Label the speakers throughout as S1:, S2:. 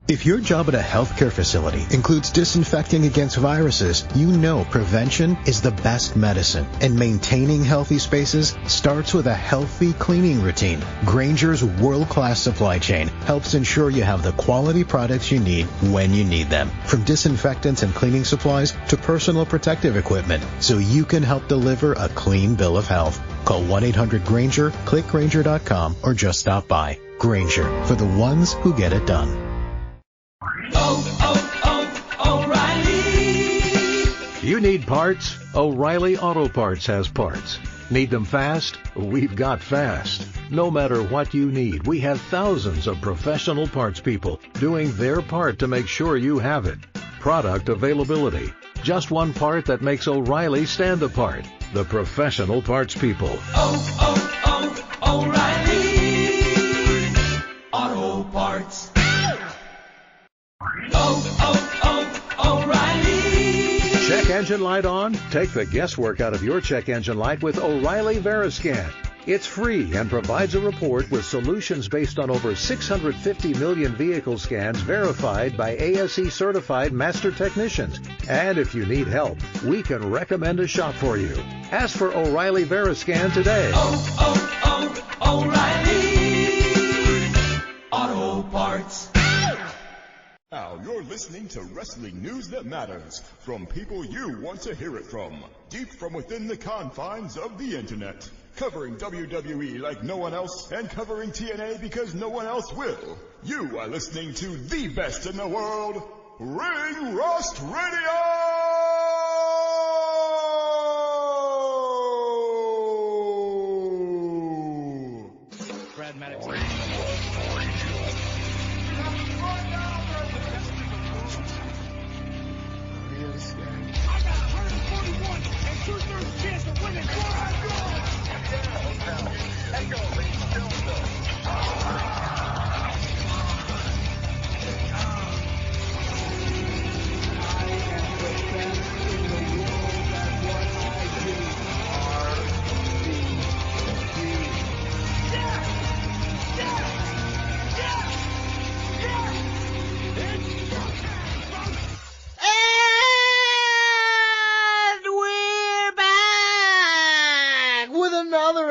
S1: If your job at a healthcare facility includes disinfecting against viruses, you know prevention is the best medicine. And maintaining healthy spaces starts with a healthy cleaning routine. Grainger's world-class supply chain helps ensure you have the quality products you need when you need them. From disinfectants and cleaning supplies to personal protective equipment, so you can help deliver a clean bill of health. Call 1-800-GRAINGER, click Grainger.com, or just stop by. Grainger, for the ones who get it done.
S2: O'Reilly. You need parts? O'Reilly Auto Parts has parts. Need them fast? We've got fast. No matter what you need, we have thousands of professional parts people doing their part to make sure you have it. Product availability. Just one part that makes O'Reilly stand apart. The professional parts people. O'Reilly Auto Parts. O'Reilly. Check engine light on? Take the guesswork out of your check engine light with O'Reilly Veriscan. It's free and provides a report with solutions based on over 650 million vehicle scans verified by ASE certified master technicians. And if you need help, we can recommend a shop for you. Ask for O'Reilly Veriscan today. O'Reilly Auto Parts.
S3: Now you're listening to wrestling news that matters from people you want to hear it from, deep from within the confines of the internet. Covering WWE like no one else and covering TNA because no one else will. You are listening to the best in the world, Ring Rust Radio!
S4: Brad Maddox.
S5: I got 141 and 2/3 chance of winning.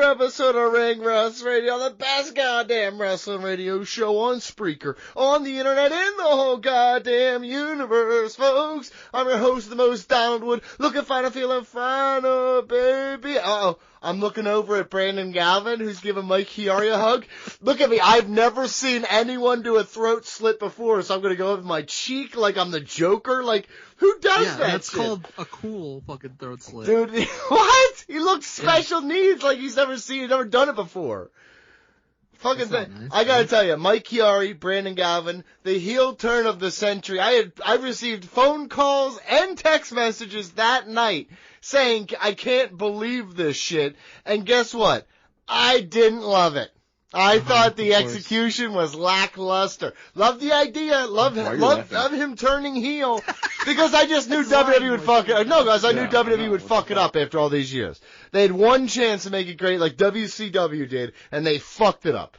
S6: Episode of Ring Rust Radio, the best goddamn wrestling radio show on Spreaker, on the internet, in the whole goddamn universe, folks. I'm your host, the most Donald Wood, looking fine and feeling fine, oh baby. I'm looking over at Brandon Galvin, who's giving Mike Chiari a hug. Look at me, I've never seen anyone do a throat slit before, so I'm gonna go with my cheek like I'm the Joker, like, who does that
S4: that's
S6: shit?
S4: called a cool fucking throat slit.
S6: Dude, what? He looks special needs like he's never done it before. Fucking thing. Nice, I gotta tell you, Mike Chiari, Brandon Galvin, the heel turn of the century. I received phone calls and text messages that night saying, I can't believe this shit. And guess what? I didn't love it. I thought the execution was lackluster. Love the idea. Love him turning heel. Because I just knew WWE would fuck it up. No, guys, I knew WWE would fuck it up after all these years. They had one chance to make it great like WCW did, and they fucked it up.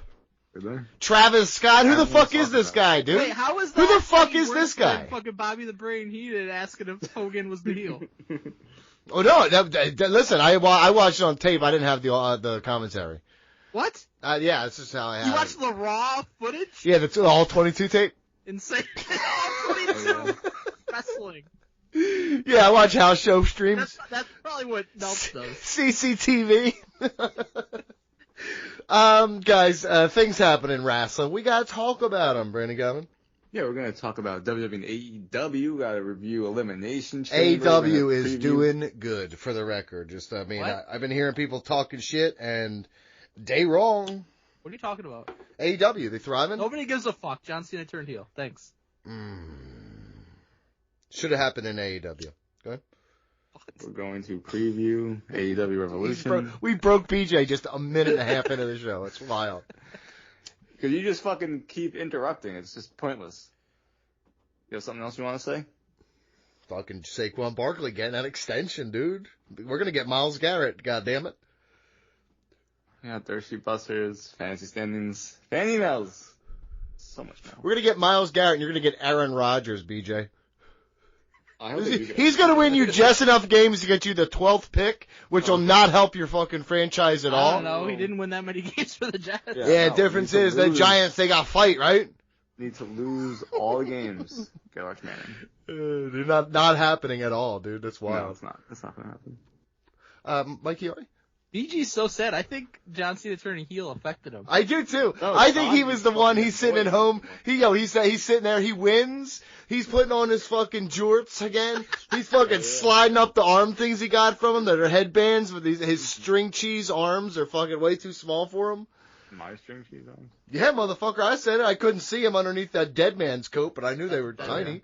S6: Travis Scott, who the fuck is this guy, dude?
S4: Wait, how is that?
S6: Who the fuck is this guy?
S4: Fucking Bobby the Brain Heenan asking if Hogan was the heel.
S6: Oh no, listen, I watched it on tape. I didn't have the commentary.
S4: What?
S6: Yeah, that's just how I had it.
S4: You watched the raw footage?
S6: Yeah, the all 22 tape.
S4: Insane. All 22 wrestling.
S6: Yeah, I watch house show streams.
S4: That's probably what Melts does.
S6: CCTV. Guys, things happen in wrestling. We gotta talk about them, Brandon Gavin.
S7: Yeah, we're gonna talk about WWE and AEW. Gotta review Elimination Chamber.
S6: AEW is doing good, for the record. Just, I've been hearing people talking shit, and they wrong.
S4: What are you talking about?
S6: AEW, they thriving?
S4: Nobody gives a fuck. John Cena turned heel. Thanks.
S6: Should have happened in AEW. Go ahead.
S7: We're going to preview AEW Revolution.
S6: We broke BJ just a minute and a half into the show. It's wild.
S7: Because you just fucking keep interrupting. It's just pointless. You have something else you want to say?
S6: Fucking Saquon Barkley getting that extension, dude. We're going to get Myles Garrett, goddammit.
S7: Yeah, Thirsty Busters, Fantasy Standings, fan emails. So much now.
S6: We're gonna get Myles Garrett, and you're gonna get Aaron Rodgers, BJ.
S7: I hope they do get
S6: He's gonna win you just enough games to get you the 12th pick, which will not help your fucking franchise at all.
S4: I don't know. He didn't win that many games for the Giants.
S6: Yeah, difference is the Giants, they got fight, right?
S7: Need to lose all the games. Get Arch Manning.
S6: They're not happening at all, dude. That's wild.
S7: No, it's not. It's not gonna happen.
S6: Mikey, all right?
S4: BG's so sad. I think John Cena turning heel affected him.
S6: I do too.
S7: No,
S6: I think he
S7: John
S6: was the one. He's sitting at home. He's sitting there. He wins. He's putting on his fucking jorts again. He's fucking sliding up the arm things he got from him that are headbands with his string cheese arms are fucking way too small for him.
S7: My string cheese arms?
S6: Yeah, motherfucker. I said it. I couldn't see him underneath that dead man's coat, but I knew they were tiny.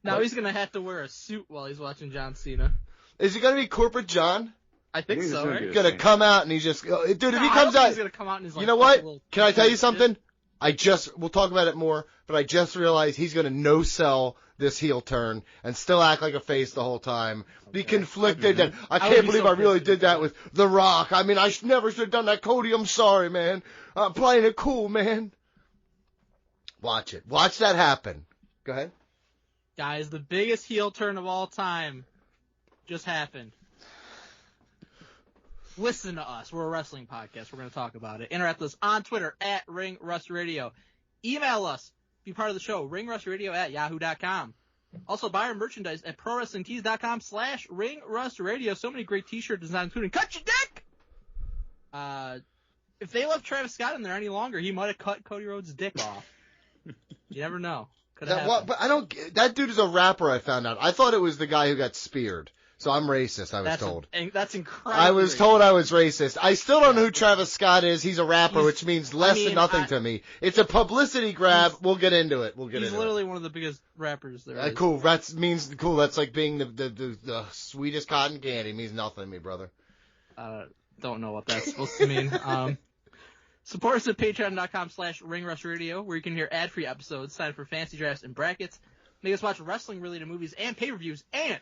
S4: Now he's gonna have to wear a suit while he's watching John Cena.
S6: Is he gonna be Corporate John?
S4: I think
S7: He's
S4: so,
S7: gonna
S4: right?
S7: be a
S6: Gonna
S7: saint.
S6: come out and he's just, dude, if he
S4: I
S6: comes
S4: don't think
S6: out,
S4: he's gonna come out and he's like,
S6: you know what?
S4: little-
S6: Can I tell you something? We'll talk about it more, but I just realized he's gonna no-sell this heel turn and still act like a face the whole time. Be conflicted that I
S4: would
S6: can't
S4: be
S6: believe
S4: so
S6: I really
S4: pissed
S6: did that with The Rock. I mean, never should have done that, Cody. I'm sorry, man. I'm playing it cool, man. Watch it. Watch that happen. Go ahead.
S4: Guys, the biggest heel turn of all time just happened. Listen to us. We're a wrestling podcast. We're going to talk about it. Interact with us on Twitter at @RingRustRadio. Email us. Be part of the show. RingRustRadio@yahoo.com. Also, buy our merchandise at ProWrestlingTees.com/RingRustRadio. So many great t-shirt designs, including Cut Your Dick! If they left Travis Scott in there any longer, he might have cut Cody Rhodes' dick off. You never know. Could have happened.
S6: But I don't. That dude is a rapper. I found out. I thought it was the guy who got speared. So I'm racist. I was told.
S4: That's incredible.
S6: I was told I was racist. I still don't know who Travis Scott is. He's a rapper, which means less than nothing to me. It's a publicity grab. We'll get into it.
S4: He's literally one of the biggest rappers there is.
S6: Cool. That's like being the sweetest cotton candy. It means nothing to me, brother.
S4: Don't know what that's supposed to mean. Support us at patreon.com/RingRustRadio, where you can hear ad-free episodes, sign up for fancy drafts and brackets, make us watch wrestling-related movies and pay-per-views, and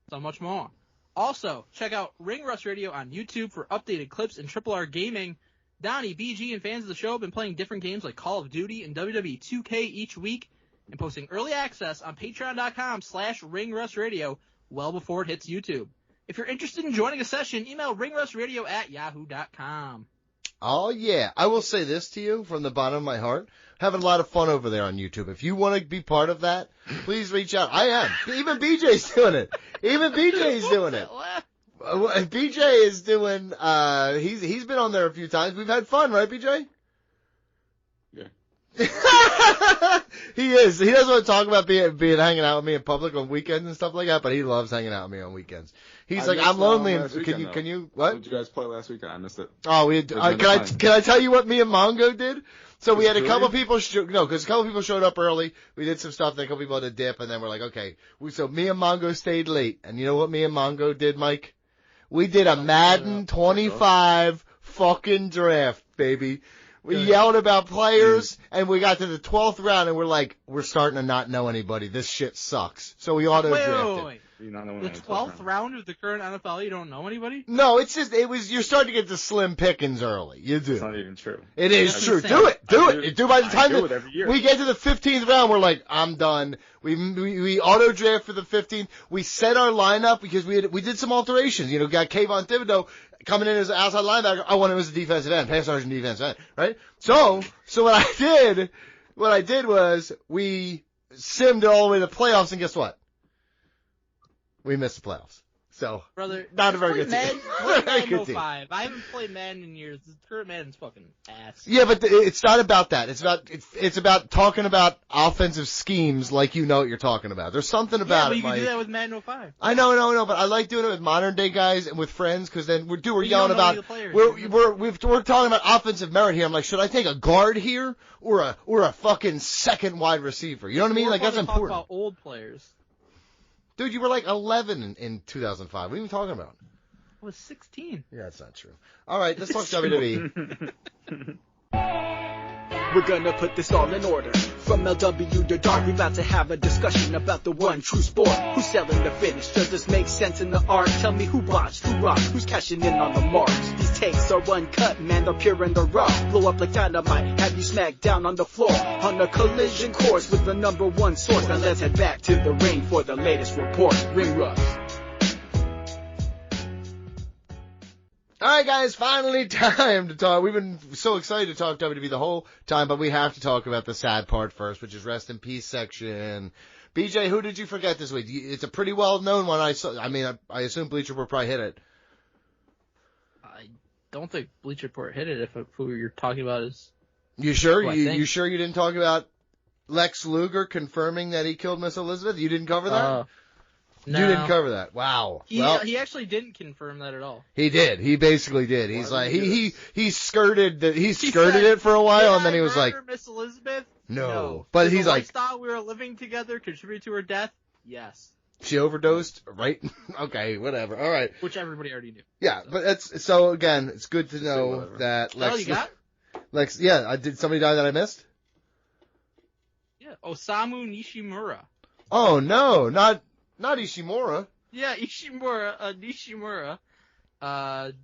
S4: so much more. Also, check out Ring Rust Radio on YouTube for updated clips and Triple R Gaming. Donnie, BG, and fans of the show have been playing different games like Call of Duty and WWE 2K each week and posting early access on patreon.com/RingRustRadio well before it hits YouTube. If you're interested in joining a session, email ringrustradio@yahoo.com.
S6: Oh, yeah. I will say this to you from the bottom of my heart. Having a lot of fun over there on YouTube. If you want to be part of that, please reach out. I am. Even BJ's doing it. BJ is doing, he's been on there a few times. We've had fun, right, BJ?
S7: Yeah.
S6: He is. He doesn't want to talk about being hanging out with me in public on weekends and stuff like that, but he loves hanging out with me on weekends. He's like, I'm lonely. And can you, what?
S7: What did you guys play last weekend? I missed it.
S6: Oh, can I tell you what me and Mongo did? So we had a couple people, because a couple people showed up early. We did some stuff, then a couple people had a dip, and then we're like, okay. So me and Mongo stayed late. And you know what me and Mongo did, Mike? We did a Madden 25 fucking draft, baby. We yelled about players, and we got to the 12th round, and we're like, we're starting to not know anybody. This shit sucks. So we auto-drafted.
S4: Wait. The 12th round of the current NFL, you don't know anybody?
S6: No, you're starting to get the slim pickings early. You do.
S7: It's not even true.
S6: It is true. Do it. By the time we get to the 15th round, we're like, I'm done. We auto-draft for the 15th. We set our lineup because we did some alterations. You know, got Kayvon Thibodeau coming in as an outside linebacker. I want him as a defensive end, pass sergeant defensive end, right? So what I did was we simmed it all the way to the playoffs, and guess what? We missed the playoffs. So,
S4: brother,
S6: not a very good team.
S4: Madden 05. I haven't played Madden in years. The current Madden's fucking ass.
S6: Yeah, but it's not about that. It's about talking about offensive schemes like you know what you're talking about. There's something about it,
S4: you can
S6: Mike.
S4: do that with Madden 05.
S6: I know, but I like doing it with modern day guys and with friends because then we're yelling about we're talking about offensive merit here. I'm like, should I take a guard here or a fucking second wide receiver? You know what I mean? Like that's important.
S4: Talk about old players.
S6: Dude, you were like 11 in 2005. What are you talking about?
S4: I was 16.
S6: Yeah, that's not true. All right, let's talk WWE.
S8: We're gonna put this all in order. From LW to Dark, we're about to have a discussion about the one true sport. Who's selling the finish? Does this make sense in the art? Tell me who botched, who rocked, who's cashing in on the marks. These takes are uncut, man, they're pure and they're raw. Blow up like dynamite, have you smacked down on the floor. On a collision course with the number one source. Now let's head back to the ring for the latest report. Ring Rust.
S6: All right, guys, finally time to talk. We've been so excited to talk WWE the whole time, but we have to talk about the sad part first, which is rest in peace section. BJ, who did you forget this week? It's a pretty well-known one. I assume Bleacher Report probably hit it.
S4: I don't think Bleacher Report hit it if who you're talking about is...
S6: You sure?
S4: Who I
S6: You
S4: think.
S6: sure you didn't talk about Lex Luger confirming that he killed Miss Elizabeth? You didn't cover that?
S4: No.
S6: You didn't cover that. Wow.
S4: He actually didn't confirm that at all.
S6: He did. He basically did. He's like he skirted
S4: said,
S6: it for a while,
S4: "Did
S6: and then he
S4: I
S6: was like,
S4: murder Miss Elizabeth?
S6: no. But
S4: Did
S6: he's
S4: the
S6: like,
S4: lifestyle we were living together contribute to her death? Yes.
S6: she overdosed, right? Okay, whatever. All right.
S4: Which everybody already knew.
S6: Yeah, but again, it's good to know that
S4: Oh, you got?
S6: Yeah, I did. Somebody die that I missed?
S4: Yeah. Osamu Nishimura.
S6: Oh no, not Ishimura.
S4: Yeah, Nishimura.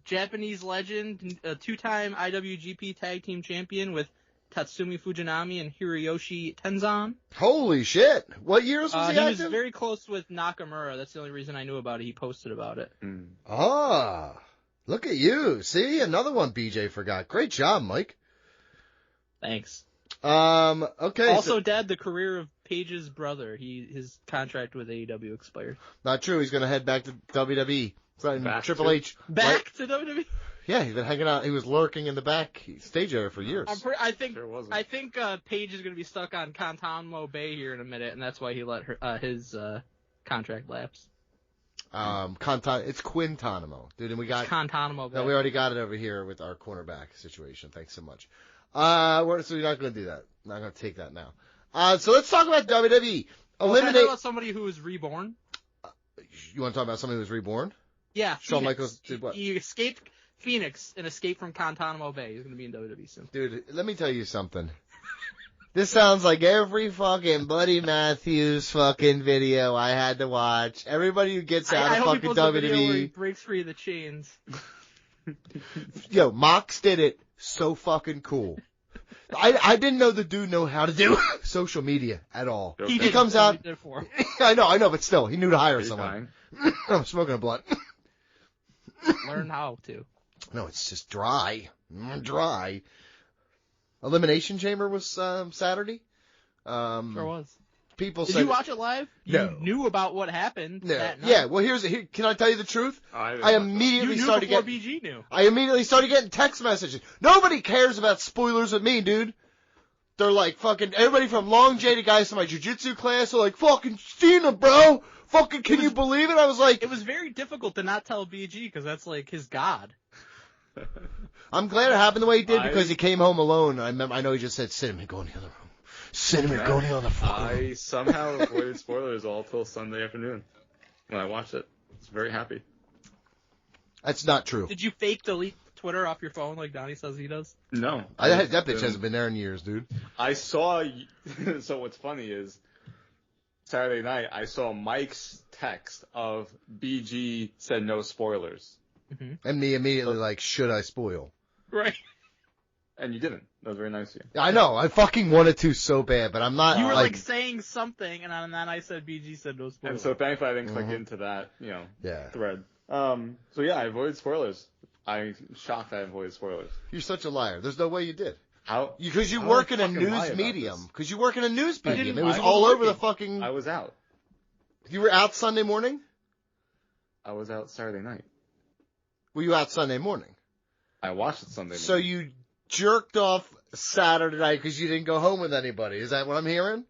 S4: Japanese legend, a two-time IWGP Tag Team Champion with Tatsumi Fujinami and Hiroyoshi Tenzan.
S6: Holy shit! What years was he
S4: He was
S6: active?
S4: very close with Nakamura. That's the only reason I knew about it. He posted about it.
S6: Ah, look at you. See, another one BJ forgot. Great job, Mike.
S4: Thanks.
S6: Okay.
S4: Also, Dad, the career of Paige's brother. His contract with AEW expired.
S6: Not true. He's going to head back to WWE.
S7: Back
S6: Triple
S7: to-
S6: H.
S4: Back to WWE.
S6: Yeah, he's been hanging out. He was lurking in the back stage area for years.
S4: I think
S7: Sure wasn't.
S4: Paige is going to be stuck on Guantanamo Bay here in a minute, and that's why he let his contract lapse.
S6: It's Quintanamo, dude, and we got
S4: Guantanamo Bay.
S6: no, we already got it over here with our cornerback situation. Thanks so much. So we're not going to do that. Not going to take that now. So let's talk about WWE.
S4: Can I talk about somebody who was reborn?
S6: You want to talk about somebody who was reborn?
S4: Yeah,
S6: Shawn
S4: Phoenix.
S6: Michaels did what?
S4: He escaped Phoenix and escaped from Guantanamo Bay. He's going to be in WWE soon.
S6: Dude, let me tell you something. This sounds like every fucking Buddy Matthews fucking video I had to watch. Everybody who gets out
S4: I
S6: of
S4: hope he
S6: fucking
S4: posts a video where he
S6: WWE.
S4: breaks free of the chains.
S6: Yo, Mox did it so fucking cool. I didn't know the dude know how to do social media at all.
S7: He
S6: He comes out.
S4: He did it for him.
S6: I know, but still, he knew to hire
S7: Are you
S6: someone.
S7: dying?
S6: I'm smoking a blunt.
S4: Learn how to.
S6: No, it's just dry. Dry. Elimination Chamber was Saturday.
S4: Sure was.
S6: People
S4: Did
S6: said,
S4: you watch it live?
S6: No.
S4: You knew about what happened
S6: No.
S4: that night.
S6: Yeah, well, can I tell you the truth? I
S4: You
S6: immediately
S4: knew
S6: started
S4: before
S6: getting.
S4: BG knew.
S6: I immediately started getting text messages. Nobody cares about spoilers with me, dude. They're like fucking everybody from Long J to guys from my jiu-jitsu class are like, fucking Cena, bro. Fucking, can you believe it? I was like,
S4: It was very difficult to not tell BG because that's like his god.
S6: I'm glad it happened the way he did because he came home alone. I know he just said, Cinnamon, go in the other room. Cinnamon, go in the other fucking room.
S7: I somehow avoided spoilers all till Sunday afternoon when I watched it. I was very happy.
S6: That's not true.
S4: Did you fake delete Twitter off your phone like Donnie says he does?
S7: No.
S6: That bitch hasn't been there in years, dude.
S7: I saw, so what's funny is, Saturday night, I saw Mike's text of BG said no spoilers.
S6: And me immediately like, should I spoil?
S4: Right.
S7: And you didn't. That was very nice of you.
S6: I know. I fucking wanted to so bad, but I'm not.
S4: You were like saying something, and then I said BG said no spoilers.
S7: And so thankfully I didn't click into that,
S6: Yeah.
S7: thread. So yeah, I avoided spoilers. I'm shocked I avoided spoilers.
S6: You're such a liar. There's no way you did.
S7: How?
S6: Because you
S7: How
S6: work
S7: would
S6: in
S7: I
S6: a
S7: fucking lie
S6: news
S7: about
S6: medium.
S7: this?
S6: Because you work in a news medium. It was
S7: I
S6: all
S7: was
S6: over the
S7: working.
S6: fucking.
S7: I was out.
S6: You were out Sunday morning?
S7: I was out Saturday night.
S6: Were you out Sunday morning?
S7: I watched it Sunday night.
S6: So you jerked off Saturday night because you didn't go home with anybody. Is that what I'm hearing?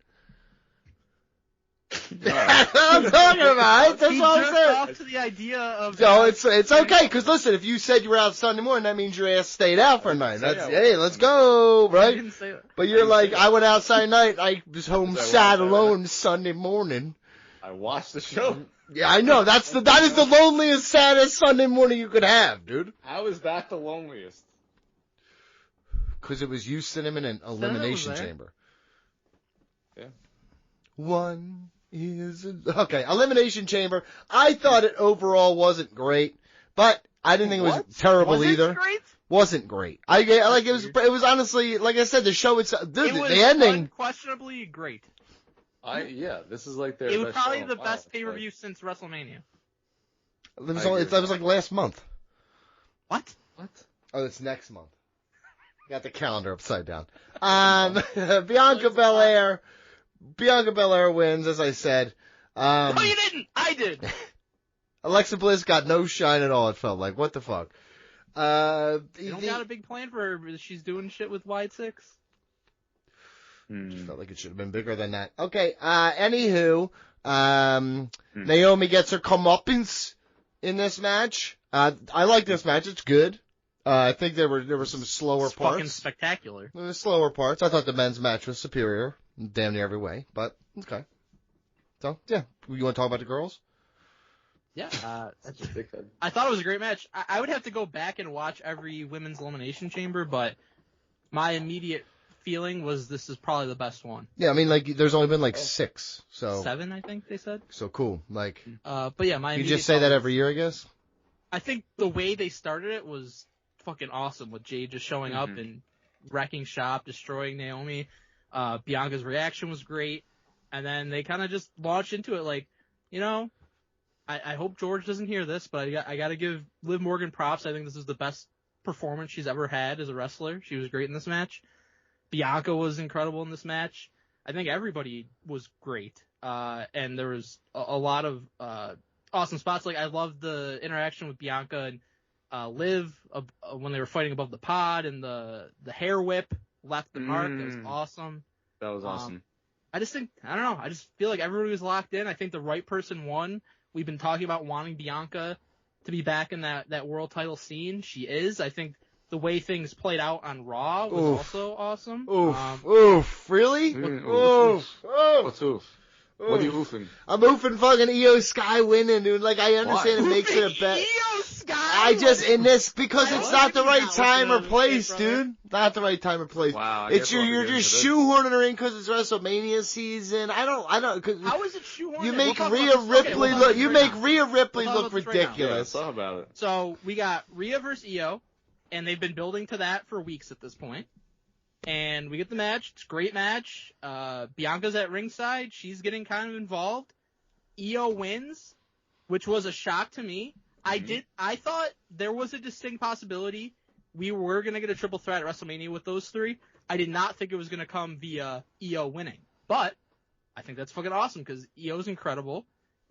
S6: That's what I'm talking about. That's
S4: he
S6: what I'm
S4: jerked
S6: saying.
S4: off to the idea of.
S6: No, it's okay, because listen, if you said you were out Sunday morning, that means your ass stayed out for a night. That's, hey, let's go,
S4: I
S6: right?
S4: didn't say that.
S6: But you're like, I went out Saturday night, I was home
S7: I
S6: sad
S7: watched
S6: alone Sunday morning.
S7: I watched the show.
S6: Yeah, I know, that is the loneliest, saddest Sunday morning you could have, dude.
S7: How is that the loneliest?
S6: Because it was you, Cinnamon, and Elimination
S4: there.
S6: Chamber.
S7: Yeah.
S6: One is okay. Elimination Chamber. I thought it overall wasn't great, but I didn't think it was terrible
S4: was
S6: either.
S4: It great?
S6: Wasn't great. It was honestly, like I said, the show itself, dude,
S4: It was
S6: the ending.
S4: unquestionably great.
S7: This is like their
S4: It was
S7: best
S4: probably
S7: show.
S4: the
S7: Wow,
S4: best
S7: it's
S4: pay-per-view
S7: like-
S4: since WrestleMania.
S6: That was like last month.
S4: What?
S6: Oh, it's next month. Got the calendar upside down. Bianca Belair wins, as I said.
S4: No, you didn't. I did.
S6: Alexa Bliss got no shine at all. It felt like, what the fuck?
S4: You don't got a big plan for her. She's doing shit with Wide Six.
S6: Just felt like it should have been bigger than that. Okay. Anywho, Naomi gets her comeuppance in this match. I like this match. It's good. I think there were some slower
S4: It's
S6: parts.
S4: fucking spectacular.
S6: There were slower parts. I thought the men's match was superior, damn near every way. But okay. So yeah, you want to talk about the girls?
S4: Yeah.
S7: That's a big head.
S4: I thought it was a great match. I would have to go back and watch every women's elimination chamber, but my immediate feeling was this is probably the best one.
S6: Yeah, I mean, like, there's only been like 6, so
S4: 7, I think they said.
S6: so cool. Like,
S4: But yeah, my
S6: you
S4: immediate
S6: just say
S4: thought
S6: that
S4: was-
S6: every year, I guess.
S4: I think the way they started it was fucking awesome, with Jade just showing up and wrecking shop, destroying Naomi. Bianca's reaction was great, and then they kind of just launched into it. Like, I hope George doesn't hear this, but I got to give Liv Morgan props. I think this is the best performance she's ever had as a wrestler. She was great in this match. Bianca was incredible in this match. I think everybody was great. And there was a lot of awesome spots. Like, I loved the interaction with Bianca and Liv when they were fighting above the pod, and the hair whip left the mark. That was awesome.
S7: That was awesome.
S4: I just feel like everybody was locked in. I think the right person won. We've been talking about wanting Bianca to be back in that world title scene. She is. I think the way things played out on Raw was also awesome.
S6: Really?
S7: What's oof? What are you oofing?
S6: I'm oofing fucking Io Sky winning, dude. Like, I understand it makes it a bet.
S4: Io Sky.
S6: I just, in this, because it's not the right
S4: not
S6: time
S4: looking
S6: or
S4: at his
S6: place,
S4: face,
S6: dude. Not the right time or place.
S7: Wow, I
S6: It's
S7: guess we'll
S6: you're
S7: have to get
S6: just
S7: into this.
S6: shoehorning her in because it's WrestleMania season. I don't, cause
S4: How is it shoehorned?
S6: you
S4: in?
S6: make
S4: We'll talk
S6: Rhea
S4: about this- okay,
S6: Ripley
S4: we'll talk
S6: look,
S4: about
S6: you
S4: this right
S6: make
S4: now.
S6: Rhea Ripley
S4: We'll talk
S6: look
S4: about this right now.
S7: Yeah,
S6: ridiculous.
S7: let's talk about it.
S4: So we got Rhea versus Io, and they've been building to that for weeks at this point. And we get the match. It's a great match. Bianca's at ringside. She's getting kind of involved. Io wins, which was a shock to me. I thought there was a distinct possibility we were going to get a triple threat at WrestleMania with those three. I did not think it was going to come via Io winning. But I think that's fucking awesome because Io's incredible.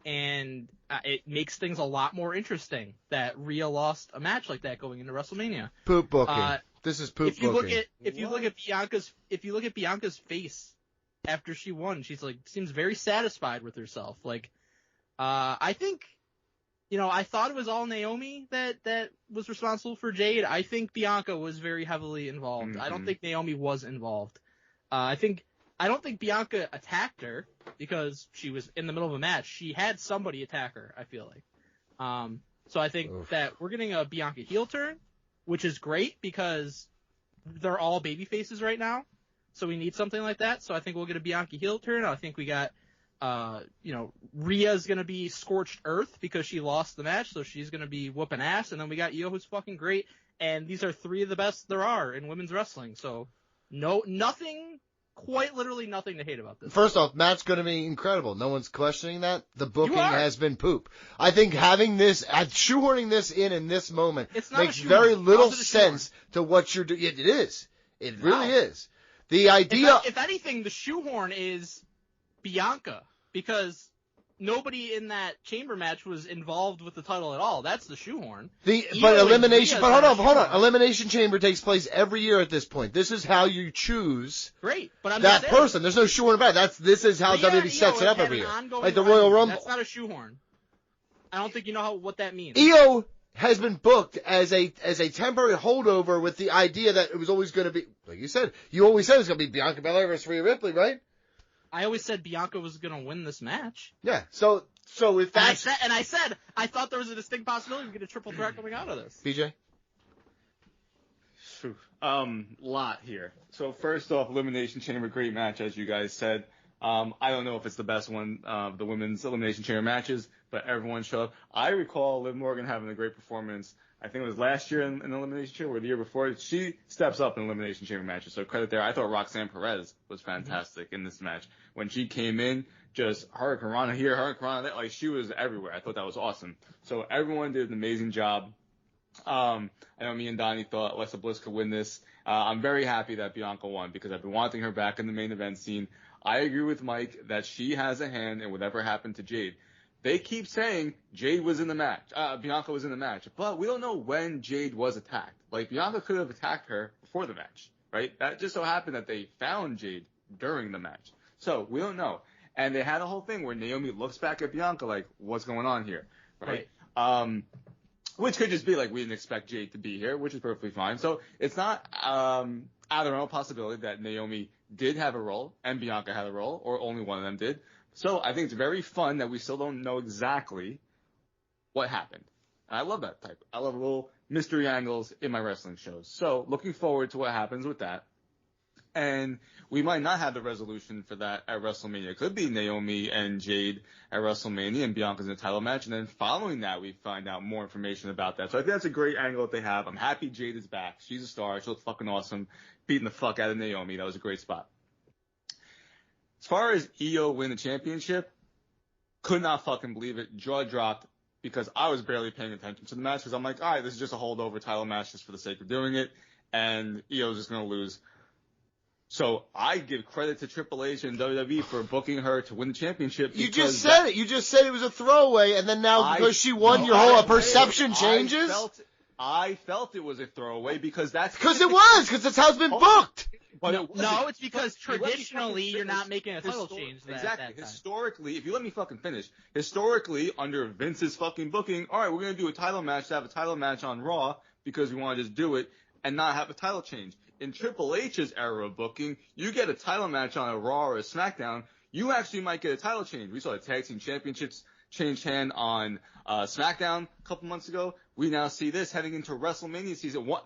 S4: And it makes things a lot more interesting that Rhea lost a match like that going into WrestleMania.
S6: Poop booking. This is poop
S4: If you
S6: booking.
S4: look at Bianca's face after she won, she's like seems very satisfied with herself. Like, I think, I thought it was all Naomi that was responsible for Jade. I think Bianca was very heavily involved. I don't think Naomi was involved. I don't think Bianca attacked her because she was in the middle of a match. She had somebody attack her, I feel like. So I think that we're getting a Bianca heel turn, which is great because they're all baby faces right now. So we need something like that. So I think we'll get a Bianca heel turn. I think we got, Rhea's going to be scorched earth because she lost the match. So she's going to be whooping ass. And then we got Io, who's fucking great. And these are 3 of the best there are in women's wrestling. So quite literally nothing to hate about this.
S6: First off, Matt's going to be incredible. No one's questioning that. The booking
S4: You are.
S6: has been poop. I think having this, shoehorning this in this moment
S4: It's not a
S6: makes
S4: shoehorn.
S6: very little
S4: How's it a shoehorn?
S6: sense to what you're doing. It is. It really
S4: Wow.
S6: is. The idea.
S4: If anything, the shoehorn is Bianca because nobody in that chamber match was involved with the title at all. That's the shoehorn.
S6: But
S4: and
S6: elimination.
S4: Rhea's
S6: But hold
S4: not
S6: on, hold on.
S4: shoehorn.
S6: Elimination Chamber takes place every year at this point. This is how you choose
S4: Great, but I'm
S6: that
S4: just saying,
S6: person. There's no shoehorn about it. This is how
S4: Rhea and
S6: WWE sets
S4: Io
S6: it up
S4: have
S6: every
S4: had
S6: year,
S4: an ongoing
S6: like the Royal
S4: rivalry.
S6: Rumble.
S4: That's not a shoehorn. I don't think you know what that means.
S6: Io has been booked as a temporary holdover with the idea that it was always going to be, like you said, you always said it was going to be Bianca Belair versus Rhea Ripley, right?
S4: I always said Bianca was going to win this match.
S6: Yeah. So if that's
S4: And I said I thought there was a distinct possibility we get a triple threat coming out of this.
S6: BJ.
S7: Lot here. So first off, Elimination Chamber, great match, as you guys said. I don't know if it's the best one of the women's Elimination Chamber matches, but everyone showed up. I recall Liv Morgan having a great performance. I think it was last year in Elimination Chamber or the year before. She steps up in Elimination Chamber matches, so credit there. I thought Roxanne Perez was fantastic in this match. When she came in, just Hurricane Rana here, Hurricane Rana there, like she was everywhere. I thought that was awesome. So everyone did an amazing job. I know me and Donnie thought Alexa Bliss could win this. I'm very happy that Bianca won because I've been wanting her back in the main event scene. I agree with Mike that she has a hand in whatever happened to Jade. They keep saying Jade was in the match, Bianca was in the match, but we don't know when Jade was attacked. Like, Bianca could have attacked her before the match, right? That just so happened that they found Jade during the match. So, we don't know. And they had a whole thing where Naomi looks back at Bianca like, what's going on here, right? Which could just be like, we didn't expect Jade to be here, which is perfectly fine. So, it's not out of the realm of possibility that Naomi did have a role and Bianca had a role, or only one of them did. So I think it's very fun that we still don't know exactly what happened. And I love that type. I love little mystery angles in my wrestling shows. So looking forward to what happens with that. And we might not have the resolution for that at WrestleMania. It could be Naomi and Jade at WrestleMania and Bianca's in a title match. And then following that, we find out more information about that. So I think that's a great angle that they have. I'm happy Jade is back. She's a star. She looks fucking awesome. Beating the fuck out of Naomi. That was a great spot. As far as Io win the championship, could not fucking believe it. Jaw dropped because I was barely paying attention to the match because I'm like, all right, this is just a holdover title match just for the sake of doing it, and Io's just going to lose. So I give credit to Triple H and WWE for booking her to win the championship.
S6: You just said it. You just said it was a throwaway, and then now because she won, your whole perception changes?
S7: I felt it was a throwaway because that's...
S6: Because it was, because that's how it's been booked.
S7: But
S4: no, it's because traditionally you're not making a title change.
S7: Exactly. Historically, if you let me fucking finish, historically, under Vince's fucking booking, all right, we're going to do a title match to have a title match on Raw because we want to just do it and not have a title change. In Triple H's era of booking, you get a title match on a Raw or a SmackDown, you actually might get a title change. We saw the Tag Team Championships change hand on SmackDown a couple months ago. We now see this heading into WrestleMania season. What?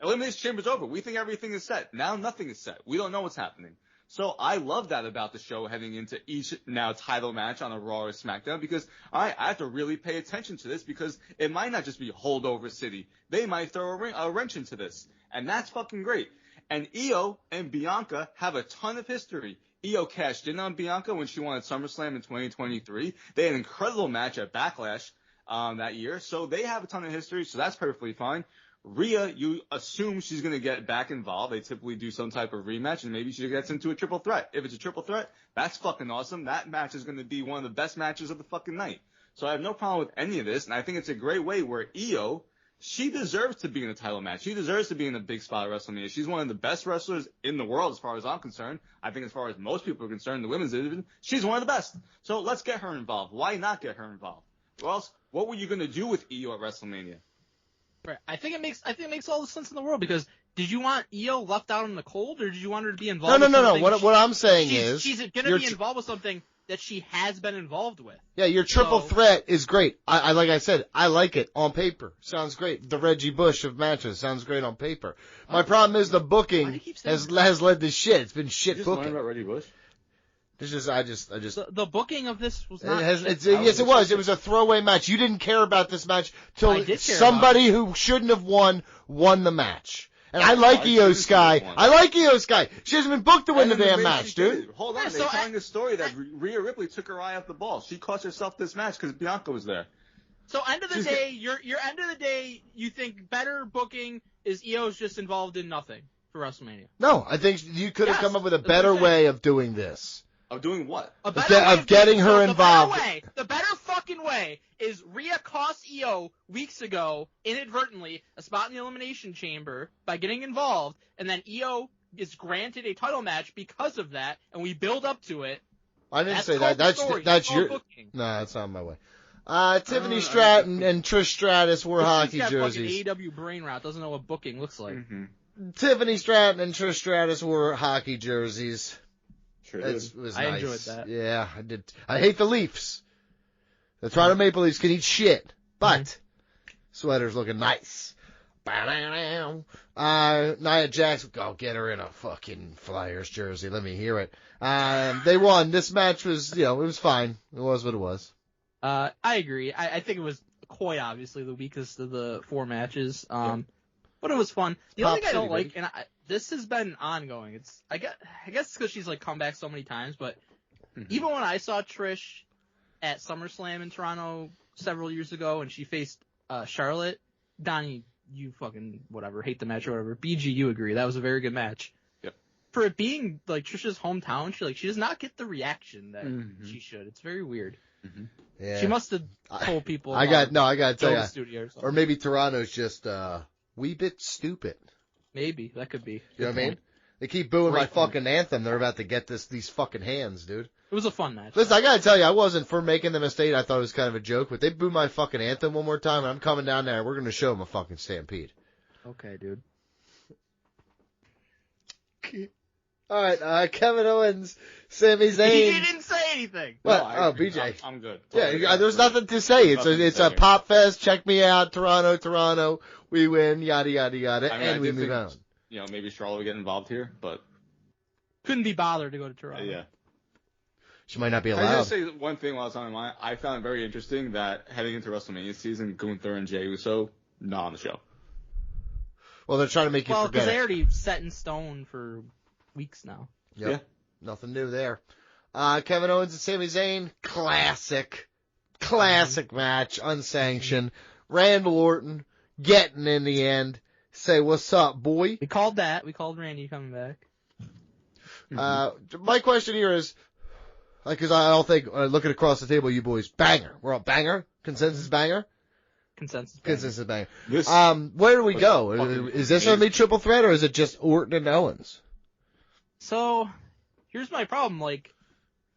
S7: Elimination Chamber's over. We think everything is set. Now nothing is set. We don't know what's happening. So I love that about the show heading into each now title match on a Raw or SmackDown because I have to really pay attention to this because it might not just be holdover city. They might throw a wrench into this. And that's fucking great. And Io and Bianca have a ton of history. Io cashed in on Bianca when she won at SummerSlam in 2023. They had an incredible match at Backlash that year. So they have a ton of history. So that's perfectly fine. Rhea, you assume she's going to get back involved. They typically do some type of rematch, and maybe she gets into a triple threat. If it's a triple threat, that's fucking awesome. That match is going to be one of the best matches of the fucking night. So I have no problem with any of this, and I think it's a great way where Io, she deserves to be in a title match. She deserves to be in a big spot at WrestleMania. She's one of the best wrestlers in the world as far as I'm concerned. I think as far as most people are concerned, the women's division, she's one of the best. So let's get her involved. Why not get her involved? Or else, what were you going to do with Io at WrestleMania?
S4: Right. I think it makes all the sense in the world because did you want Io left out in the cold or did you want her to be involved?
S6: No. What I'm saying is
S4: she's going to be involved with something that she has been involved with.
S6: Yeah, your triple threat is great. I like I said, I like it on paper. Sounds great. The Reggie Bush of matches sounds great on paper. My problem is the booking has led to shit. It's been shit
S7: you
S6: booking.
S7: Just about Reggie Bush?
S6: I just.
S4: The booking of this was not.
S6: Yes, it was. It was a throwaway match. You didn't care about this match till somebody who shouldn't have won the match. And I like Io Sky. I like Io Sky. She hasn't been booked to win the damn match, dude.
S7: Hold on. They're telling the story that Rhea Ripley took her eye off the ball. She cost herself this match because Bianca was there.
S4: So end of the day, your end of the day, you think better booking is Io's just involved in nothing for WrestleMania?
S6: No, I think you could have come up with a better way of doing this.
S7: Of doing what?
S6: Of getting her involved.
S4: The better fucking way is Rhea cost Io weeks ago, inadvertently, a spot in the Elimination Chamber by getting involved, and then Io is granted a title match because of that, and we build up to it.
S6: I didn't say that. That's your booking. No, that's not my way. Tiffany Stratton and Trish Stratus wore hockey jerseys.
S4: AEW brain rot doesn't know what booking looks like.
S6: Mm-hmm. Tiffany Stratton and Trish Stratus wore hockey jerseys.
S7: It
S6: was
S4: I
S6: nice.
S4: enjoyed that.
S6: Yeah, I did. I hate the Leafs. The Toronto Maple Leafs can eat shit, but sweater's looking nice. Nia Jax, go get her in a fucking Flyers jersey. Let me hear it. They won. This match was, it was fine. It was what it was.
S4: I agree. I think it was quite obviously the weakest of the 4 matches. But it was fun. The only thing I don't like, and this has been ongoing. I guess it's because she's like come back so many times. But even when I saw Trish at SummerSlam in Toronto several years ago, and she faced Charlotte, Donnie, you fucking whatever, hate the match or whatever. BG, you agree that was a very good match.
S7: Yep.
S4: For it being like Trish's hometown, she does not get the reaction that she should. It's very weird.
S6: Yeah.
S4: She must have told people.
S6: I gotta tell you,
S4: studio
S6: or maybe Toronto's just wee bit stupid.
S4: Maybe that could be.
S6: You know what I mean? They keep booing my fucking anthem. They're about to get these fucking hands, dude.
S4: It was a fun match.
S6: Listen, I gotta tell you, I wasn't for making the mistake. I thought it was kind of a joke, but they boo my fucking anthem one more time, and I'm coming down there. We're gonna show them a fucking stampede.
S4: Okay, dude.
S6: All right, Kevin Owens, Sami Zayn.
S4: He didn't say anything.
S6: Well, BJ.
S7: I'm good.
S6: Yeah, there's nothing to say. It's a pop fest. Check me out, Toronto. We win, yada yada yada, and we move on.
S7: Maybe Charlotte would get involved here, but
S4: couldn't be bothered to go to Toronto.
S7: Yeah.
S6: She might not be allowed.
S7: Can I just say one thing while it's on my mind? I found it very interesting that heading into WrestleMania season, Gunther and Jey Uso not on the show.
S6: Well, they're trying to make you forget. Well,
S4: because they already set in stone for weeks now.
S6: Yep. Yeah. Nothing new there. Kevin Owens and Sami Zayn, classic match, unsanctioned. Randall Orton getting in the end. Say, what's up, boy?
S4: We called that. We called Randy coming back.
S6: My question here is, because I don't think, looking across the table, you boys, banger. We're all banger? Consensus banger?
S4: Consensus
S6: banger. Where do we go? Is this going to be triple threat, or is it just Orton and Owens?
S4: So, here's my problem.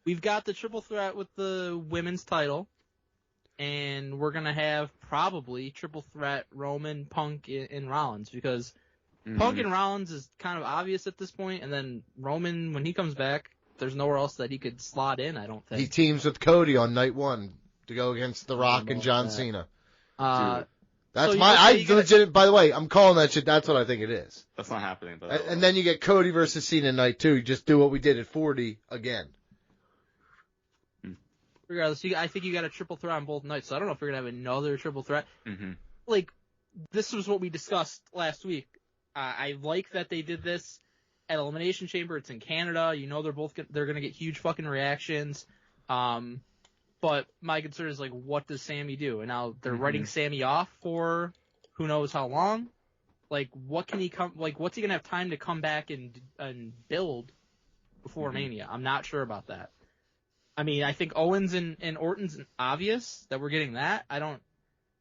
S4: We've got the triple threat with the women's title, and we're going to have probably triple threat Roman, Punk, and Rollins, because Punk and Rollins is kind of obvious at this point, and then Roman, when he comes back, there's nowhere else that he could slot in, I don't think.
S6: He teams with Cody on night 1 to go against The Rock and John Cena. That's legit. By the way, I'm calling that shit. That's what I think it is.
S7: That's not happening. But
S6: and then you get Cody versus Cena night 2. You just do what we did at 40 again.
S4: Regardless, I think you got a triple threat on both nights, so I don't know if you're going to have another triple threat. This was what we discussed last week. I like that they did this at Elimination Chamber. It's in Canada. They're going to get huge fucking reactions. But my concern is, what does Sammy do? And now they're writing Sammy off for who knows how long. What can he what's he going to have time to come back and build before Mania? I'm not sure about that. I mean, I think Owens and Orton's obvious that we're getting that. I don't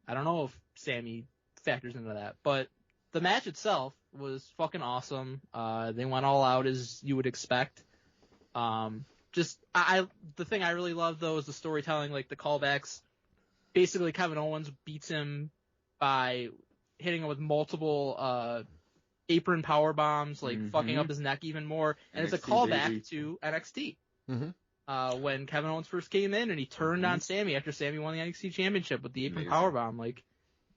S4: know if Sammy factors into that, but the match itself was fucking awesome. They went all out as you would expect. The thing I really love though is the storytelling, the callbacks. Basically, Kevin Owens beats him by hitting him with multiple apron power bombs, fucking up his neck even more, and it's a callback to NXT. When Kevin Owens first came in and he turned on Sammy after Sammy won the NXT Championship with the apron powerbomb.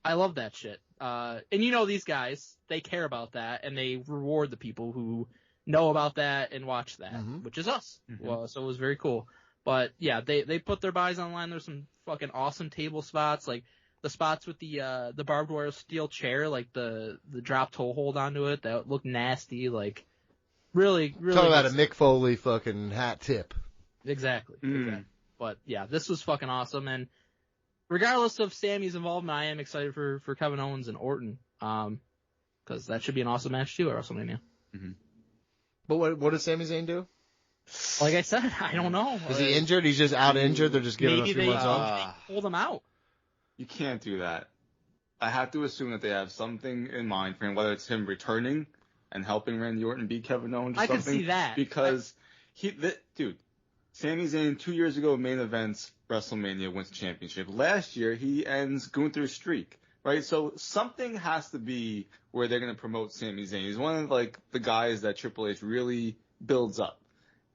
S4: I love that shit. And these guys, they care about that and they reward the people who know about that and watch that, which is us. Well, so it was very cool. But yeah, they put their buys online. There's some fucking awesome table spots, the spots with the barbed wire steel chair, the drop toe hold onto it that looked nasty. Really, really.
S6: Talking about a Mick Foley fucking hat tip.
S4: Exactly. But yeah, this was fucking awesome, and regardless of Sammy's involvement, I am excited for Kevin Owens and Orton, because that should be an awesome match too at WrestleMania.
S6: But what does Sami Zayn do?
S4: Like I said, I don't know.
S6: Is he injured? He's just out injured. They're just giving him a few months off.
S4: They pulled him out.
S7: You can't do that. I have to assume that they have something in mind for him, whether it's him returning and helping Randy Orton beat Kevin Owens or something.
S4: I could see that
S7: because Sami Zayn 2 years ago main events WrestleMania, wins the championship. Last year he ends Gunther's streak, right? So something has to be where they're going to promote Sami Zayn. He's one of the guys that Triple H really builds up.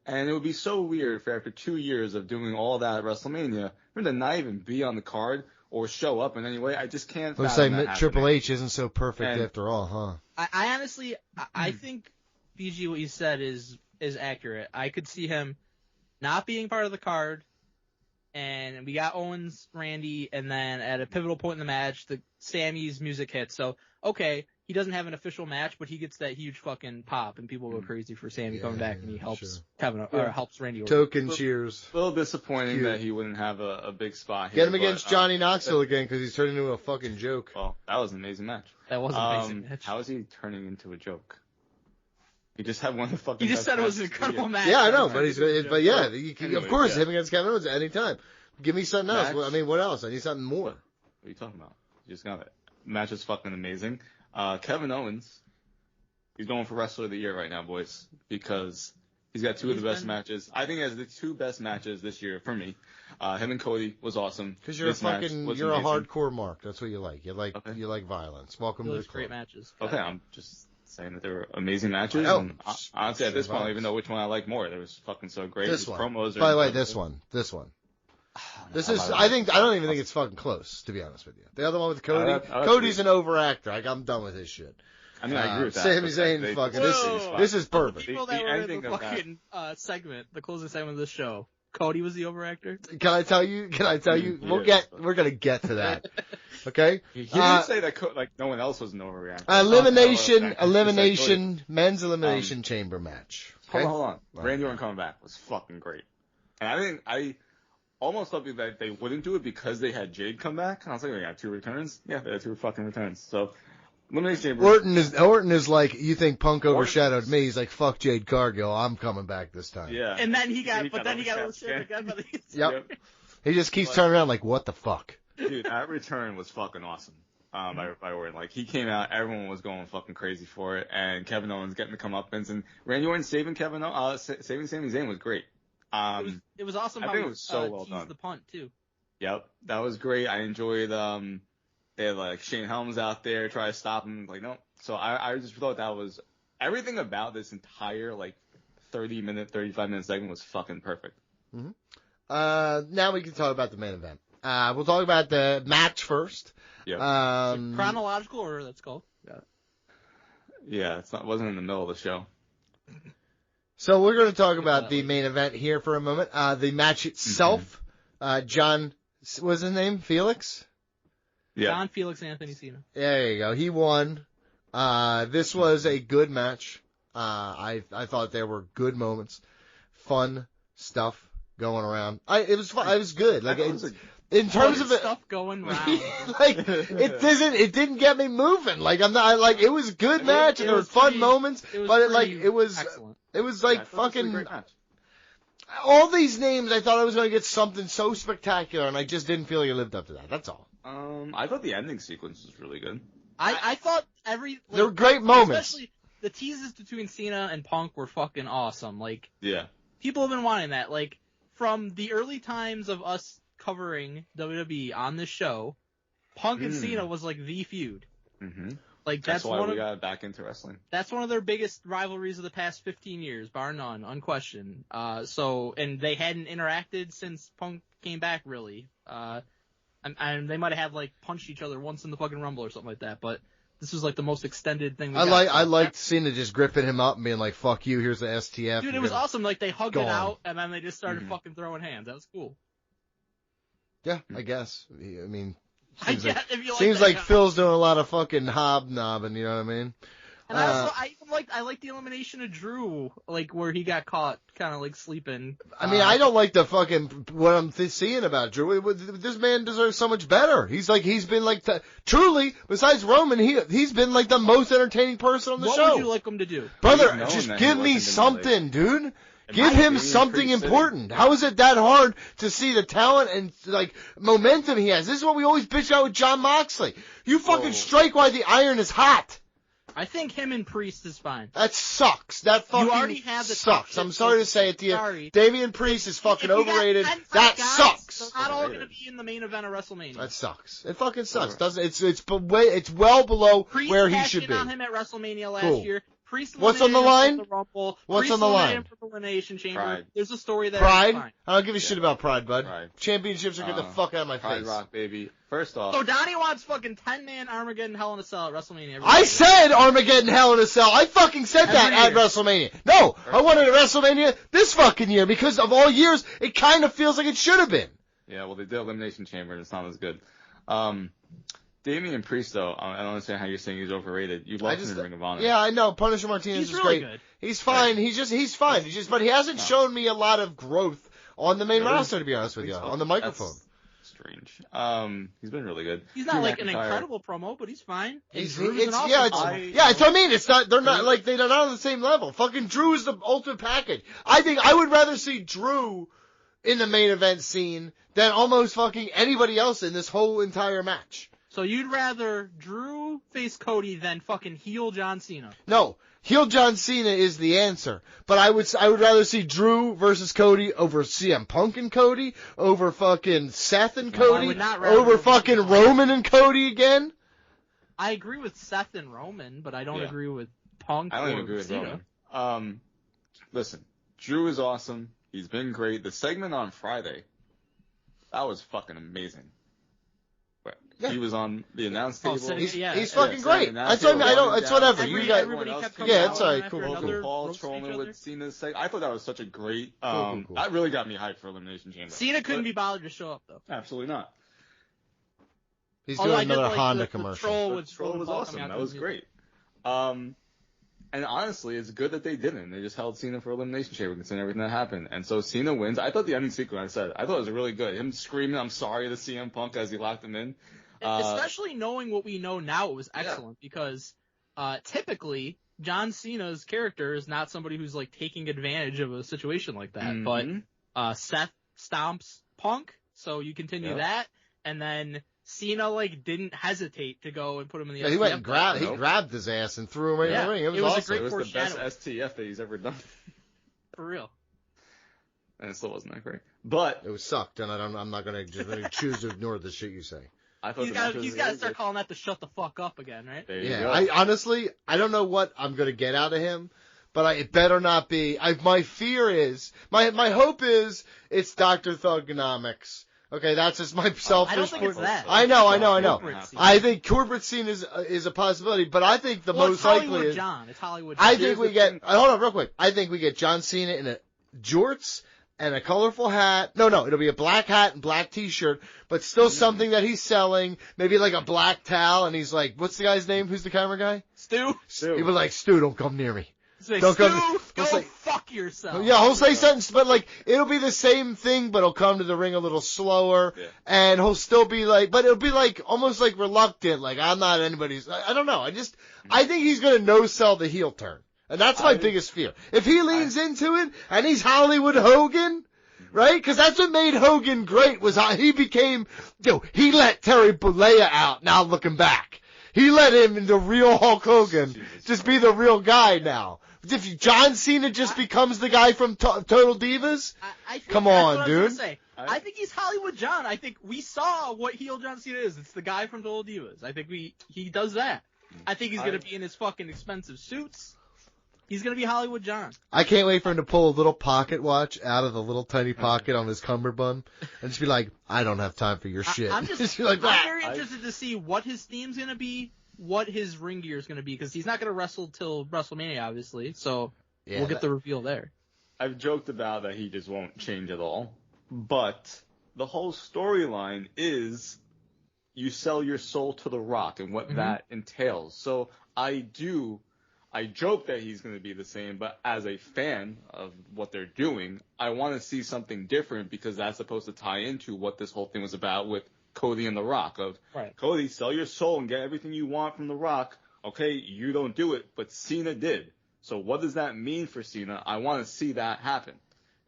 S7: And it would be so weird for after 2 years of doing all that at WrestleMania, for him to not even be on the card or show up in any way. I just can't.
S6: Looks
S7: fathom
S6: like
S7: that
S6: Triple
S7: happening.
S6: H isn't so perfect after all, huh?
S4: I honestly, I think BG, what you said is accurate. I could see him not being part of the card, and we got Owens, Randy, and then at a pivotal point in the match, the Sammy's music hits. So, okay, he doesn't have an official match, but he gets that huge fucking pop, and people go crazy for Sammy coming back, and he helps Kevin, or helps Randy Orton.
S6: Token cheers.
S7: A little disappointing that he wouldn't have a big spot here.
S6: Get him against Johnny Knoxville again, because he's turning into a fucking joke.
S7: Well, that was an amazing match.
S4: That was an amazing match.
S7: How is he turning into a joke? He just had one of the fucking.
S4: He just said it was an incredible match.
S6: Yeah, I know, but yeah,
S7: Anyway,
S6: of course,
S7: yeah.
S6: him against Kevin Owens at any time. Give me something else. I mean, what else? I need something more.
S7: What are you talking about? You just got it. Match is fucking amazing. Kevin Owens, he's going for Wrestler of the Year right now, boys, because he's got two of the best matches. I think he has the two best matches this year for me. Him and Cody was awesome.
S6: Because you're
S7: amazing.
S6: a hardcore mark. That's what you like. You like violence. Welcome to the club.
S4: Great matches.
S7: Okay, I'm just saying that they were amazing matches.
S6: Oh,
S7: and honestly, at this point, I don't even know which one I like more. They was fucking so great.
S6: This one.
S7: Promos.
S6: By the way, this one. This is. I don't even think it's fucking close, to be honest with you. The other one with Cody. Cody's an overactor. I'm done with his shit.
S7: I mean, I agree with that.
S6: Sami Zayn, fucking. This is perfect.
S4: The people that were in the fucking segment, the closing segment of this show. Cody was the overactor.
S6: Can I tell you? We're gonna get to that. Okay.
S7: He didn't say that like no one else was an overreactor.
S6: Men's elimination chamber match. Okay?
S7: Hold on. Randy Orton coming back was fucking great, and I almost thought that they wouldn't do it because they had Jade come back. And I was like, they got 2 returns. Yeah, they had 2 fucking returns. So elimination chamber.
S6: Orton is like, you think Punk overshadowed me? He's like, fuck Jade Cargill. I'm coming back this time.
S7: Yeah.
S4: And then he got overshadowed again by the.
S6: Yep. He just keeps turning around like, what the fuck?
S7: Dude, that return was fucking awesome. By Orton. Like, he came out, everyone was going fucking crazy for it, and Kevin Owens getting the comeuppance, and Randy Orton saving Sami Zayn was great.
S4: It was awesome.
S7: I think it was so well done.
S4: The punt too.
S7: Yep, that was great. I enjoyed. They had like Shane Helms out there try to stop him. Like, no. So I just thought that was everything about this entire like 35-minute segment was fucking perfect.
S6: Mm-hmm. Now we can talk about the main event. We'll talk about the match first.
S7: Yep.
S4: Chronological order, that's called.
S7: Yeah, it wasn't in the middle of the show.
S6: So we're going to talk about the main event here for a moment. The match itself, John, what was his name? Felix?
S7: Yeah.
S4: John Felix Anthony Cena.
S6: There you go. He won. This was a good match. I thought there were good moments, fun stuff going around. It was fun. It was good. Like in terms of
S4: stuff going around.
S6: Like it didn't get me moving. Like I'm not like it was a good match and there were fun moments, but it was
S4: excellent.
S6: It was like fucking all these names. I thought I was going to get something so spectacular, and I just didn't feel like it lived up to that. That's all.
S7: I thought the ending sequence was really good.
S4: I thought
S6: there were great moments.
S4: Especially the teases between Cena and Punk were fucking awesome. Like,
S7: yeah,
S4: people have been wanting that. Like, from the early times of us covering WWE on this show, Punk and Cena was like the feud.
S7: Mm-hmm.
S4: Like
S7: that's why we got back into wrestling.
S4: That's one of their biggest rivalries of the past 15 years, bar none, unquestioned. And they hadn't interacted since Punk came back, really. And they might have had like punched each other once in the fucking Rumble or something like that, but this was like the most extended thing.
S6: I liked Cena just gripping him up and being like, "Fuck you, here's the STF."
S4: Dude, it was awesome. Like they hugged it out and then they just started fucking throwing hands. That was cool.
S6: Yeah, I guess. I mean,
S4: seems
S6: like Phil's doing a lot of fucking hobnobbing. You know what I mean?
S4: And I like the elimination of Drew, like where he got caught kind of like sleeping.
S6: I mean, I don't like the fucking what I'm seeing about Drew. This man deserves so much better. He's been like truly, besides Roman, he's been like the most entertaining person on the show.
S4: What would you like him to do,
S6: brother? Just give me something, dude. Give him something important. How is it that hard to see the talent and like momentum he has? This is what we always bitch out with John Moxley. You fucking strike while the iron is hot.
S4: I think him and Priest is fine.
S6: That sucks. That fucking
S4: you already have the
S6: sucks. I'm sorry to say it to you.
S4: Sorry.
S6: Damian Priest is fucking overrated. That sucks.
S4: They're not all going to be in the main event of WrestleMania.
S6: That sucks. It fucking sucks. Doesn't it's well below
S4: Priest
S6: where he should be.
S4: on him at WrestleMania last year. Priest
S6: What's on the
S4: eliminated him
S6: line?
S4: from the Rumble.
S6: What's
S4: Priest
S6: on the
S4: eliminated
S6: line?
S4: him from the Elimination Chamber.
S7: Pride.
S4: There's a story there.
S6: Pride?
S4: Fine.
S6: I don't give a shit about Pride, bud.
S7: Pride.
S6: Championships are get the fuck out of my
S7: Pride
S6: face.
S7: Rock, baby. First off.
S4: So Donnie wants fucking 10-man Armageddon Hell in a Cell at WrestleMania. every
S6: I
S4: year.
S6: said Armageddon Hell in a Cell. I fucking said that
S4: Every
S6: at
S4: year.
S6: WrestleMania. No, I wanted a WrestleMania this fucking year because of all years, it kind of feels like it should have been.
S7: Yeah, well, they did Elimination Chamber, and it's not as good. Damian Priest, though, I don't understand how you're saying he's overrated. You love him in Ring of Honor.
S6: Yeah, I know. Punisher Martinez
S4: He's
S6: is
S4: really
S6: great.
S4: good.
S6: He's fine. He's fine. But he hasn't shown me a lot of growth on the main roster, to be honest with you, on the microphone.
S7: That's strange. He's been really good.
S4: He's not
S7: Drew
S4: like an
S7: McIntyre.
S4: incredible promo, but he's fine. And
S6: It's,
S4: Drew's an awesome
S6: yeah,
S4: promo.
S6: that's what I mean. It's not. They're not like they're not on the same level. Fucking Drew is the ultimate package. I think I would rather see Drew in the main event scene than almost fucking anybody else in this whole entire match.
S4: So you'd rather Drew face Cody than fucking heel John Cena?
S6: No, heel John Cena is the answer. But I would rather see Drew versus Cody over CM Punk and Cody, over fucking Seth and
S4: No, I
S6: Cody,
S4: would not rather
S6: over fucking Roman and Cody again.
S4: I agree with Seth and Roman, but I don't
S7: Yeah.
S4: agree with Punk
S7: I don't
S4: or
S7: even agree with
S4: Cena.
S7: Roman. Listen, Drew is awesome. He's been great. The segment on Friday, that was fucking amazing.
S6: Yeah.
S7: He was on the announce table.
S6: He's fucking great. That's what I mean. I don't. It's whatever. You guys. Yeah, it's alright. Cool.
S7: Paul trolling with Cena's segment. I thought that was such a great.
S6: Cool.
S7: That really got me hyped for Elimination Chamber.
S4: Cena couldn't be bothered to show up though.
S7: Absolutely not.
S6: He's
S4: Although
S6: doing
S4: I did
S6: another
S4: like
S6: Honda
S4: the
S6: commercial.
S7: Troll was awesome. That was great. And honestly, it's good that they didn't. They just held Cena for Elimination Chamber considering everything that happened. And so Cena wins. I thought the ending sequence, I thought it was really good. Him screaming, "I'm sorry" to CM Punk as he locked him in.
S4: Especially knowing what we know now, it was excellent because typically John Cena's character is not somebody who's like taking advantage of a situation like that.
S7: Mm-hmm.
S4: But Seth stomps Punk, so you continue that, and then Cena like didn't hesitate to go and put him in the.
S6: Yeah, he went and grabbed his ass and threw him right in the ring. It was awesome.
S7: It was the best STF that he's ever done.
S4: For real.
S7: And it still wasn't that great, but
S6: it was sucked. And I'm not gonna choose to ignore the shit you say.
S7: I thought
S4: he's got to start calling that the shut the fuck up again, right?
S7: There you
S6: yeah,
S7: go.
S6: I honestly, I don't know what I'm gonna get out of him, but it better not be. My fear is, my hope is, it's Dr. Thugonomics. Okay, that's just my selfish.
S4: I don't think it's that.
S6: I know. I think corporate scene is a possibility, but I think the most likely is.
S4: John. It's Hollywood John.
S6: I think we get. Hold on, real quick. I think we get John Cena in a jorts and a colorful hat. No, it'll be a black hat and black t-shirt, but still something that he's selling. Maybe like a black towel, and he's like, what's the guy's name? Who's the camera guy?
S4: Stu.
S6: He was like, Stu, don't come near me.
S4: Say,
S6: don't
S4: Stu,
S6: go
S4: fuck yourself.
S6: Yeah, he'll say something, but like, it'll be the same thing, but he'll come to the ring a little slower, and he'll still be like, but it'll be like, almost like reluctant, like, I'm not anybody's, I don't know, I think he's gonna no-sell the heel turn. And that's my biggest fear. If he leans into it, and he's Hollywood Hogan, right? Because that's what made Hogan great, was how he became, he let Terry Bollea out, now looking back. He let him into real Hulk Hogan, just be the real guy now. If John Cena just becomes the guy from Total Divas, come on, dude.
S4: I think he's Hollywood John. I think we saw what heel John Cena is. It's the guy from Total Divas. I think he does that. I think he's gonna be in his fucking expensive suits. He's gonna be Hollywood John.
S6: I can't wait for him to pull a little pocket watch out of the little tiny pocket on his cummerbund and just be like, I don't have time for your shit.
S4: I'm
S6: just like that.
S4: I'm very interested to see what his theme's gonna be, what his ring gear is gonna be, because he's not gonna wrestle till WrestleMania, obviously. So we'll get the reveal there.
S7: I've joked about that he just won't change at all, but the whole storyline is you sell your soul to The Rock and what that entails. So I joke that he's going to be the same, but as a fan of what they're doing, I want to see something different because that's supposed to tie into what this whole thing was about with Cody and The Rock. Cody, sell your soul and get everything you want from The Rock. Okay, you don't do it, but Cena did. So what does that mean for Cena? I want to see that happen,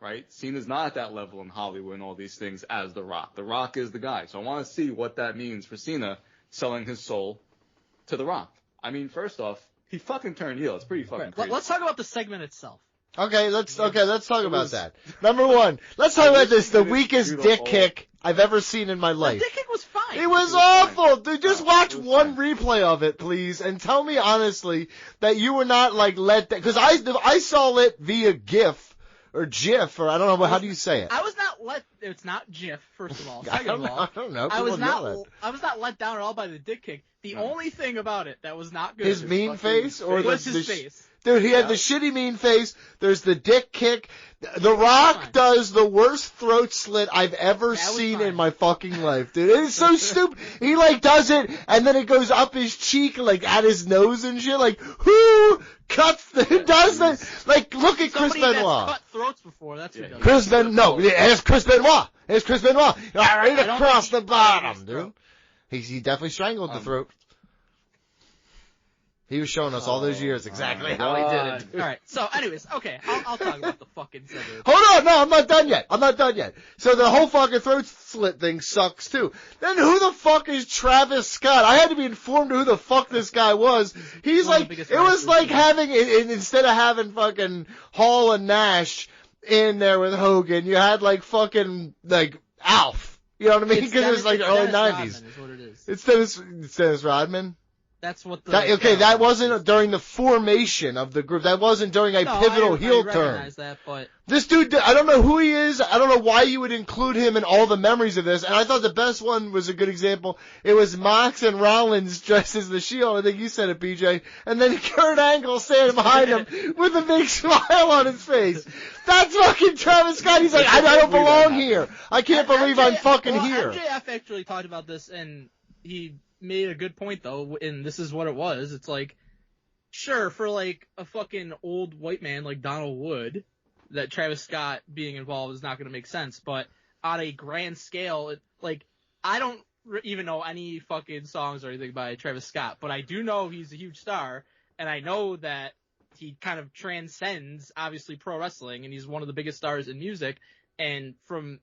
S7: right? Cena's not at that level in Hollywood and all these things as The Rock. The Rock is the guy. So I want to see what that means for Cena selling his soul to The Rock. I mean, first off, he fucking turned heel. It's pretty fucking crazy.
S4: Let's talk about the segment itself.
S6: Okay, let's talk about that. Number one, let's talk about this, the weakest dick kick I've ever seen in my life.
S4: The dick kick was fine. fine.
S6: It was awful, dude. Just watch one replay of it, please, and tell me honestly that you were not like let that, because I saw it via GIF or I don't know how do you say it.
S4: I was not let. It's not GIF. First of all, second of all,
S6: I don't know.
S4: I was not let down at all by the dick kick. The only thing about it that was not good.
S6: His mean face
S4: was his face.
S6: Dude, he had the shitty mean face. There's the dick kick. The Rock does the worst throat slit I've ever seen in my fucking life, dude. It is so stupid. He like does it, and then it goes up his cheek, like at his nose and shit. Like who does that? Like look at Chris Benoit.
S4: That's cut throats before. That's who does.
S6: Chris Benoit. No, it's Chris Benoit. It's Chris Benoit. Right across the bottom, dude. He definitely strangled the throat. He was showing us all those years exactly how he did it.
S4: All right. So, anyways, okay, I'll talk about the fucking segment.
S6: Hold on, no, I'm not done yet. So the whole fucking throat slit thing sucks too. Then who the fuck is Travis Scott? I had to be informed of who the fuck this guy was. He's like, it was like having instead of having fucking Hall and Nash in there with Hogan, you had like fucking like Alf. You know what I mean? Because it was like early '90s. It's Dennis Rodman.
S4: That's what
S6: that wasn't during the formation of the group. That wasn't during a pivotal heel turn.
S4: I recognize that, but
S6: this dude, I don't know who he is. I don't know why you would include him in all the memories of this. And I thought the best one was a good example. It was Mox and Rollins dressed as the Shield. I think you said it, BJ. And then Kurt Angle standing behind him with a big smile on his face. That's fucking Travis Scott. He's like, I don't belong here. I can't believe I'm fucking here.
S4: MJF actually talked about this, and he made a good point though, and this is what it was. It's like, sure, for like a fucking old white man like Donald Wood, that Travis Scott being involved is not going to make sense, but on a grand scale, I don't even know any fucking songs or anything by Travis Scott, but I do know he's a huge star, and I know that he kind of transcends, obviously, pro wrestling, and he's one of the biggest stars in music, and from,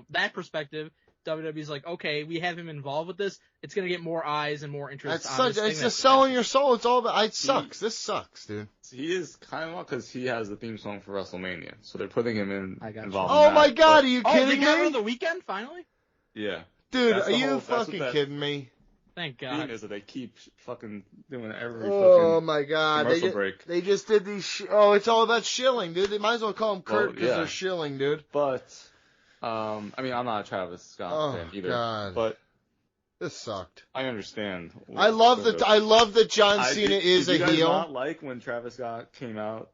S4: that perspective, WWE's like, okay, we have him involved with this. It's going to get more eyes and more interest.
S6: It's just selling your soul. It's all about, it sucks. This sucks, dude.
S7: He is kind of because he has the theme song for WrestleMania. So they're putting him involved.
S6: Oh my God, are you kidding me?
S4: They got rid of The Weeknd finally?
S7: Yeah.
S6: Dude, are you fucking kidding me?
S4: Thank God.
S7: Thing is that they keep fucking doing every
S6: fucking my God.
S7: commercial break.
S6: They just did these it's all about shilling, dude. They might as well call him Kurt because they're shilling, dude.
S7: But I'm not a Travis Scott fan either.
S6: God.
S7: But
S6: this sucked.
S7: I understand.
S6: I love that John Cena is a heel.
S7: Did you guys not like when Travis Scott came out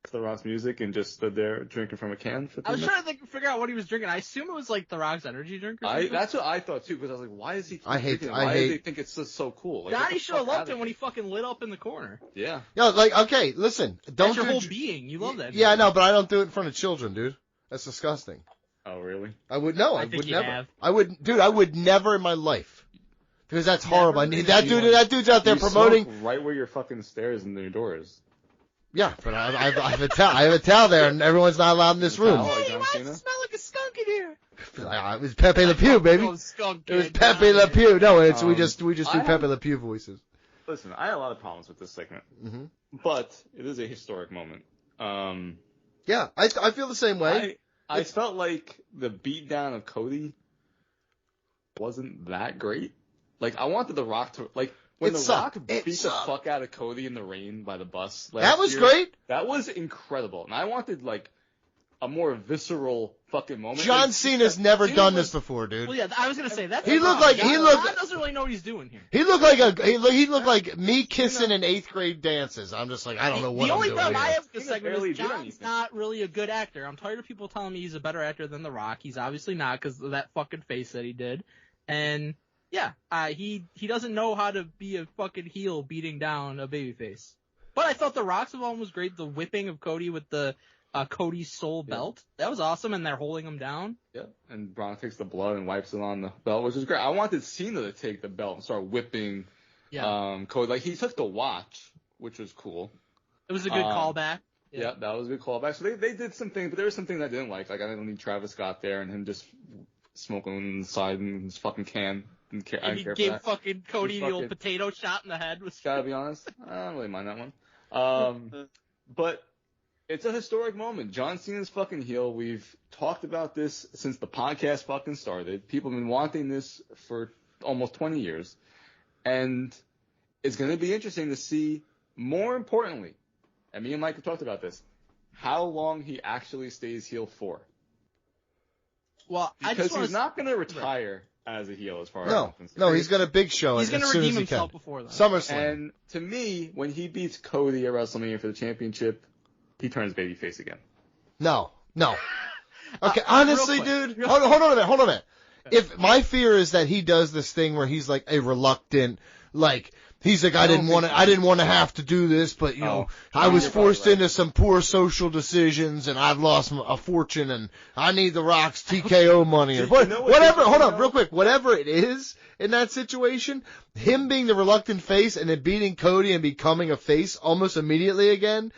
S7: to The Rock's music and just stood there drinking from a can for 3 minutes?
S4: I was trying to figure out what he was drinking. I assume it was like The Rock's energy drink or something.
S7: That's what I thought too, because I was like, why is he drinking?
S6: Why
S7: do they think it's just so cool? Like,
S4: Donnie should have loved him when he fucking lit up in the corner.
S7: Yeah.
S6: No, okay, listen.
S4: That's your whole being. You love that.
S6: Yeah, no, but I don't do it in front of children, dude. That's disgusting.
S7: Oh, really?
S6: I would never.
S4: Have.
S6: I would never in my life. Because that's horrible. That dude's out there promoting
S7: right where your fucking stairs and your doors.
S6: Yeah, but I have a towel there, and everyone's not allowed in this room.
S4: Hey, why does it smell like a skunk in here?
S6: It was Pepe Le Pew, baby. It was Pepe Le Pew. No, we just do Pepe Le Pew voices.
S7: Listen, I had a lot of problems with this segment, but it is a historic moment.
S6: Yeah, I feel the same way.
S7: I felt like the beatdown of Cody wasn't that great. Like, I wanted The Rock to, like, when The Rock beat the fuck out of Cody in the rain by the bus last year.
S6: That was great.
S7: That was incredible. And I wanted, like, a more visceral fucking moment.
S6: John Cena's never done this before, dude.
S4: Well, yeah, I was gonna say that.
S6: He looked.
S4: John doesn't really know what he's doing here.
S6: He looked like me kissing in 8th grade dances. I'm just like, I don't know what I'm doing.
S4: The only problem I have with this segment is John's not really a good actor. I'm tired of people telling me he's a better actor than The Rock. He's obviously not because of that fucking face that he did. And yeah, he doesn't know how to be a fucking heel beating down a babyface. But I thought The Rock's one was great. The whipping of Cody with the Cody's soul belt. That was awesome, and they're holding him down.
S7: Yeah, and Braun takes the blood and wipes it on the belt, which is great. I wanted Cena to take the belt and start whipping Cody. Like, he took the watch, which was cool.
S4: It was a good callback.
S7: Yeah, that was a good callback. So they did some things, but there was something I didn't like. Like, I didn't need Travis Scott there and him just smoking inside in his fucking can. I didn't care
S4: he gave fucking Cody the old potato shot in the head.
S7: Gotta be honest, I don't really mind that one. But it's a historic moment. John Cena's fucking heel. We've talked about this since the podcast fucking started. People have been wanting this for almost 20 years. And it's going to be interesting to see, more importantly, and me and Mike have talked about this, how long he actually stays heel for.
S4: Well,
S7: because he's not going to retire as a heel as far as I'm concerned.
S6: No, he's got a big show.
S4: He's going to redeem himself before that.
S6: SummerSlam.
S7: And to me, when he beats Cody at WrestleMania for the championship, he turns babyface again.
S6: No. Okay, honestly, dude, hold on a minute. If my fear is that he does this thing where he's like a reluctant, like he's like I didn't want to have to do this, but you know I was forced into some poor social decisions and I've lost a fortune and I need the Rock's TKO money or whatever. Hold on, real quick. Whatever it is in that situation, him being the reluctant face and then beating Cody and becoming a face almost immediately again,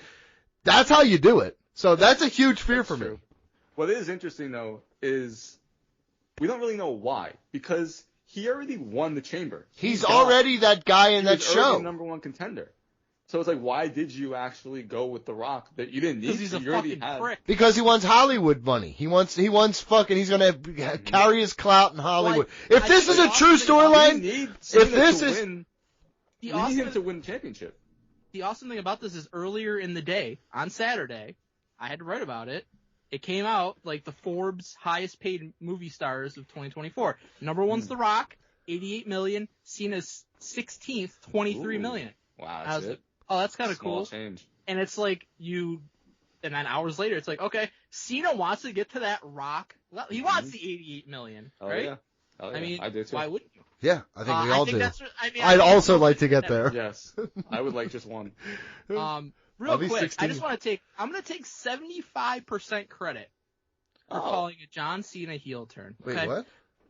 S6: that's how you do it. So that's a huge fear for me.
S7: What is interesting though is we don't really know why, because he already won the Chamber.
S6: He's already that guy in that show.
S7: He's already the number one contender. So it's like, why did you actually go with The Rock that you didn't need?
S4: Because he's a fucking prick.
S6: Because he wants Hollywood money. He wants fucking, he's gonna carry his clout in Hollywood. If this is a true storyline,
S7: you need him to win the championship.
S4: The awesome thing about this is earlier in the day, on Saturday, I had to write about it. It came out like the Forbes highest paid movie stars of 2024. Number one's The Rock, 88 million. Cena's 16th, 23 million.
S7: Wow, that's it.
S4: Oh, that's kind of cool.
S7: Change.
S4: And it's like and then hours later, it's like, okay, Cena wants to get to that Rock. He wants the 88 million, right?
S7: Yeah. Oh, yeah.
S4: I mean,
S7: I do too.
S4: Why wouldn't you?
S6: Yeah, I think we all do.
S4: I'd
S6: also like to get there.
S7: Yes, I would like just one.
S4: Real quick, 16. I'm going to take 75% credit for calling a John Cena heel turn. Okay?
S6: Wait, what?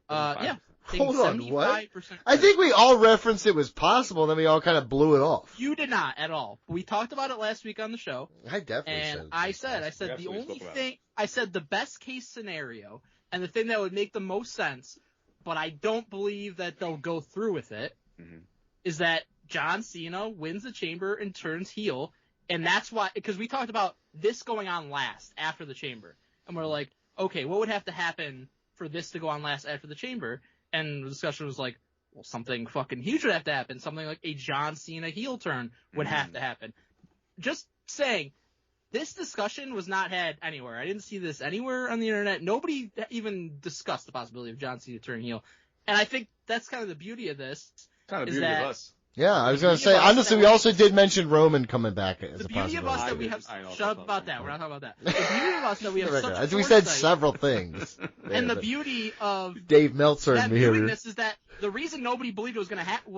S4: Yeah.
S6: Hold on, what? I think we all referenced it was possible, then we all kind of blew it off.
S4: You did not at all. We talked about it last week on the show.
S6: I definitely
S4: said. I said the only thing, I said the best case scenario, and the thing that would make the most sense, but I don't believe that they'll go through with it, is that John Cena wins the Chamber and turns heel. And that's why, because we talked about this going on last, after the Chamber. And we're like, okay, what would have to happen for this to go on last after the Chamber? And the discussion was like, well, something fucking huge would have to happen. Something like a John Cena heel turn would have to happen. Just saying, this discussion was not had anywhere. I didn't see this anywhere on the internet. Nobody even discussed the possibility of John Cena turning heel. And I think that's kind of the beauty of this.
S7: Kind of the beauty of us.
S6: Yeah, I was going to say, honestly, we also did mention Roman coming back as a possibility.
S4: The beauty of us that we have... Shut up about that. We're not talking about that. The beauty of us that we have such
S6: as we said several things.
S4: And the beauty of...
S6: Dave Meltzer and me here.
S4: Is that the reason nobody believed it was going to happen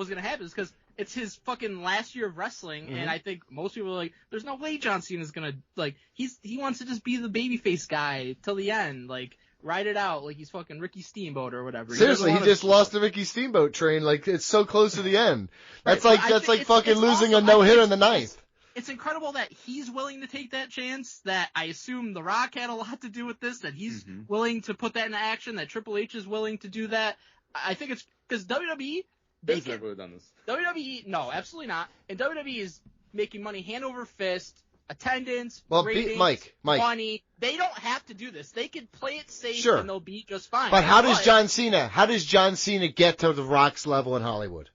S4: is because it's his fucking last year of wrestling, and I think most people are like, there's no way John Cena's going to... Like, he wants to just be the babyface guy till the end, like... Ride it out like he's fucking Ricky Steamboat or whatever.
S6: Seriously, he just lost the Ricky Steamboat train. Like, it's so close to the end. That's like fucking losing a no-hitter in the ninth.
S4: It's incredible that he's willing to take that chance, that I assume The Rock had a lot to do with this, that he's willing to put that into action, that Triple H is willing to do that. I think it's because WWE...
S7: They've never done this.
S4: WWE, no, absolutely not. And WWE is making money hand over fist. Attendance, ratings,
S6: Mike,
S4: money. They don't have to do this. They could play it safe and they'll be just fine.
S6: But how does John Cena get to The Rock's level in Hollywood?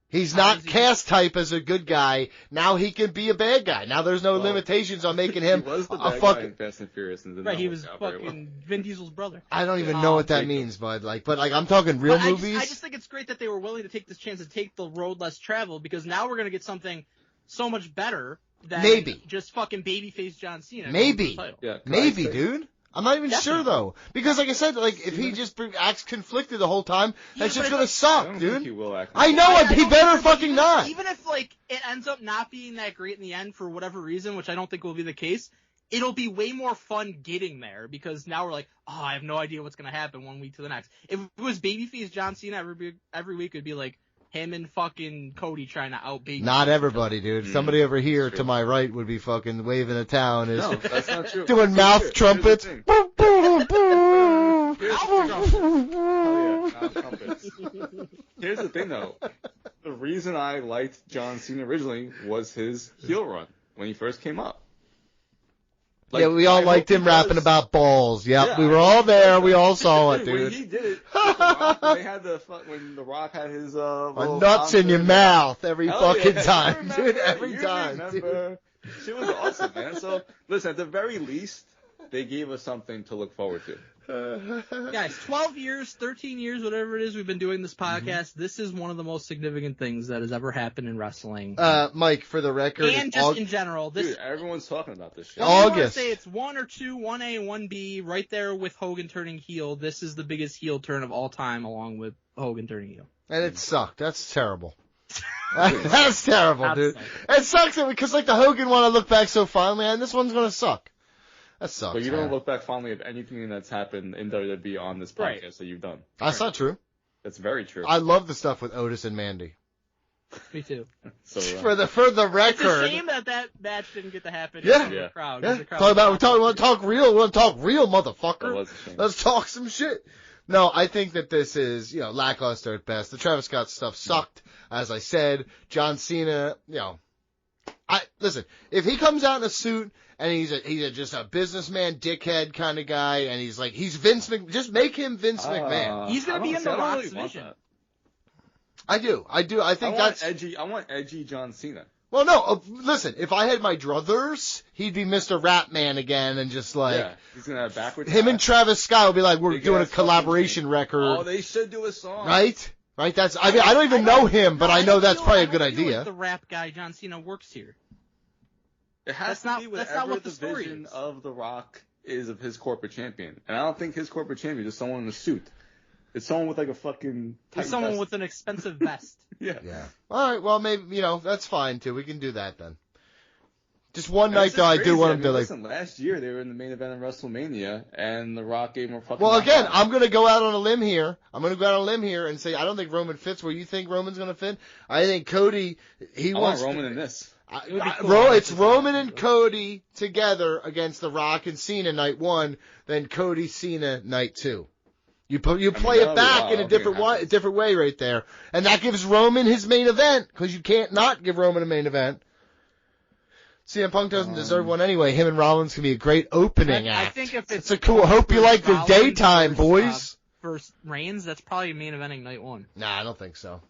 S6: He's not cast type as a good guy. Now he can be a bad guy. Now there's no limitations on making him
S7: he was the bad guy in Fast and Furious. And
S4: he was fucking Vin Diesel's brother.
S6: I don't even know what that means, but I'm talking real movies.
S4: I just think it's great that they were willing to take this chance to take the road less traveled, because now we're going to get something so much better than just fucking babyface John Cena.
S6: Maybe, dude. I'm not even sure though, because like I said, if he just acts conflicted the whole time, that's just gonna suck, dude.
S7: He will act
S6: I know, he better fucking not.
S4: Even if it ends up not being that great in the end for whatever reason, which I don't think will be the case, it'll be way more fun getting there, because now we're like, oh, I have no idea what's gonna happen one week to the next. If it was babyface John Cena every week, it'd be like him and fucking Cody trying to out-baby.
S6: Not everybody, dude. Somebody over here to my right would be fucking waving a town.
S7: No, that's not true.
S6: Doing mouth trumpets.
S7: Mouth trumpets. Here's the thing, though. The reason I liked John Cena originally was his heel run when he first came up. Like,
S6: yeah, we all liked him rapping about balls. Yep,
S7: Yeah,
S6: we were all there. We all saw it,
S7: When
S6: dude.
S7: he did it, they had when The Rock had his little
S6: Nuts in your
S7: concert.
S6: mouth every
S7: Hell
S6: fucking
S7: yeah.
S6: time,
S7: You
S6: dude.
S7: remember,
S6: Every
S7: you
S6: time,
S7: remember. Shit was awesome, man. So, listen, at the very least, they gave us something to look forward to.
S4: Guys, 12 years, 13 years, whatever it is we've been doing this podcast, this is one of the most significant things that has ever happened in wrestling.
S6: Mike, for the record,
S4: and just in general. This,
S7: Dude, everyone's talking about this shit.
S4: I want to
S6: August.
S4: say it's 1 or 2, 1A, 1B, right there with Hogan turning heel. This is the biggest heel turn of all time, along with Hogan turning heel.
S6: And it sucked. That's terrible. That's terrible,
S4: That
S6: dude.
S4: sucks.
S6: It sucks because like the Hogan one, I look back so fondly, and this one's gonna suck. That sucks.
S7: But you don't
S6: man.
S7: look back fondly at anything that's happened in WWE on this podcast
S4: Right.
S7: that you've done.
S6: That's not true.
S7: That's very true.
S6: I love the stuff with Otis and Mandy.
S4: Me too.
S7: So,
S6: For the record.
S4: It's a shame that match didn't get to happen
S6: Yeah.
S4: in the crowd.
S6: Yeah.
S4: The crowd
S6: We want to talk real. We want to talk real,
S7: that
S6: motherfucker.
S7: was a shame.
S6: Let's talk some shit. No, I think that this is, lackluster at best. The Travis Scott stuff sucked, as I said. John Cena, listen, if he comes out in a suit and he's just a businessman, dickhead kind of guy, and he's Vince McMahon, just make him Vince McMahon.
S4: He's gonna be in The
S7: I don't
S4: Rock's
S7: really want
S4: vision.
S7: that.
S6: I do. I think that's.
S7: I want edgy John Cena.
S6: Well, no, listen, if I had my druthers, he'd be Mr. Rap Man again and just
S7: Yeah, he's gonna have backwards.
S6: him and
S7: hats.
S6: Travis Scott would be like, we're
S7: Big
S6: doing a
S7: ass fucking
S6: collaboration
S7: thing.
S6: record.
S7: Oh, they should do a song.
S6: Right? Right? I don't even know him, but I know that's probably a good idea.
S4: Like the rap guy John Cena works here.
S7: It has
S4: That's
S7: to be
S4: not
S7: whatever
S4: what
S7: the
S4: the story
S7: vision
S4: is.
S7: of The Rock is of his corporate champion. And I don't think his corporate champion is someone in a suit. It's someone with like a fucking tight
S4: He's someone
S7: vest.
S4: with an expensive vest.
S7: Yeah.
S6: All right, well, maybe, that's fine, too. We can do that then. Just one
S7: And
S6: night,
S7: it's
S6: though,
S7: just
S6: I do
S7: crazy.
S6: want him
S7: mean,
S6: to,
S7: listen, last year they were in the main event of WrestleMania, and The Rock gave him a fucking...
S6: Well, again,
S7: knockout.
S6: I'm going to go out on a limb here. And say I don't think Roman fits where you think Roman's going to fit. I think Cody,
S7: I want Roman in this.
S4: It would be cool.
S6: It's Roman and Cody together against The Rock and Cena night 1, then Cody Cena night 2. You play
S7: that'll
S6: it
S7: be
S6: back
S7: wild.
S6: in a
S7: I don't think it
S6: different way right there, and that gives Roman his main event because you can't not give Roman a main event. CM Punk doesn't deserve one anyway. Him and Rollins can be a great opening act.
S4: I think if it's
S6: a cool. Hope you like the
S4: Rollins
S6: daytime,
S4: versus,
S6: boys.
S4: Versus Reigns, that's probably main eventing night 1.
S6: Nah, I don't think so.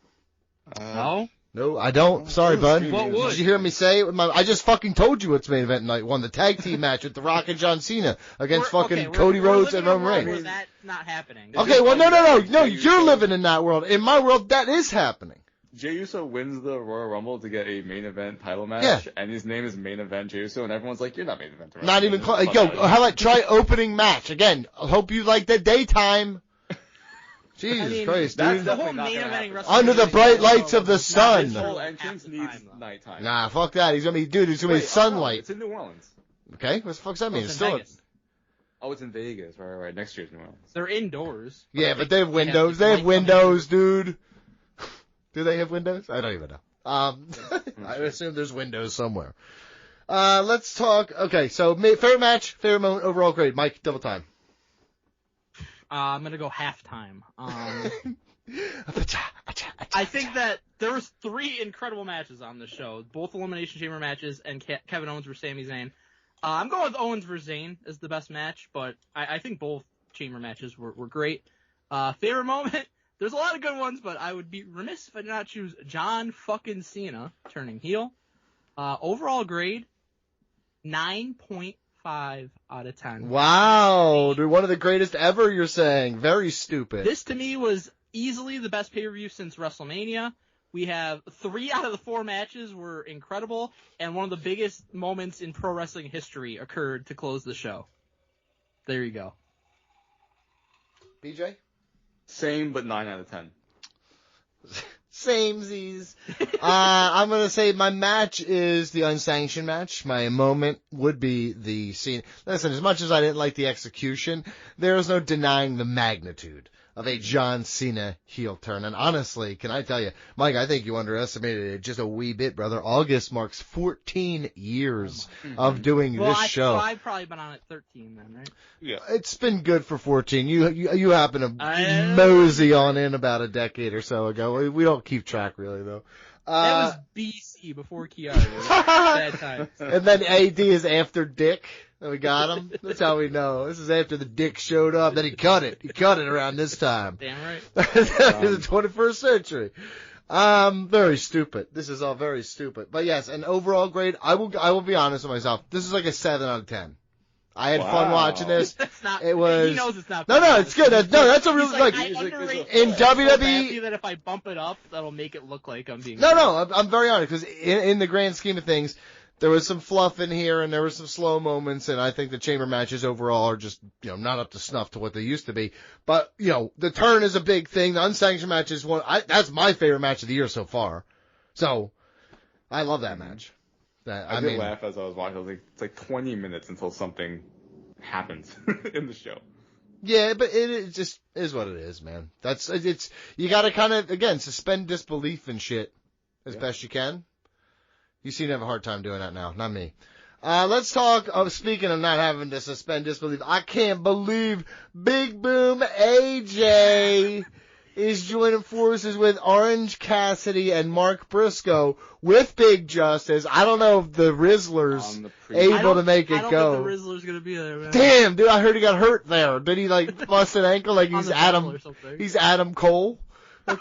S4: No?
S6: No, I don't. Sorry, bud.
S4: What would?
S6: Did you hear me say it? I just fucking told you what's main event night 1. The tag team match with The Rock and John Cena against Cody Rhodes and Roman
S4: Where
S6: Reigns.
S4: that's not happening.
S6: Okay, well, no.
S7: Jey
S6: You're
S7: Uso-
S6: living in that world. In my world, that is happening.
S7: Jey Uso wins the Royal Rumble to get a main event title match,
S6: Yeah.
S7: and his name is Main Event Jey Uso, and everyone's like, "You're not main event."
S6: Not even close. Yo, how about try opening match again? I hope you like the daytime. Jesus Christ,
S7: that's
S6: dude.
S4: The whole
S7: definitely not
S4: main
S7: gonna
S4: eventing
S7: happen.
S4: WrestleMania
S6: Under the
S4: is
S6: bright
S4: not
S6: lights of the
S4: not
S6: sun.
S7: His whole
S4: half
S7: entrance
S4: the
S7: needs
S4: time, though.
S7: nighttime.
S6: Nah, fuck that. He's gonna be, it's gonna be
S7: Wait,
S6: sunlight.
S7: It's in New Orleans.
S6: Okay, what the fuck's that mean?
S4: It's
S6: It's
S4: in
S6: still.
S4: Vegas.
S7: Oh, it's in Vegas. Right. Next year's New Orleans.
S4: They're indoors.
S6: Yeah, but they have windows.
S4: the
S6: They have
S4: light coming
S6: windows, dude. Do they have windows? I don't even know. I assume there's windows somewhere. Let's talk. Okay, so favorite match, favorite moment, overall grade. Mike, double time.
S4: I'm gonna go halftime. I think that there was 3 incredible matches on the show, both Elimination Chamber matches, and Kevin Owens versus Sami Zayn. I'm going with Owens versus Zayn as the best match, but I think both Chamber matches were great. Favorite moment, there's a lot of good ones, but I would be remiss if I did not choose John fucking Cena turning heel. Overall grade, 9.5 out of 10.
S6: Wow, dude, one of the greatest ever, you're saying. Very stupid.
S4: This to me was easily the best pay-per-view since WrestleMania. We have 3 out of the 4 matches were incredible, and one of the biggest moments in pro wrestling history occurred to close the show. There you go.
S6: BJ?
S7: Same, but 9 out of 10.
S6: Samesies. I'm going to say my match is the unsanctioned match. My moment would be the scene. Listen, as much as I didn't like the execution, there is no denying the magnitude of a John Cena heel turn. And honestly, can I tell you, Mike, I think you underestimated it just a wee bit, brother. August marks 14 years of doing this show.
S4: So I've probably been on it 13 then, right?
S7: Yeah.
S6: It's been good for 14. You happen to mosey on in about a decade or so ago. We don't keep track really though.
S4: That was BC before Kiara. Bad times.
S6: And then AD is after Dick. And we got him. That's how we know. This is after the Dick showed up. Then he cut it. He cut it around this time.
S4: Damn right.
S6: The 21st century. Very stupid. This is all very stupid. But yes, an overall grade, I will be honest with myself. This is like a 7 out of 10. I had fun watching this.
S4: That's not.
S6: It was.
S4: He knows it's not.
S6: No, it's good. That's a real
S4: He's like,
S6: like
S4: I underrate
S6: in
S4: it so
S6: WWE.
S4: badly that if I bump it up, that'll make it look like I'm being.
S6: No, I'm very honest because in the grand scheme of things, there was some fluff in here and there were some slow moments, and I think the chamber matches overall are just not up to snuff to what they used to be. But the turn is a big thing. The unsanctioned match is that's my favorite match of the year so far. So I love that match.
S7: I did laugh as I was watching. I was like, it's like 20 minutes until something happens in the show.
S6: Yeah, but it just is what it is, man. You gotta kind of, again, suspend disbelief and shit as best you can. You seem to have a hard time doing that now, not me. Let's talk, speaking of not having to suspend disbelief, I can't believe Big Boom AJ is joining forces with Orange Cassidy and Mark Briscoe with Big Justice. I don't know if the Rizzler's able to make it go.
S4: I don't think the Rizzler's gonna be there, man.
S6: Damn, dude, I heard he got hurt there. Did he bust an ankle like he's Adam Cole? He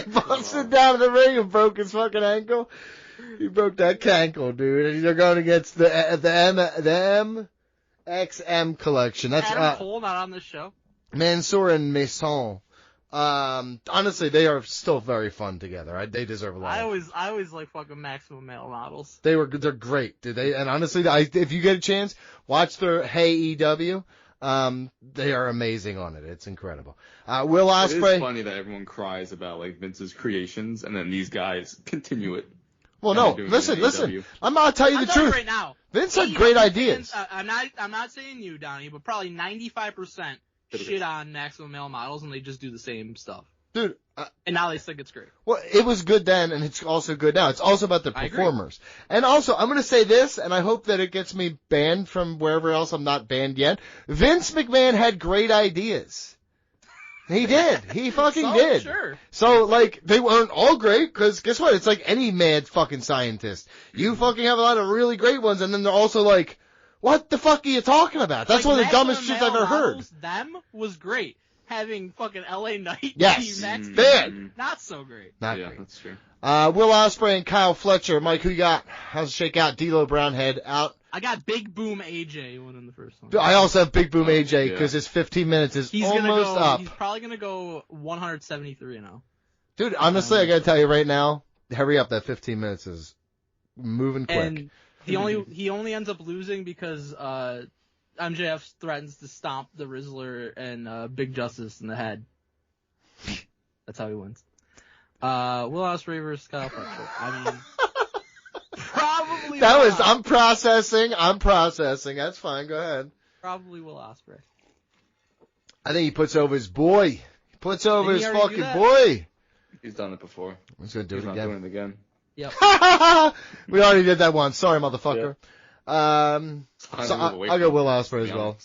S6: busted down in the ring and broke his fucking ankle. He broke that cankle, dude. And they're going against the MXM collection. That's
S4: Adam Cole not on this show.
S6: Mansoor and Mason. Honestly, they are still very fun together. They deserve a lot.
S4: I always like fucking Maximum Male models.
S6: They're great, dude. And honestly, if you get a chance, watch their Hey EW. They are amazing on it. It's incredible. Will Ospreay.
S7: It is funny that everyone cries about like Vince's creations, and then these guys continue it.
S6: Well, no, listen. I'm gonna tell you the truth
S4: right now.
S6: Vince had great ideas.
S4: I'm not saying you, Donnie, but probably 95% shit on Maximum Male models, and they just do the same stuff.
S6: Dude.
S4: And now they think it's great.
S6: Well, it was good then, and it's also good now. It's also about the performers. And also, I'm gonna say this, and I hope that it gets me banned from wherever else I'm not banned yet. Vince McMahon had great ideas. He did. He fucking did.
S4: Sure.
S6: So, they weren't all great, because guess what? It's like any mad fucking scientist. You fucking have a lot of really great ones, and then they're also like, what the fuck are you talking about? That's one of the dumbest shit I've ever heard.
S4: Them was great. Having fucking LA Knight.
S6: Yes.
S4: Bad. Not so great.
S6: Not great.
S7: That's true.
S6: Will Ospreay and Kyle Fletcher. Mike, who you got? How's it shake out? D'Lo Brownhead out.
S4: I got Big Boom AJ winning the first one.
S6: I also have Big Boom AJ because his 15 minutes is almost up.
S4: He's probably going to go 173-0.
S6: Dude, honestly, I got to tell you right now, hurry up. That 15 minutes is moving quick.
S4: And he only ends up losing because MJF threatens to stomp the Rizzler and Big Justice in the head. That's how he wins. Will Ospreay versus Kyle Fletcher. I mean, probably.
S6: I'm processing. That's fine. Go ahead.
S4: Probably Will Ospreay.
S6: I think he puts over his boy. He puts over his fucking boy.
S7: He's done it before.
S6: He's gonna do it again.
S7: Not doing it again.
S4: Yep.
S6: We already did that once. Sorry, motherfucker. So I'll go Will Ospreay as well.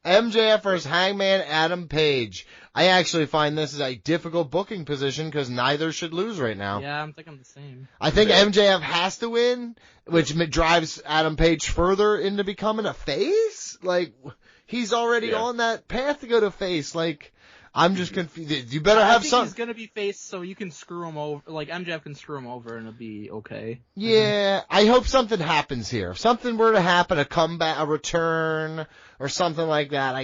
S6: MJF versus Hangman Adam Page. I actually find this is a difficult booking position because neither should lose right now.
S4: Yeah, I'm thinking the same.
S6: I think MJF has to win, which drives Adam Page further into becoming a face. He's already on that path to go to face. I'm just confused. You better have something.
S4: He's gonna be face, so you can screw him over. MJF can screw him over, and it'll be okay.
S6: Yeah, I hope something happens here. If something were to happen, a comeback, a return, or something like that,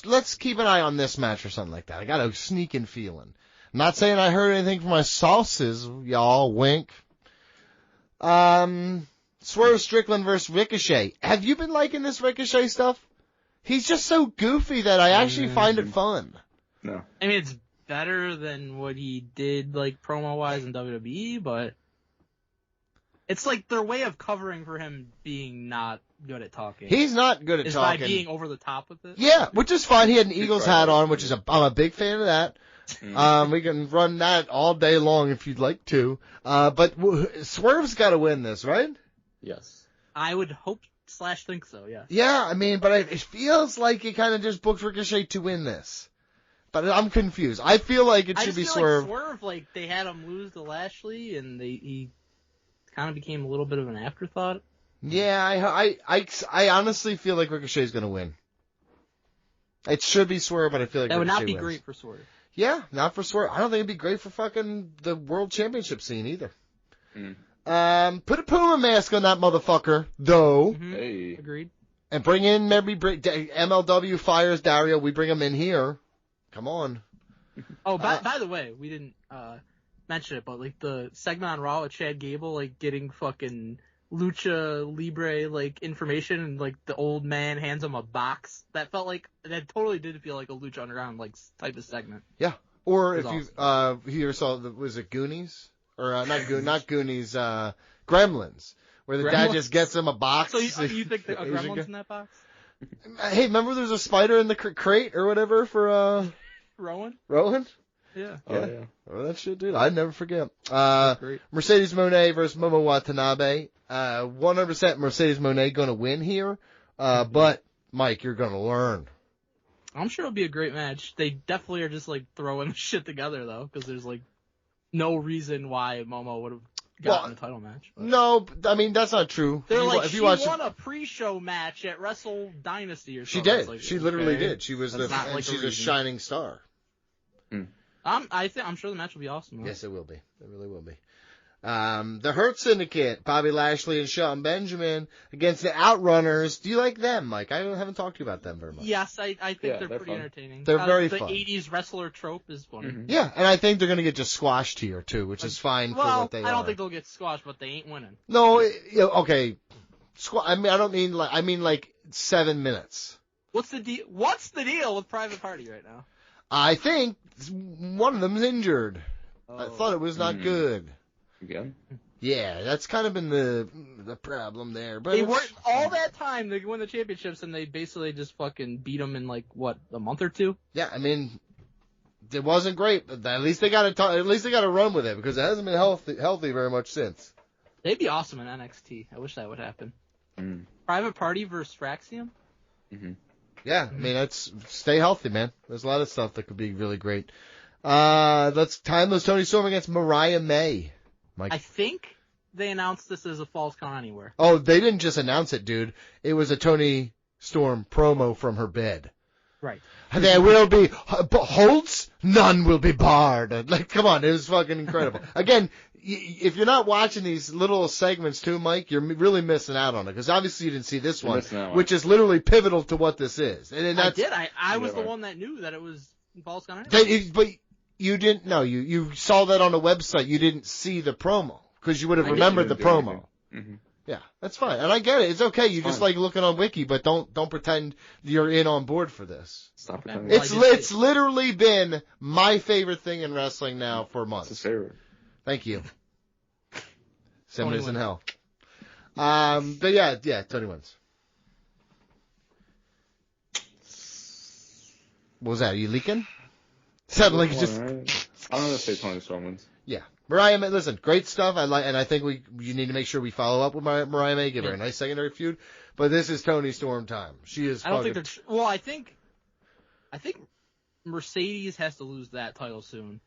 S6: let's keep an eye on this match or something like that. I got a sneaking feeling. I'm not saying I heard anything from my sources, y'all. Wink. Swerve Strickland versus Ricochet. Have you been liking this Ricochet stuff? He's just so goofy that I actually find it fun.
S7: No.
S4: I mean, it's better than what he did, promo-wise in WWE, but it's their way of covering for him being not good at talking.
S6: He's not good at talking.
S4: Is by being over the top with it?
S6: Yeah, which is fine. He had an Eagles hat on, which is I'm a big fan of that. We can run that all day long if you'd like to. But Swerve's got to win this, right?
S7: Yes.
S4: I would hope / think so, yeah.
S6: Yeah, I mean, but it feels like he kind of just booked Ricochet to win this. But I'm confused. I feel like it should be Swerve.
S4: Like Swerve, like they had him lose to Lashley, and he kind of became a little bit of an afterthought.
S6: Yeah, I honestly feel like Ricochet's going to win. It should be Swerve, but I feel like
S4: that would
S6: Ricochet
S4: not be
S6: wins.
S4: great for Swerve.
S6: Yeah, not for Swerve. I don't think it'd be great for fucking the World Championship scene either. Put a Puma mask on that motherfucker, though.
S4: Mm-hmm.
S7: Hey.
S4: Agreed.
S6: And bring in maybe MLW fires Dario. We bring him in here. Come on.
S4: Oh, by the way, we didn't mention it, but like the segment on Raw with Chad Gable, like getting fucking Lucha Libre like information, and like the old man hands him a box. That totally did feel like a Lucha Underground like type of segment.
S6: Yeah. Or if
S4: awesome.
S6: you ever saw was it Goonies or not Goonies, Gremlins, where the dad just gets him a box.
S4: So you think a Gremlin's in that box?
S6: Hey, remember there's a spider in the crate or whatever for
S4: Rowan? Yeah.
S6: Yeah. Oh, that shit, dude. I'd never forget. Mercedes Moné versus Momo Watanabe. 100% Mercedes Moné gonna win here. But Mike, you're gonna learn.
S4: I'm sure it'll be a great match. They definitely are just like throwing shit together though, because there's like no reason why Momo would have gotten the title match. But.
S6: No, I mean that's not true.
S4: They're like she won a pre-show match at Wrestle Dynasty or something.
S6: She did. Like, she literally did. She was she's a shining star.
S4: I'm sure the match will be awesome. Though.
S6: Yes, it will be. It really will be. The Hurt Syndicate, Bobby Lashley and Shelton Benjamin against the Outrunners. Do you like them, Mike? I haven't talked to you about them very much.
S4: Yes, I think they're pretty
S7: fun.
S4: entertaining.
S6: They're very
S4: fun.
S6: fun.
S4: The 80s wrestler trope is funny.
S6: Mm-hmm. Yeah, and I think they're going to get just squashed here, too, which is fine for what they are.
S4: I don't think they'll get squashed, but they ain't winning.
S6: No, okay. I mean, I mean like 7 minutes.
S4: What's the deal with Private Party right now?
S6: I think one of them's injured. I thought it was not good.
S7: Again?
S6: Yeah, that's kind of been the problem there. But
S4: they weren't all that time to win the championships, and they basically just fucking beat them in like a month or two.
S6: Yeah, I mean, it wasn't great, but at least they got to run with it because it hasn't been healthy very much since.
S4: They'd be awesome in NXT. I wish that would happen. Private Party versus Fraxium.
S6: Yeah, I mean, stay healthy, man. There's a lot of stuff that could be really great. Let's Timeless Tony Storm against Mariah May. Mike.
S4: I think they announced this as a Falls Count Anywhere.
S6: Oh, they didn't just announce it, dude. It was a Tony Storm promo from her bed.
S4: Right.
S6: There will be holds, none will be barred. Like, come on, it was fucking incredible. Again, if you're not watching these little segments too, Mike, you're really missing out on it because obviously you didn't see this one, which is literally pivotal to what this is. And
S4: I did. I was the one that knew that it was Falls Count Anywhere.
S6: But you didn't know. You saw that on a website. You didn't see the promo because you would have remembered the promo. Yeah, that's fine. And I get it. It's okay. You just like looking on Wiki, but don't pretend you're in on board for this.
S7: Stop pretending.
S6: It's literally been my favorite thing in wrestling now for months.
S7: It's his favorite.
S6: Thank you. 7 Days in Hell. But yeah, Tony wins. What was that? Are you leaking? Sounded like you just.
S7: I'm gonna say Tony Storm wins.
S6: Yeah, Mariah May. Listen, great stuff. I think you need to make sure we follow up with Mariah May, give her a nice secondary feud. But this is Tony Storm time. She is.
S4: I don't think they're. Well, I think Mercedes has to lose that title soon.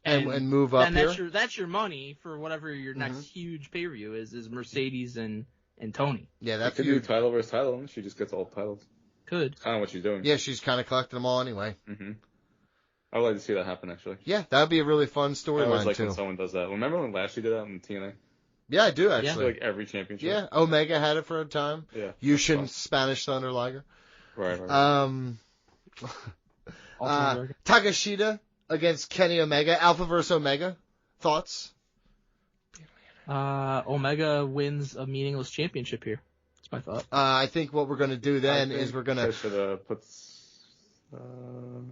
S6: And move up here.
S4: That's your money for whatever your next huge pay-per-view is Mercedes and Tony.
S6: Yeah, that
S7: could do title versus title. She just gets all the titles.
S4: Could.
S7: Kind of what she's doing.
S6: Yeah, she's kind of collecting them all anyway.
S7: I would like to see that happen, actually.
S6: Yeah, that would be a really fun storyline,
S7: I always like
S6: too.
S7: when someone does that. Remember when Lashley did that in TNA?
S6: Yeah, I do, actually.
S7: Like every championship.
S6: Yeah, Omega had it for a time.
S7: Yeah.
S6: Yushin, Spanish Thunder Liger.
S7: Right.
S6: Takashita against Kenny Omega. Alpha versus Omega. Thoughts?
S4: Omega wins a meaningless championship here. That's my thought.
S6: I think what we're going to do then is we're going to...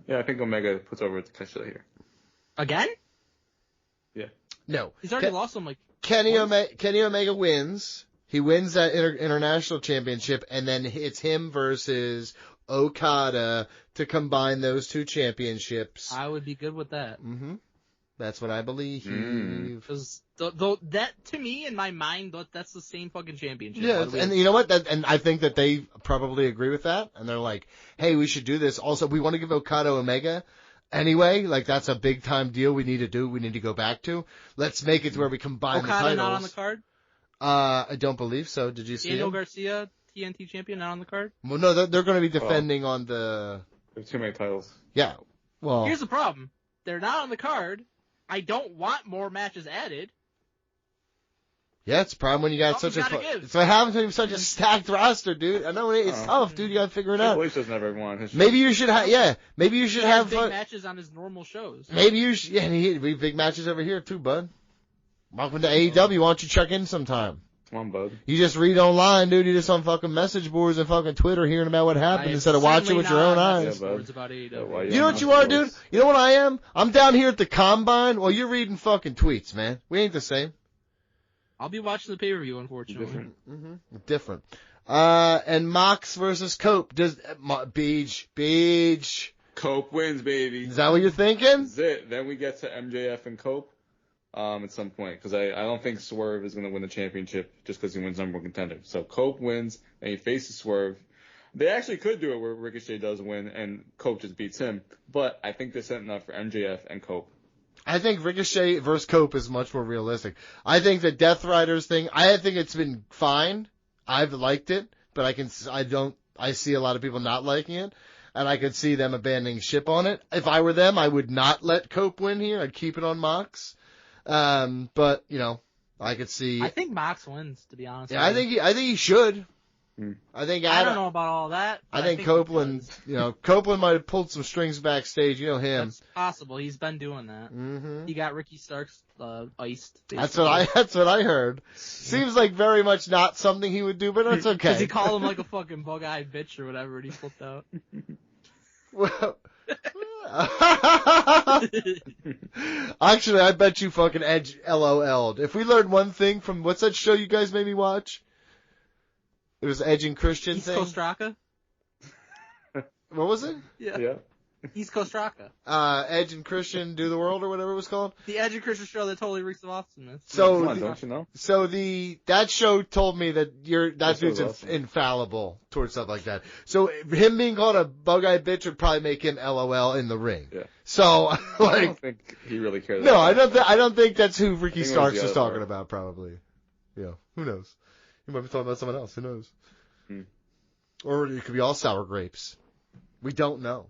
S7: I think Omega puts over Takeshita here.
S4: Again?
S7: Yeah.
S6: No.
S4: He's already lost them like...
S6: Kenny Omega wins. He wins that international championship, and then it's him versus Okada to combine those two championships.
S4: I would be good with that.
S6: That's what I believe.
S4: Because that, to me, in my mind, that's the same fucking championship.
S6: Yeah, and you know what? And I think that they probably agree with that. And they're like, hey, we should do this. Also, we want to give Okada Omega anyway. Like, that's a big time deal we need to go back to. Let's make it to where we combine the titles.
S4: Okada not on the card?
S6: I don't believe so. Did you see
S4: Daniel
S6: him?
S4: Garcia, TNT champion, not on the card?
S6: Well, no, they're going to be defending on the...
S7: There's too many titles.
S6: Yeah. Well,
S4: here's the problem. They're not on the card. I don't want more matches added.
S6: yeah, it's a problem when you got
S4: Something's
S6: such a...
S4: gotta give.
S6: It's what happens when you have such a stacked roster, dude. I know it's tough, dude. You got to figure it out.
S7: Triple H doesn't have everyone on his show.
S6: Maybe you should have... Yeah, maybe you should
S4: He
S6: have...
S4: has big matches on his normal shows.
S6: Maybe you should... Yeah, and he big matches over here, too, bud. Welcome to AEW. Why don't you check in sometime?
S7: Come on, bud.
S6: You just read online, dude. You just on fucking message boards and fucking Twitter hearing about what happened instead of watching with your own eyes.
S4: About AEW.
S6: You know what you are, dude? You know what I am? I'm down here at the Combine. Well, you're reading fucking tweets, man. We ain't the same.
S4: I'll be watching the pay-per-view, unfortunately.
S6: Different. And Mox versus Cope. Beach.
S7: Cope wins, baby.
S6: Is that what you're thinking?
S7: That's it. Then we get to MJF and Cope. At some point, because I don't think Swerve is going to win the championship just because he wins number one contender. So Cope wins, and he faces Swerve. They actually could do it where Ricochet does win, and Cope just beats him. But I think they're setting up for MJF and Cope.
S6: I think Ricochet versus Cope is much more realistic. I think the Death Riders thing, I think it's been fine. I've liked it, but I see a lot of people not liking it, and I could see them abandoning ship on it. If I were them, I would not let Cope win here. I'd keep it on Mox. But, you know, I could see.
S4: I think Mox wins, to be honest.
S6: Yeah, I think he should. I
S4: don't know about all that.
S6: I think Copeland, Copeland might have pulled some strings backstage. You know him.
S4: That's possible. He's been doing that. Mm-hmm. He got Ricky Starks iced.
S6: Basically. That's what I heard. Seems like very much not something he would do, but that's okay.
S4: Because he called him like a fucking bug-eyed bitch or whatever, and he flipped out.
S6: Well. Actually, I bet you fucking Edge LOL'd. If we learned one thing from what's that show you guys made me watch? It was Edge and Christian
S4: East
S6: thing.
S4: Coast Rocka?
S6: What was it?
S7: Yeah.
S4: East Coast Rocka.
S6: Edge and Christian Do the World or whatever it was called.
S4: The Edge and Christian show that totally reeks of awesomeness.
S6: So,
S7: come on, don't you know?
S6: So that show told me that that dude's awesome. Infallible towards stuff like that. So him being called a bug-eyed bitch would probably make him LOL in the ring.
S7: Yeah.
S6: So
S7: like, I don't think he really cares.
S6: No, I don't think that's who Ricky Starks is talking about. Probably. Yeah. Who knows? He might be talking about someone else. Who knows? Or it could be all sour grapes. We don't know.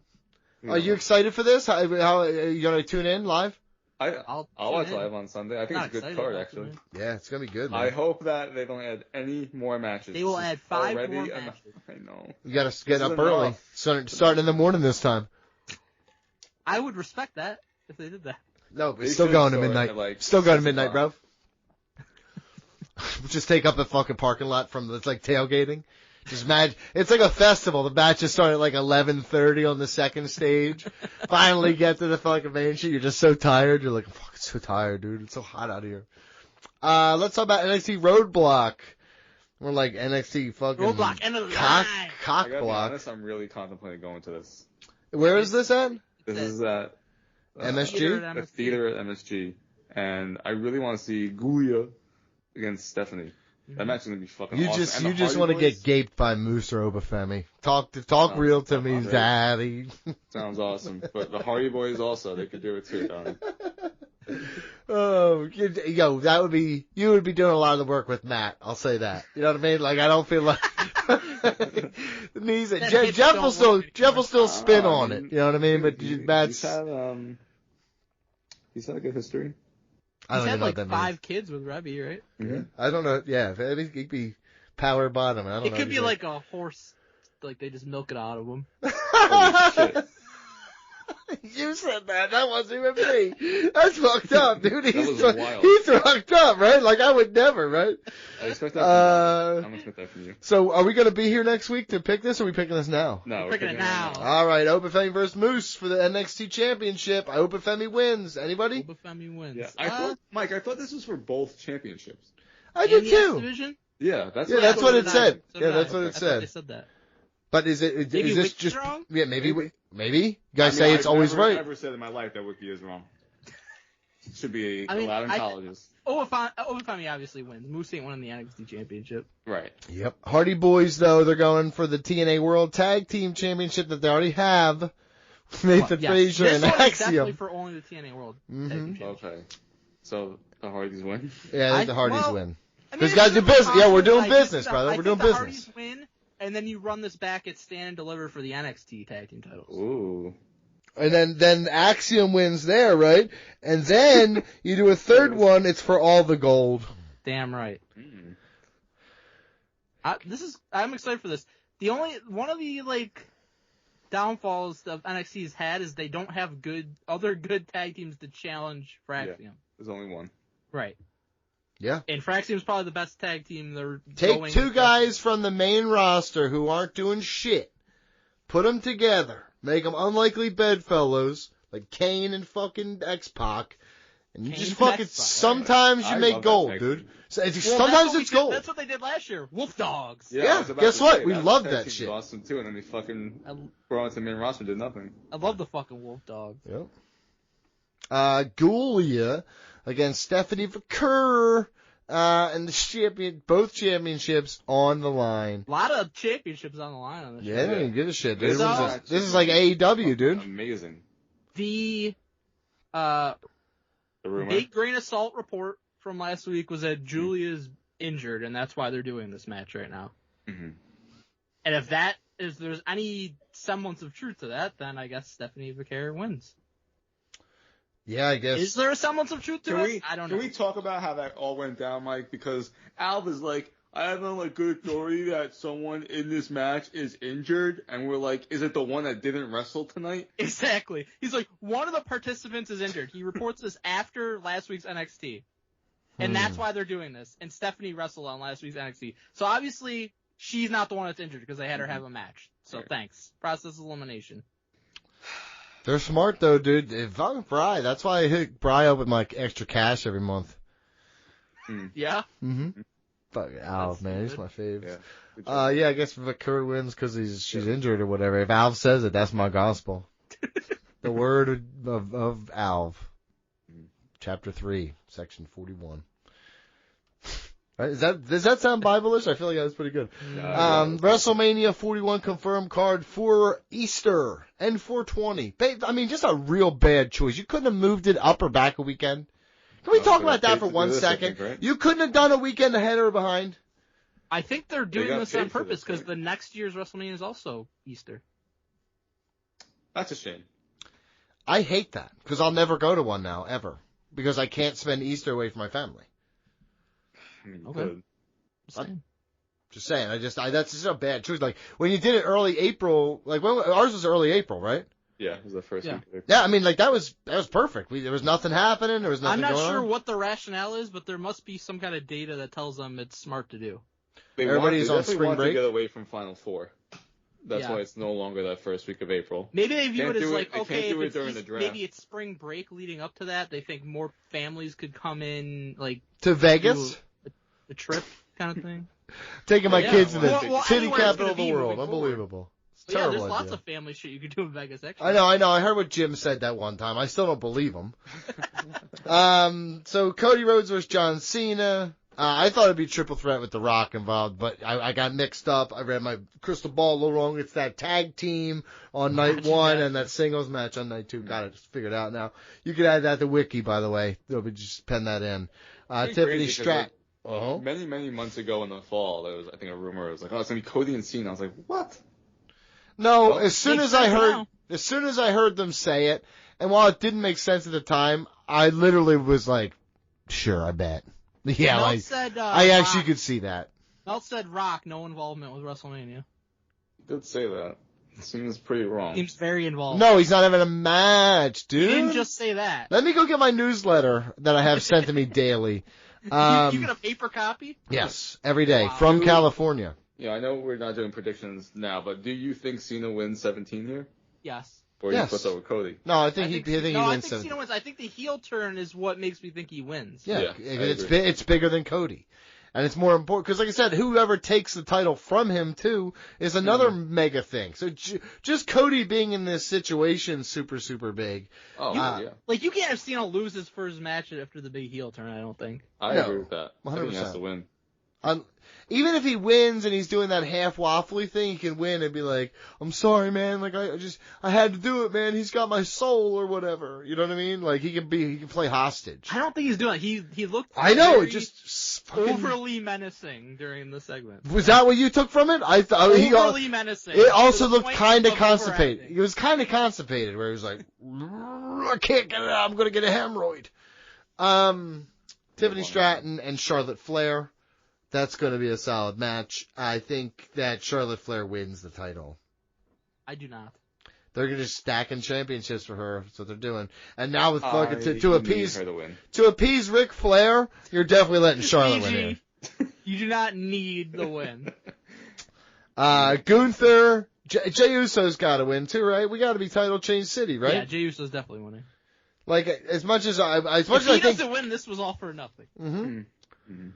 S6: Are you excited for this? How are you gonna tune in live?
S7: I'll watch live on Sunday. I think it's a good card, actually.
S6: Yeah, it's gonna be good, man.
S7: I hope that they don't add any more matches.
S4: They will add 5 more matches.
S7: I know.
S6: You gotta get up early. Starting in the morning this time.
S4: I would respect that if they did that.
S6: No, it's still going to midnight. Still going to midnight, bro. Just take up the fucking parking lot it's like tailgating. Just it's like a festival. The matches start at like 11:30 on the second stage. Finally get to the fucking main shit. You're just so tired. You're like, I'm fucking so tired, dude. It's so hot out here. Let's talk about NXT Roadblock. We're like NXT fucking
S4: Roadblock and
S6: cock
S7: block.
S6: Honest,
S7: I'm really contemplating going to this.
S6: Where is this at?
S7: This is at
S6: MSG.
S7: The theater at MSG, and I really want to see Gulia against Stephanie. That match is gonna be fucking awesome.
S6: You just want to get gaped by Moose or Obafemi. Talk real to me, Zaddy.
S7: Sounds awesome. But the Hardy Boys also, they could do it too, darling.
S6: Oh, that would be, you would be doing a lot of the work with Matt. I'll say that. You know what I mean? Like, I don't feel like, Jeff will still spin on it. You know what I mean? But Matt's,
S7: he's had a good history.
S4: He's had like 5 kids with Rebby, right?
S6: Mm-hmm. I don't know. Yeah, he'd be power bottom. I don't know.
S4: It could be like a horse, like they just milk it out of him.
S7: Holy shit.
S6: You said that. That wasn't even me. That's fucked up, dude. He's fucked up, right? Like, I would never, right?
S7: I expect that from you. I'm expect that from you.
S6: So, are we going to be here next week to pick this, or are we picking this now?
S7: No,
S4: we're picking it now.
S6: All right, Obafemi versus Moose for the NXT Championship. Obafemi wins. Anybody?
S4: Obafemi wins.
S7: Yeah, I thought this was for both championships.
S6: I did too.
S4: Division?
S7: Yeah, that's
S6: what it said.
S4: Yeah,
S6: that's what it said.
S4: They said that.
S6: But is this just
S4: wrong?
S6: Yeah, maybe. You guys say it's always right.
S7: I've never said in my life that Wiki is wrong. should be allowed in colleges.
S4: Owafemi obviously wins. Moose ain't winning the NXT Championship.
S7: Right.
S6: Yep. Hardy Boys, though, they're going for the TNA World Tag Team Championship that they already have. Nathan Frazier and
S4: This one is
S6: Axiom.
S4: definitely for only the TNA World Tag Team Championship.
S7: Okay. So the Hardys win?
S6: Yeah, I think the Hardys win.
S4: I mean,
S6: These guys do business. Yeah, we're doing
S4: like,
S6: business, brother. We're doing
S4: the
S6: business.
S4: Hardys win, and then you run this back at Stand and Deliver for the NXT Tag Team titles.
S7: Ooh.
S6: And then Axiom wins there, right? And then you do a third one. It's for all the gold.
S4: Damn right. I'm excited for this. One of the downfalls of NXT's had is they don't have other good tag teams to challenge Fraxium.
S7: Yeah, there's only one.
S4: Right.
S6: Yeah.
S4: And Fraxium's probably the best tag team. They're
S6: Take two guys from the main roster who aren't doing shit. Put them together. Make them unlikely bedfellows like Kane and fucking X-Pac. And you just fucking, sometimes you make gold, dude. Sometimes it's gold.
S4: That's what they did last year. Wolf Dogs.
S6: Yeah, guess what? We love that shit.
S7: Awesome too, and then they fucking brought it to the main roster and did nothing.
S4: I love the fucking Wolf Dogs.
S6: Yep. Gulia against Stephanie Vaquer, and both championships on the line.
S4: A lot of championships on the line on this show.
S6: Yeah, they didn't give a shit, dude.
S4: So,
S6: this is like AEW, dude.
S7: Amazing.
S4: The
S7: rumor.
S4: big grain of salt report from last week was that Julia's injured, and that's why they're doing this match right now.
S7: Mm-hmm.
S4: And if there's any semblance of truth to that, then I guess Stephanie Vaquer wins.
S6: Yeah, I guess.
S4: Is there a semblance of truth to it? I don't know.
S7: Can we talk about how that all went down, Mike? Because Alv is like, I have a good authority that someone in this match is injured, and we're like, is it the one that didn't wrestle tonight?
S4: Exactly. He's like, one of the participants is injured. He reports this after last week's NXT. And that's why they're doing this. And Stephanie wrestled on last week's NXT. So obviously, she's not the one that's injured because they had her have a match. So thanks. Process elimination.
S6: They're smart, though, dude. If I'm Bri, that's why I hit Bri up with my extra cash every month.
S4: Yeah?
S6: Mm-hmm. Fuck Alv, man. He's my fave. Yeah, I guess Vaquer wins because she's injured or whatever. If Alv says it, that's my gospel. The word of Alv. Chapter 3, section 41. Right, does that sound Bible-ish? I feel like that was pretty good. WrestleMania 41 confirmed card for Easter and 420. I mean, just a real bad choice. You couldn't have moved it up or back a weekend. Can we talk about that for 1 second? Right? You couldn't have done a weekend ahead or behind.
S4: I think they're doing this on purpose because the next year's WrestleMania is also Easter.
S7: That's a shame.
S6: I hate that because I'll never go to one now, ever. Because I can't spend Easter away from my family.
S4: Okay.
S6: Just saying. That's just a bad choice. Like, when you did it early April, ours was early April, right?
S7: Yeah, it was the first week of April.
S6: Yeah, I mean, that was perfect. There was nothing happening. There was nothing going on.
S4: I'm not sure what the rationale is, but there must be some kind of data that tells them it's smart to do.
S6: Everybody's on spring break.
S7: To get away from Final Four. That's why it's no longer that first week of April.
S4: Maybe they view it as like, okay,
S7: if
S4: maybe it's spring break leading up to that. They think more families could come in, like
S6: to Vegas,
S4: a trip kind of thing.
S6: Taking my kids to the city capital of the world. Unbelievable. It's terrible.
S4: Yeah, there's lots of family shit you could do in Vegas. Actually,
S6: I know. I heard what Jim said that one time. I still don't believe him. So Cody Rhodes versus John Cena. I thought it'd be triple threat with The Rock involved, but I got mixed up. I read my crystal ball a little wrong. It's that tag team on night one and that singles match on night two. Got it figured out now. You can add that to Wiki, by the way. Just pen that in. Tiffany Stratton.
S7: Many, many months ago in the fall, there was, I think, a rumor. It was like, oh, it's going to be Cody and Cena. I was like, what?
S6: No, as soon as I heard them say it, and while it didn't make sense at the time, I literally was like, sure, I bet. Yeah, I actually could see that.
S4: Mel said Rock, no involvement with WrestleMania.
S7: He did say that. It seems pretty wrong.
S4: Seems very involved.
S6: No, he's not having a match, dude.
S4: He didn't just say that.
S6: Let me go get my newsletter that I have sent to me daily.
S4: You get a paper copy?
S6: Yes, every day from California.
S7: Yeah, I know we're not doing predictions now, but do you think Cena wins 17 here?
S4: Yes.
S7: Or you put over Cody?
S6: No, I think he wins 17.
S4: I think Cena wins. I think the heel turn is what makes me think he wins.
S6: Yeah, it's bigger than Cody. And it's more important, because like I said, whoever takes the title from him, too, is another mega thing. So just Cody being in this situation super, super big.
S7: Oh, yeah.
S4: Like, you can't have Cena lose his first match after the big heel turn, I don't think.
S7: I agree with that.
S6: 100%.
S7: I think he has to win.
S6: Even if he wins and he's doing that half waffly thing, he can win and be like, I'm sorry, man. Like, I had to do it, man. He's got my soul or whatever. You know what I mean? Like, he can play hostage.
S4: I don't think he's doing it. He looked
S6: I know, it just
S4: overly menacing during the segment.
S6: Was that what you took from it? I thought
S4: overly menacing.
S6: It also looked kind of constipated. He was kind of constipated, where he was like, I can't get it out. I'm going to get a hemorrhoid. Tiffany Stratton and Charlotte Flair. That's going to be a solid match. I think that Charlotte Flair wins the title.
S4: I do not.
S6: They're going to just stacking championships for her. That's what they're doing. And now with fucking to appease Ric Flair, you're definitely letting Charlotte win here.
S4: You do not need the win.
S6: Gunther, Jey Uso's got to win too, right? We got to be title change city, right?
S4: Yeah, Jey Uso's definitely winning.
S6: Like as much as I
S4: if he doesn't win, this was all for nothing.
S6: Mm-hmm.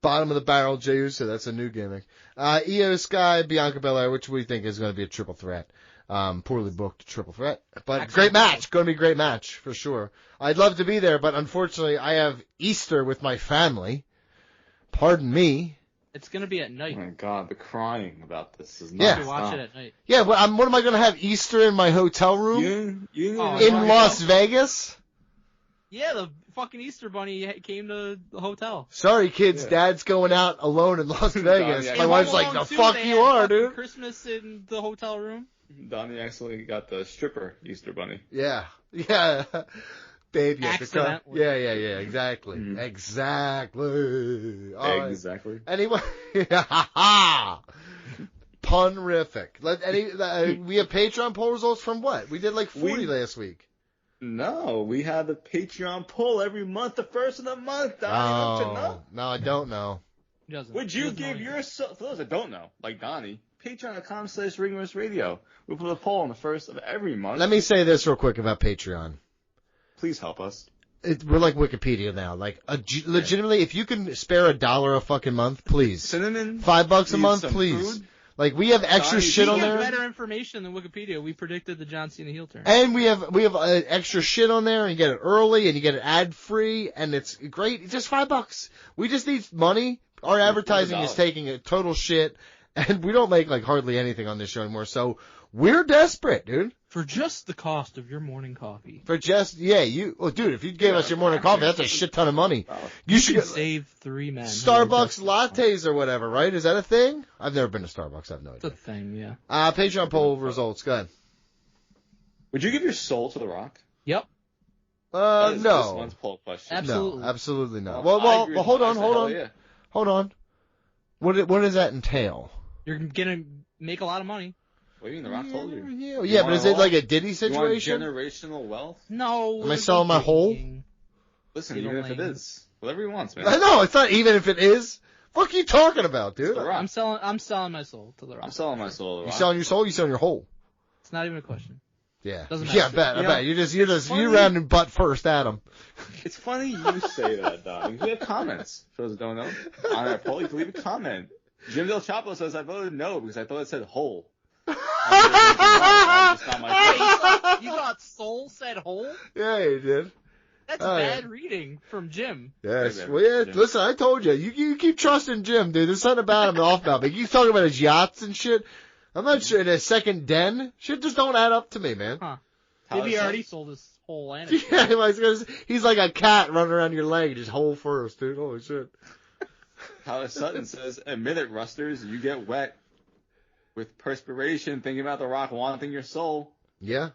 S6: Bottom of the barrel, Jey Uso. That's a new gimmick. Io Sky, Bianca Belair, which we think is going to be a triple threat. Poorly booked triple threat. But excellent. Great match. Going to be a great match, for sure. I'd love to be there, but unfortunately I have Easter with my family. Pardon me.
S4: It's going to be at night.
S7: Oh my God, the crying about this is not.
S4: You watch it at night.
S6: Yeah, what am I going to have Easter in my hotel room? In Las Vegas?
S4: Yeah, the fucking Easter Bunny came to the hotel.
S6: Sorry, kids. Yeah. Dad's going out alone in Las Vegas. My wife's like, the fuck you are, dude.
S4: Christmas in the hotel room.
S7: Donnie actually got the stripper Easter Bunny.
S6: Yeah. Yeah. Babe, you have to come. Yeah, exactly. Mm-hmm. Exactly. All
S7: exactly.
S6: Right. Anyway. Punrific. We have Patreon poll results from what? We did like 40 last week.
S7: No, we have the Patreon poll every month, the first of the month. Donnie, don't you know?
S6: No, I don't know.
S7: Would you give your for those that don't know, like Donnie, Patreon.com/RingRustRadio. We put a poll on the first of every month.
S6: Let me say this real quick about Patreon.
S7: Please help us.
S6: We're like Wikipedia now. Like, legitimately, if you can spare $1 a fucking month, please.
S7: Cinnamon.
S6: $5 a month, please.
S7: Food?
S6: Like, we have extra shit on there.
S4: We have better information than Wikipedia. We predicted the John Cena heel turn.
S6: And we have extra shit on there, and you get it early, and you get it ad-free, and it's great. It's just $5. We just need money. Our advertising is taking a total shit, and we don't make, like, hardly anything on this show anymore, so we're desperate, dude.
S4: For just the cost of your morning coffee.
S6: Dude, if you gave us your morning coffee, that's a shit ton of money.
S4: You should save 3 men.
S6: Starbucks lattes or whatever, right? Is that a thing? I've never been to Starbucks. I have no idea.
S4: It's a thing, yeah.
S6: Patreon poll results. Go ahead.
S7: Would you give your soul to The Rock?
S4: Yep.
S6: No.
S7: This month's poll question.
S4: Absolutely.
S6: No, absolutely not. Well, hold on.
S7: Yeah.
S6: Hold on. What does that entail?
S4: You're gonna make a lot of money.
S7: What do you mean? The Rock told you.
S6: Yeah, but is it like a Diddy situation?
S7: You want generational wealth?
S4: No.
S6: Am I selling my whole?
S7: Listen, even if it is, whatever he wants, man.
S6: I know it's not even if it is. What are you talking about, dude?
S4: I'm selling my soul to The Rock.
S7: I'm selling my soul to The Rock.
S6: You selling your soul? You selling your whole?
S4: It's not even a question.
S6: Yeah.
S4: Doesn't matter.
S6: I bet. You rounding butt first at him.
S7: It's funny you say that, Don. We have comments. For those that don't know, on our poll, you can leave a comment. Jim Del Chapo says, I voted no because I thought it said whole. You
S4: thought soul said whole?
S6: Yeah, you did.
S4: That's bad reading from Jim.
S6: Yes. Well, yeah. Jim. Listen, I told you. You keep trusting Jim, dude. There's something about him off about me. You talking about his yachts and shit. I'm not sure in a second den. Shit just don't add up to me, man.
S4: Huh. Maybe he already sold his whole animal.
S6: Yeah, he's like a cat running around your leg, just whole first, dude. Holy shit.
S7: How Sutton says, admit it, Rusters, you get wet with perspiration thinking about The Rock wanting your soul.
S6: Yeah.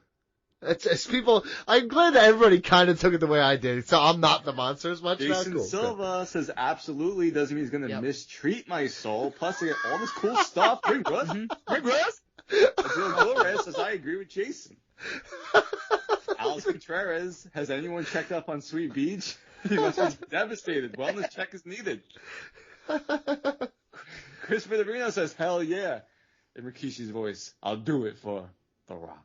S6: It's people. I'm glad that everybody kind of took it the way I did, so I'm not the monster as much.
S7: Jason Silva says absolutely doesn't mean he's going to mistreat my soul. Plus, I get all this cool stuff. Bring Russ. Bring Russ. Adil Flores says I agree with Jason. Alex Contreras, has anyone checked up on Sweet Beach? He must be devastated. Wellness check is needed. Chris Vitorino says hell yeah. In Rikishi's voice, I'll do it for The Rock.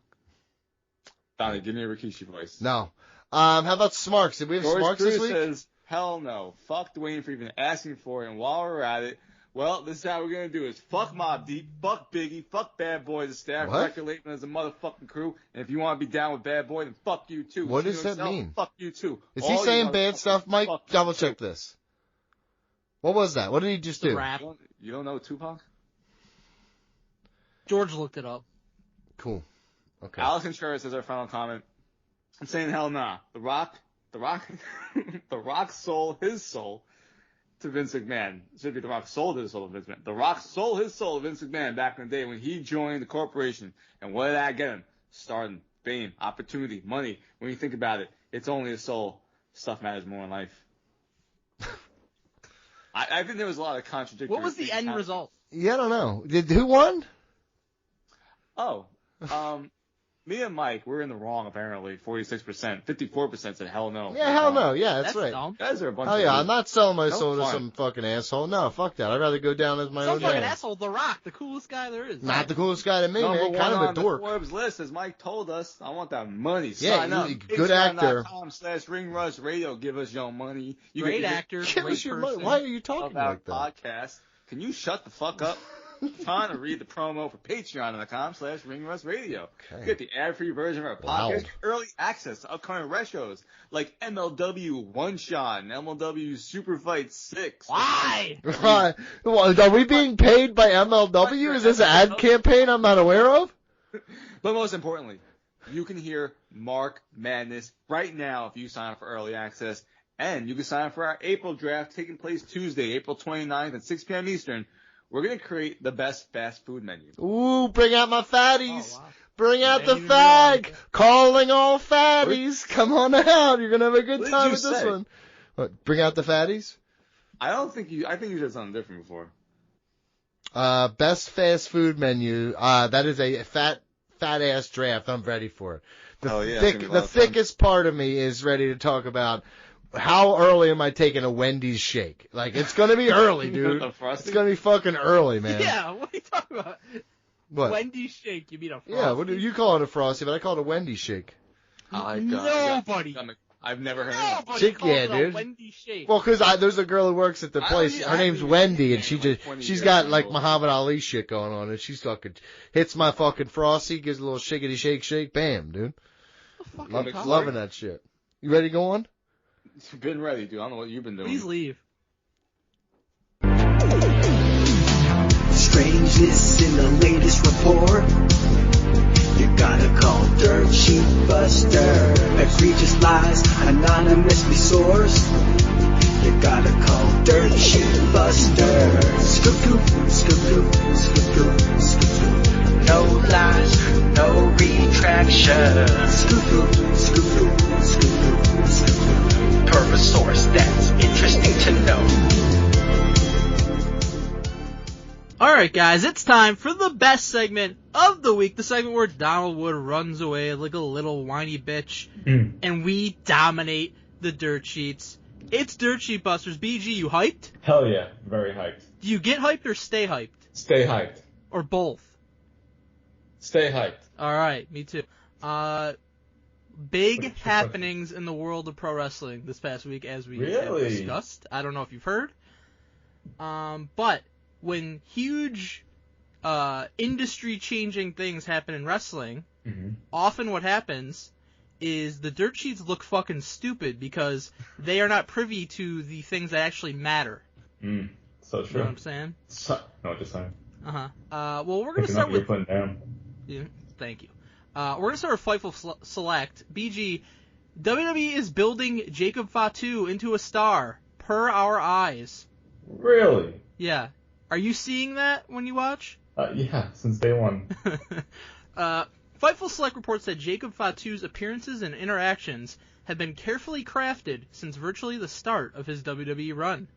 S7: Donnie, give me a Rikishi voice.
S6: No. How about Smarks? Did we have
S7: George
S6: Smarks
S7: Cruz
S6: this week?
S7: Says, Hell no. Fuck Dwayne for even asking for it. And while we're at it, well, this is how we're going to do it. Fuck Mobb Deep, fuck Biggie, fuck Bad Boy, the staff, Record Label as a motherfucking crew. And if you want to be down with Bad Boy, then fuck you too.
S6: What does that mean?
S7: Fuck you too.
S6: Is he saying bad stuff, Mike? Double check this. What was that? What did he just do?
S4: Rap.
S7: You don't know Tupac?
S4: George looked it up.
S6: Cool. Okay.
S7: Alex Contreras says our final comment. I'm saying hell nah. The Rock sold his soul to Vince McMahon. It should be The Rock sold his soul to Vince McMahon. The Rock sold his soul to Vince McMahon back in the day when he joined the corporation. And what did that get him? Stardom, fame, opportunity, money. When you think about it, it's only a soul. Stuff matters more in life. I think there was a lot of contradictory.
S4: What was the end result?
S6: Yeah, I don't know. Who won?
S7: Oh, me and Mike, we're in the wrong apparently. 46%, 54% said hell no.
S6: Yeah, hell no. Yeah, that's right.
S4: Dumb.
S7: You guys are a bunch
S6: Oh
S7: of
S6: yeah,
S7: idiots.
S6: I'm not selling my soul to some fucking asshole. No, fuck that. I'd rather go down as my
S4: Some
S6: own
S4: fucking
S6: man.
S4: asshole, The Rock, the coolest guy there is.
S6: Not the coolest guy to me,
S7: Number
S6: man.
S7: one
S6: Kind of
S7: on
S6: a dork.
S7: the Forbes list, as Mike told us. I want that money.
S6: Yeah,
S7: Sign up.
S6: good actor.
S7: patreon.com/ringrushradio. Give us your money. You
S4: Great
S7: get
S4: actor,
S6: Give
S4: great
S6: us your
S4: person.
S6: money. Why are you talking
S7: of our
S6: like that?
S7: podcast. Can you shut the fuck up? I'm trying to read the promo for patreon.com/ringrushradio.
S6: Okay.
S7: Get the ad-free version of our
S6: Loud.
S7: podcast, early access to upcoming retros like MLW One Shot and MLW Super Fight 6.
S4: Why?
S6: Why? Well, are we being paid by MLW? Is this an ad campaign I'm not aware of?
S7: But most importantly, you can hear Mark Madness right now if you sign up for early access. And you can sign up for our April draft taking place Tuesday, April 29th at 6 p.m. Eastern. We're going to create the best fast food menu.
S6: Ooh, bring out my fatties.
S4: Oh, wow.
S6: Bring out the
S4: Didn't even realize
S6: fag.
S4: it.
S6: Calling all fatties. Come on out. You're going to have a good
S7: What did
S6: time
S7: you
S6: with this
S7: say?
S6: one. What, bring out the fatties?
S7: I think you said something different before.
S6: Best fast food menu. That is a fat ass draft. I'm ready for it.
S7: Oh, yeah, it's gonna be a lot
S6: The
S7: of fun.
S6: thickest part of me is ready to talk about how early am I taking a Wendy's shake? Like, it's going to be early, dude.
S7: A Frosty?
S6: It's going to be fucking early, man.
S4: Yeah, what are you talking about?
S6: What?
S4: Wendy's shake, you mean a Frosty?
S6: Yeah, what do you call it, a Frosty? But I call it a Wendy's shake.
S4: Nobody.
S7: I've never heard of it.
S4: Nobody
S6: Shake,
S4: calls
S6: yeah,
S4: it a
S6: dude.
S4: Wendy's shake.
S6: Well, 'cause there's a girl who works at the
S7: I
S6: place.
S7: don't-
S6: Her
S7: I
S6: name's
S7: haven't
S6: Wendy,
S7: eaten
S6: and she
S7: in like
S6: just
S7: 20
S6: she's
S7: years
S6: got
S7: now.
S6: like Muhammad Ali shit going on, and she's fucking hits my fucking Frosty, gives a little shiggity shake, bam, dude.
S4: What the fuck are you talking
S6: Loving
S4: about?
S6: that shit. You ready to go on?
S7: Been ready, dude. I don't know what you've been doing.
S4: Please leave.
S8: Strangeness in the latest report. You gotta call Dirt Sheet Buster. Egregious lies anonymously sourced. You gotta call Dirt Sheet Buster. Scoop, scoop, scoop, scoop, scoop, scoop. No lies, no retraction. Scoop, scoop, scoop, scoop, scoop. Per a source that's interesting to know.
S4: Alright guys, it's time for the best segment of the week, the segment where Donald Wood runs away like a little whiny bitch, and we dominate the dirt sheets. It's Dirt Sheet Busters. BG, you hyped?
S9: Hell yeah, very hyped.
S4: Do you get hyped or stay hyped?
S9: Stay hyped.
S4: Or both?
S9: Stay hyped.
S4: Alright, me too. Big
S9: What's your
S4: happenings in the world of pro wrestling this past week, as we have
S9: Really?
S4: discussed. I don't know if you've heard. But when huge industry-changing things happen in wrestling, often what happens is the dirt sheets look fucking stupid because they are not privy to the things that actually matter.
S9: So
S4: You know
S9: true.
S4: what I'm saying?
S9: No, what you're saying.
S4: Well, we're going to
S9: Picking
S4: start
S9: up you're
S4: with...
S9: putting down.
S4: Yeah, thank you. We're going to start with Fightful Select. BG, WWE is building Jacob Fatu into a star, per our eyes.
S9: Really?
S4: Yeah. Are you seeing that when you watch?
S9: Yeah, since day one.
S4: Fightful Select reports that Jacob Fatu's appearances and interactions have been carefully crafted since virtually the start of his WWE run.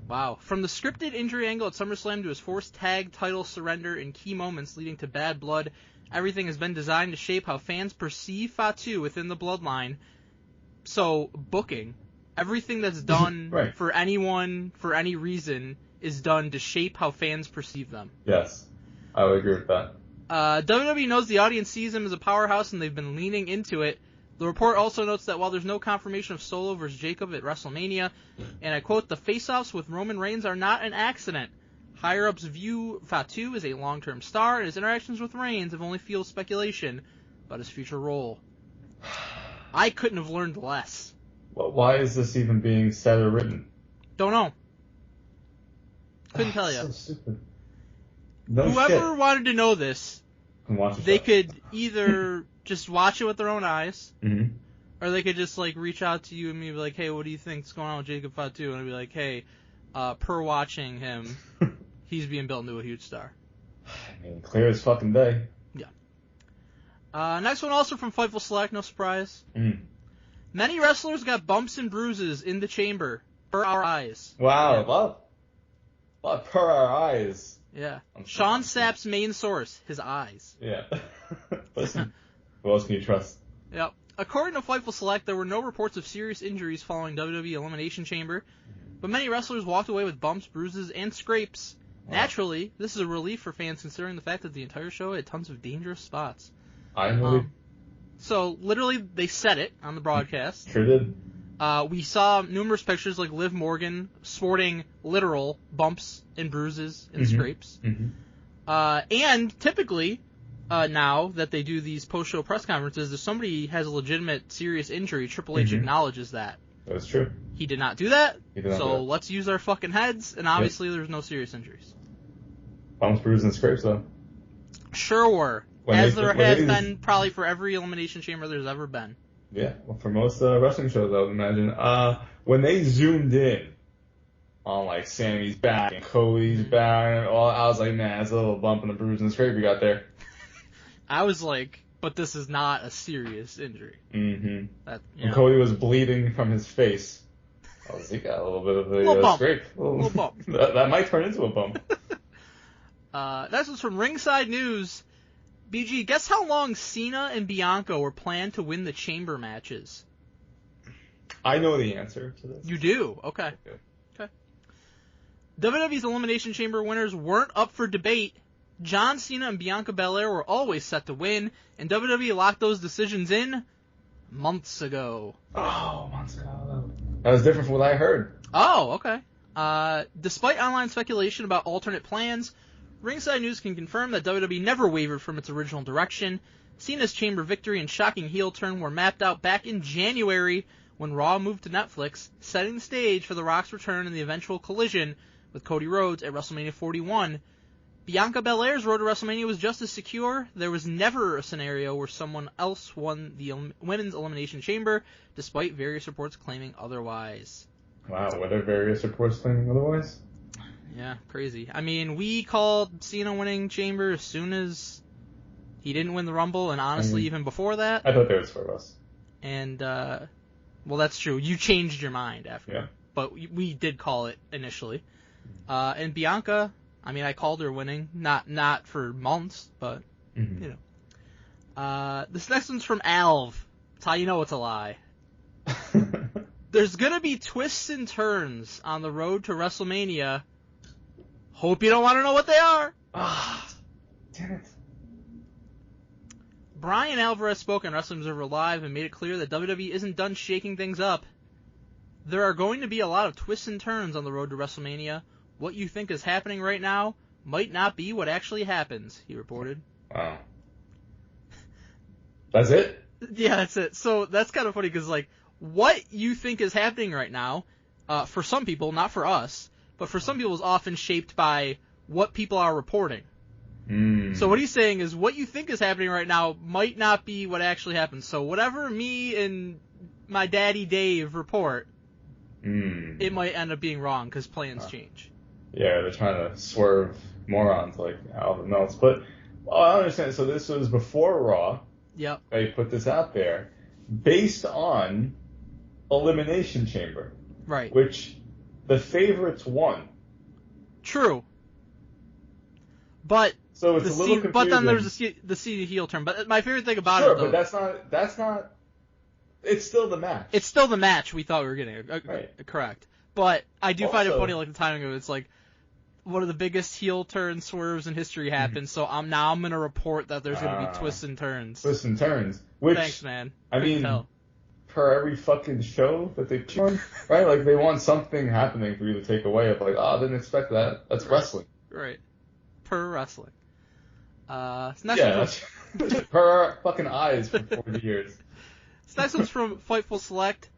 S4: Wow. From the scripted injury angle at SummerSlam to his forced tag title surrender in key moments leading to bad blood, everything has been designed to shape how fans perceive Fatu within the bloodline. So, booking. Everything that's done
S9: Right.
S4: for anyone, for any reason, is done to shape how fans perceive them.
S9: Yes, I would agree with that.
S4: WWE knows the audience sees him as a powerhouse, and they've been leaning into it. The report also notes that while there's no confirmation of Solo versus Jacob at WrestleMania, and I quote, the face-offs with Roman Reigns are not an accident. Higher-ups view Fatu as a long-term star, and his interactions with Reigns have only fueled speculation about his future role. I couldn't have learned less.
S9: Well, why is this even being said or written?
S4: Don't know. Couldn't tell you.
S9: So stupid. No
S4: Whoever
S9: shit.
S4: wanted to know this,
S9: Can watch the
S4: they
S9: show.
S4: could either just watch it with their own eyes,
S9: Mhm.
S4: or they could just like reach out to you and me and be like, hey, what do you think's going on with Jacob Fatu? And I'd be like, hey, per watching him, he's being built into a huge star.
S9: I mean, clear as fucking day.
S4: Next one also from Fightful Select, no surprise.
S9: Mm.
S4: Many wrestlers got bumps and bruises in the chamber, per our eyes.
S9: Wow,
S4: Yeah.
S9: a lot per our eyes.
S4: Yeah.
S9: I'm
S4: Sean
S9: sorry.
S4: Sapp's main source, his eyes.
S9: Yeah. Listen, who else can you trust?
S4: Yep. According to Fightful Select, there were no reports of serious injuries following WWE Elimination Chamber, but many wrestlers walked away with bumps, bruises, and scrapes.
S9: Wow.
S4: Naturally, this is a relief for fans considering the fact that the entire show had tons of dangerous spots.
S9: I know.
S4: So, literally, they said it on the broadcast.
S9: Sure did.
S4: We saw numerous pictures like Liv Morgan sporting literal bumps and bruises and scrapes.
S9: Mm-hmm.
S4: And typically, now that they do these post-show press conferences, if somebody has a legitimate serious injury, Triple H acknowledges that.
S9: That's true.
S4: He did not do that,
S9: He did not
S4: so
S9: do that.
S4: let's use our fucking heads, and obviously there's no serious injuries.
S9: Bumps, bruises, and scrapes, though.
S4: Sure were.
S9: When
S4: As
S9: they-
S4: there
S9: when
S4: has
S9: they-
S4: been probably for every Elimination Chamber there's ever been.
S9: Yeah, well, for most wrestling shows, I would imagine. When they zoomed in on, like, Sammy's back and Cody's back, and all, I was like, man, that's a little bump and a bruise and scrape you got there.
S4: I was like, but this is not a serious injury.
S9: Mm-hmm.
S4: That, you
S9: When
S4: know.
S9: Cody was bleeding from his face, I was like, he got a little bit of a
S4: Little bump.
S9: scrape.
S4: Little bump.
S9: that might turn into a bump.
S4: That's what's from Ringside News. BG, guess how long Cena and Bianca were planned to win the chamber matches?
S9: I know the answer to this.
S4: You do? Okay. WWE's Elimination Chamber winners weren't up for debate. John Cena and Bianca Belair were always set to win, and WWE locked those decisions in months ago.
S9: Oh, months ago. That was different from what I heard.
S4: Oh, okay. Despite online speculation about alternate plans, Ringside News can confirm that WWE never wavered from its original direction. Cena's chamber victory and shocking heel turn were mapped out back in January when Raw moved to Netflix, setting the stage for The Rock's return and the eventual collision with Cody Rhodes at WrestleMania 41. Bianca Belair's road to WrestleMania was just as secure. There was never a scenario where someone else won the Women's Elimination Chamber, despite various reports claiming otherwise.
S9: Wow, were there various reports claiming otherwise?
S4: Yeah, crazy. I mean, we called Cena winning Chamber as soon as he didn't win the Rumble, and honestly, even before that.
S9: I thought there was 4 of us.
S4: And, well, that's true. You changed your mind after.
S9: Yeah.
S4: But we did call it initially. And Bianca, I mean, I called her winning. Not for months, but, you know. This next one's from Alv. That's how you know it's a lie. There's gonna be twists and turns on the road to WrestleMania. Hope you don't want to know what they are.
S9: Damn it.
S4: Brian Alvarez spoke on Wrestling Observer Live and made it clear that WWE isn't done shaking things up. There are going to be a lot of twists and turns on the road to WrestleMania. What you think is happening right now might not be what actually happens, he reported.
S9: Wow. That's it?
S4: Yeah, that's it. So that's kind of funny because, like, what you think is happening right now, for some people, not for us, but for some people is often shaped by what people are reporting. So what he's saying is what you think is happening right now might not be what actually happens. So whatever me and my daddy Dave report, it might end up being wrong because plans change.
S9: Yeah, they're trying to swerve morons like Alvin else. But I understand. So this was before Raw.
S4: Yep.
S9: They put this out there based on Elimination Chamber.
S4: Right.
S9: Which the favorites won.
S4: True. But
S9: so it's a little confusing.
S4: But then there's the Cena heel turn. But my favorite thing about
S9: it,
S4: though,
S9: but that's not. It's still the match.
S4: It's still the match we thought we were getting.
S9: Right.
S4: Correct. But I do find it funny, like the timing of it. It's like one of the biggest heel turn swerves in history happened, so I'm going to report that there's going to be twists and turns.
S9: Twists and turns. Which,
S4: thanks, man.
S9: I mean, per every fucking show that they put on, right? Like, they want something happening for you to take away of, like, oh, I didn't expect that. That's wrestling.
S4: Right. Per wrestling.
S9: That's per our fucking eyes for 40 years.
S4: This next one's from Fightful Select.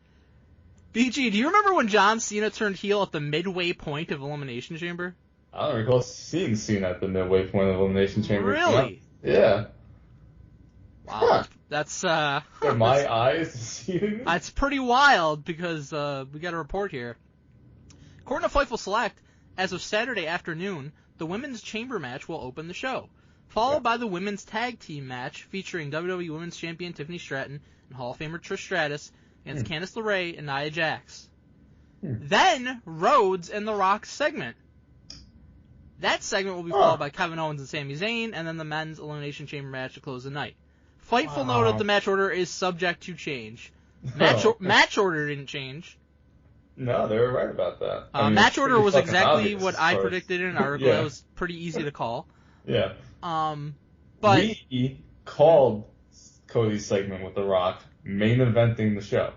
S4: BG, do you remember when John Cena turned heel at the midway point of Elimination Chamber?
S9: I don't recall seeing Cena at the midway point of Elimination Chamber.
S4: Really?
S9: Yeah.
S4: Wow.
S9: Huh.
S4: That's,
S9: my eyes seeing it?
S4: It's pretty wild because, we got a report here. According to Fightful Select, as of Saturday afternoon, the women's chamber match will open the show, followed by the women's tag team match featuring WWE Women's Champion Tiffany Stratton and Hall of Famer Trish Stratus against Candice LeRae and Nia Jax. Then, Rhodes and The Rock's segment. That segment will be followed by Kevin Owens and Sami Zayn, and then the men's Elimination Chamber match to close the night. Fightful noted the match order is subject to change. Match order didn't change.
S9: No, they were right about that.
S4: Match order was exactly what I predicted in an article. That was pretty easy to call.
S9: Yeah.
S4: But
S9: we called Cody's segment with The Rock main eventing the show.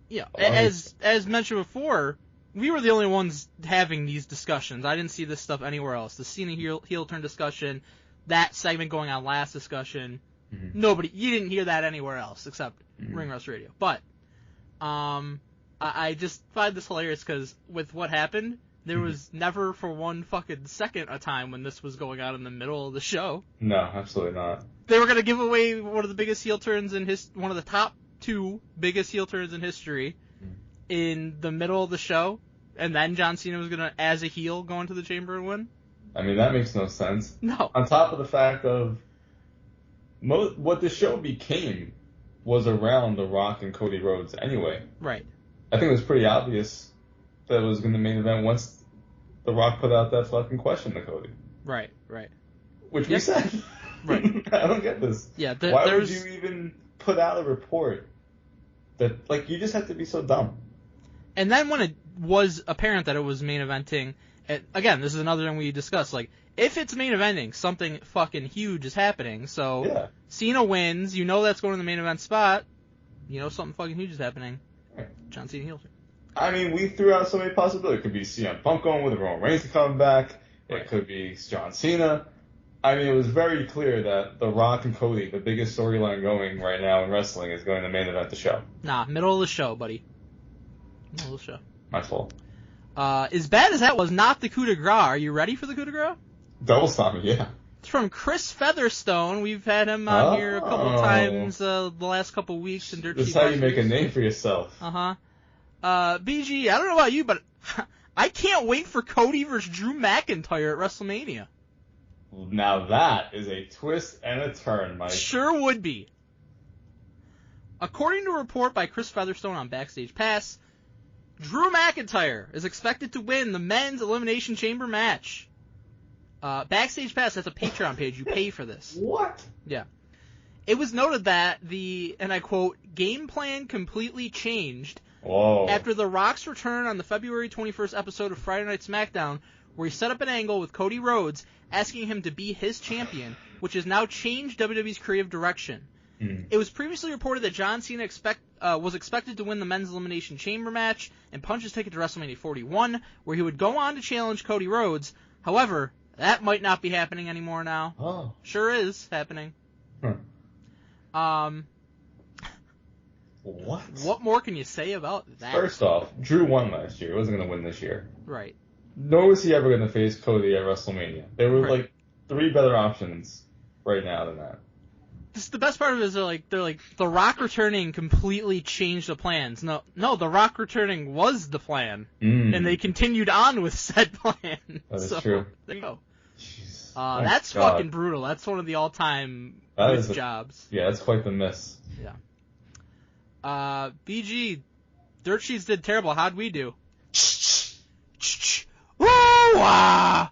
S4: Yeah, as mentioned before, we were the only ones having these discussions. I didn't see this stuff anywhere else. The Cena heel turn discussion, that segment going on last discussion, you didn't hear that anywhere else except Ring Rust Radio. But I just find this hilarious because with what happened, there was never for one fucking second a time when this was going on in the middle of the show.
S9: No, absolutely not.
S4: They were going to give away one of the biggest heel turns in one of the top 2 biggest heel turns in history in the middle of the show, and then John Cena was going to, as a heel, go into the chamber and win?
S9: I mean, that makes no sense.
S4: No.
S9: On top of the fact of what the show became was around The Rock and Cody Rhodes anyway.
S4: Right.
S9: I think it was pretty obvious that it was going to main event once The Rock put out that fucking question to Cody.
S4: Right.
S9: Which we said.
S4: Right.
S9: I don't get this.
S4: Yeah.
S9: Why would you even put out a report that, like, you just have to be so dumb?
S4: And then when it was apparent that it was main eventing, again, this is another thing we discussed, like, if it's main eventing, something fucking huge is happening, so Cena wins, you know that's going to the main event spot, you know something fucking huge is happening.
S9: Right.
S4: John Cena heel.
S9: I mean, we threw out so many possibilities. It could be CM Punk going with Roman Reigns to come back. It could be John Cena. I mean, it was very clear that The Rock and Cody, the biggest storyline going right now in wrestling, is going to main event the show.
S4: Nah, middle of the show, buddy. Middle of the show.
S9: My fault.
S4: As bad as that was, not the coup de grace. Are you ready for the coup de grace?
S9: Double stomach, yeah.
S4: It's from Chris Featherstone. We've had him on here a couple times the last couple weeks in Dirt Cheap.
S9: This is how you make a name for yourself.
S4: BG, I don't know about you, but I can't wait for Cody versus Drew McIntyre at WrestleMania.
S9: Now that is a twist and a turn, Mike.
S4: Sure would be. According to a report by Chris Featherstone on Backstage Pass, Drew McIntyre is expected to win the men's Elimination Chamber match. Backstage Pass, that's a Patreon page. You pay for this.
S9: What?
S4: Yeah. It was noted that and I quote, game plan completely changed after The Rock's return on the February 21st episode of Friday Night SmackDown, where he set up an angle with Cody Rhodes asking him to be his champion, which has now changed WWE's creative direction. It was previously reported that John Cena was expected to win the men's Elimination Chamber match and punch his ticket to WrestleMania 41, where he would go on to challenge Cody Rhodes. However, that might not be happening anymore now.
S9: Oh.
S4: Sure is happening.
S9: What?
S4: What more can you say about that?
S9: First off, Drew won last year. He wasn't going to win this year.
S4: Right.
S9: Nor was he ever going to face Cody at WrestleMania. There were like 3 better options right now than that.
S4: The best part of it is they're like The Rock returning completely changed the plans. No, The Rock returning was the plan, and they continued on with said plan.
S9: That is true.
S4: There you go.
S9: Jeez.
S4: That's fucking brutal. That's one of the all-time miss jobs.
S9: Yeah, that's quite the miss.
S4: Yeah. BG, Dirt Sheets did terrible. How'd we do? Woo-ah!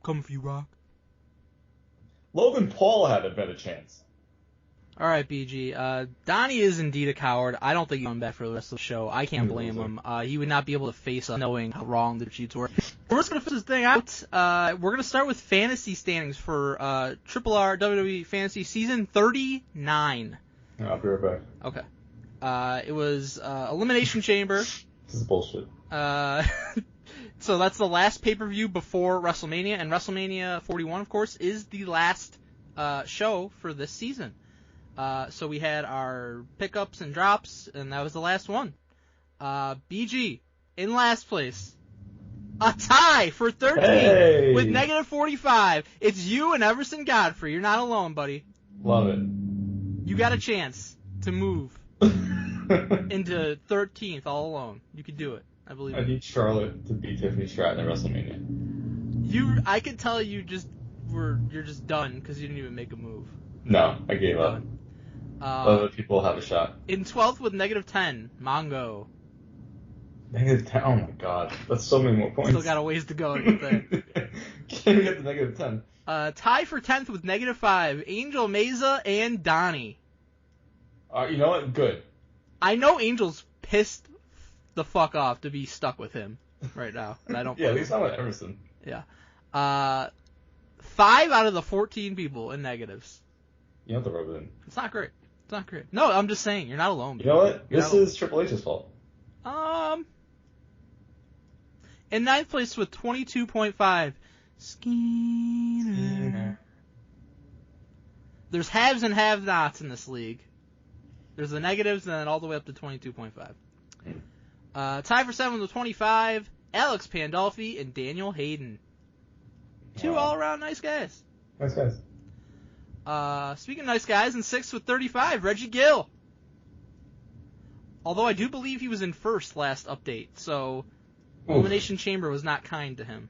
S4: Come for you, Rock.
S9: Logan Paul had a better chance.
S4: All right, BG. Donnie is indeed a coward. I don't think he's coming back for the rest of the show. I can't blame him. He would not be able to face us knowing how wrong the cheats were. We're just going to finish this thing out. We're going to start with fantasy standings for Triple R WWE Fantasy Season 39.
S9: I'll be right back.
S4: Okay. It was Elimination Chamber.
S9: This is bullshit.
S4: So that's the last pay-per-view before WrestleMania, and WrestleMania 41, of course, is the last show for this season. So we had our pickups and drops, and that was the last one. BG, in last place. A tie for 13 with negative 45. It's you and Everson Godfrey. You're not alone, buddy.
S9: Love it.
S4: You got a chance to move into 13th all alone. You could do it. I believe
S9: I need Charlotte to beat Tiffany Stratton at WrestleMania.
S4: I could tell you're just done because you didn't even make a move.
S9: No, I gave up. Other people have a shot.
S4: In 12th with negative 10, Mongo.
S9: Negative 10? Oh my god. That's so many more points.
S4: Still got a ways to go to get there.
S9: Can't even get to negative 10.
S4: Tie for 10th with negative 5, Angel Meza and Donnie.
S9: You know what? Good.
S4: I know Angel's pissed the fuck off to be stuck with him right now, and I don't.
S9: Yeah, at least not with Emerson.
S4: Yeah. 5 out of the 14 people in negatives.
S9: You have to rub it in.
S4: It's not great. It's not great. No, I'm just saying, you're not alone.
S9: You know what? This is Triple H's fault.
S4: In 9th place with 22.5, Skeeter. There's haves and have-nots in this league. There's the negatives and then all the way up to 22.5. Tie for 7th with 25, Alex Pandolfi and Daniel Hayden. Two all-around nice guys.
S9: Nice guys.
S4: Speaking of nice guys, in 6th with 35, Reggie Gill. Although I do believe he was in 1st last update, so Elimination Chamber was not kind to him.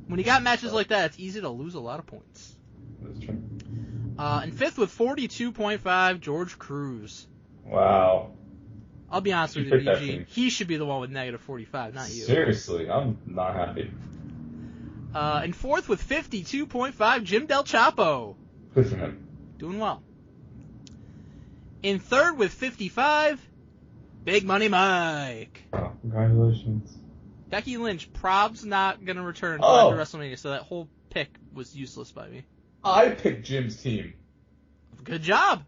S4: When you got matches like that, it's easy to lose a lot of points.
S9: That's true.
S4: In 5th with 42.5, George Cruz.
S9: Wow.
S4: I'll be honest with you, BG. He should be the one with negative 45, not you.
S9: Seriously, I'm not happy.
S4: In 4th with 52.5, Jim Del Chapo.
S9: Good for him.
S4: Doing well. In 3rd with 55, Big Money Mike.
S9: Oh, congratulations.
S4: Becky Lynch, prob's not going to return until after WrestleMania, so that whole pick was useless by me.
S9: I picked Jim's team.
S4: Good job.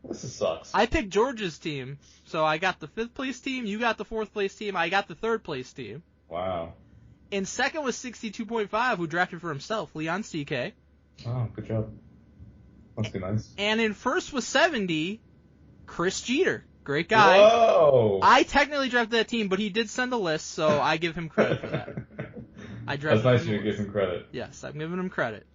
S9: This sucks.
S4: I picked George's team, so I got the 5th place team, you got the 4th place team, I got the 3rd place team.
S9: Wow.
S4: In 2nd was 62.5, who drafted for himself, Leon CK.
S9: Oh, good job. Must be nice.
S4: And in 1st was 70, Chris Jeter. Great guy.
S9: Whoa!
S4: I technically drafted that team, but he did send a list, so I give him credit for that.
S9: That's nice of you to give him credit.
S4: Yes, I'm giving him credit.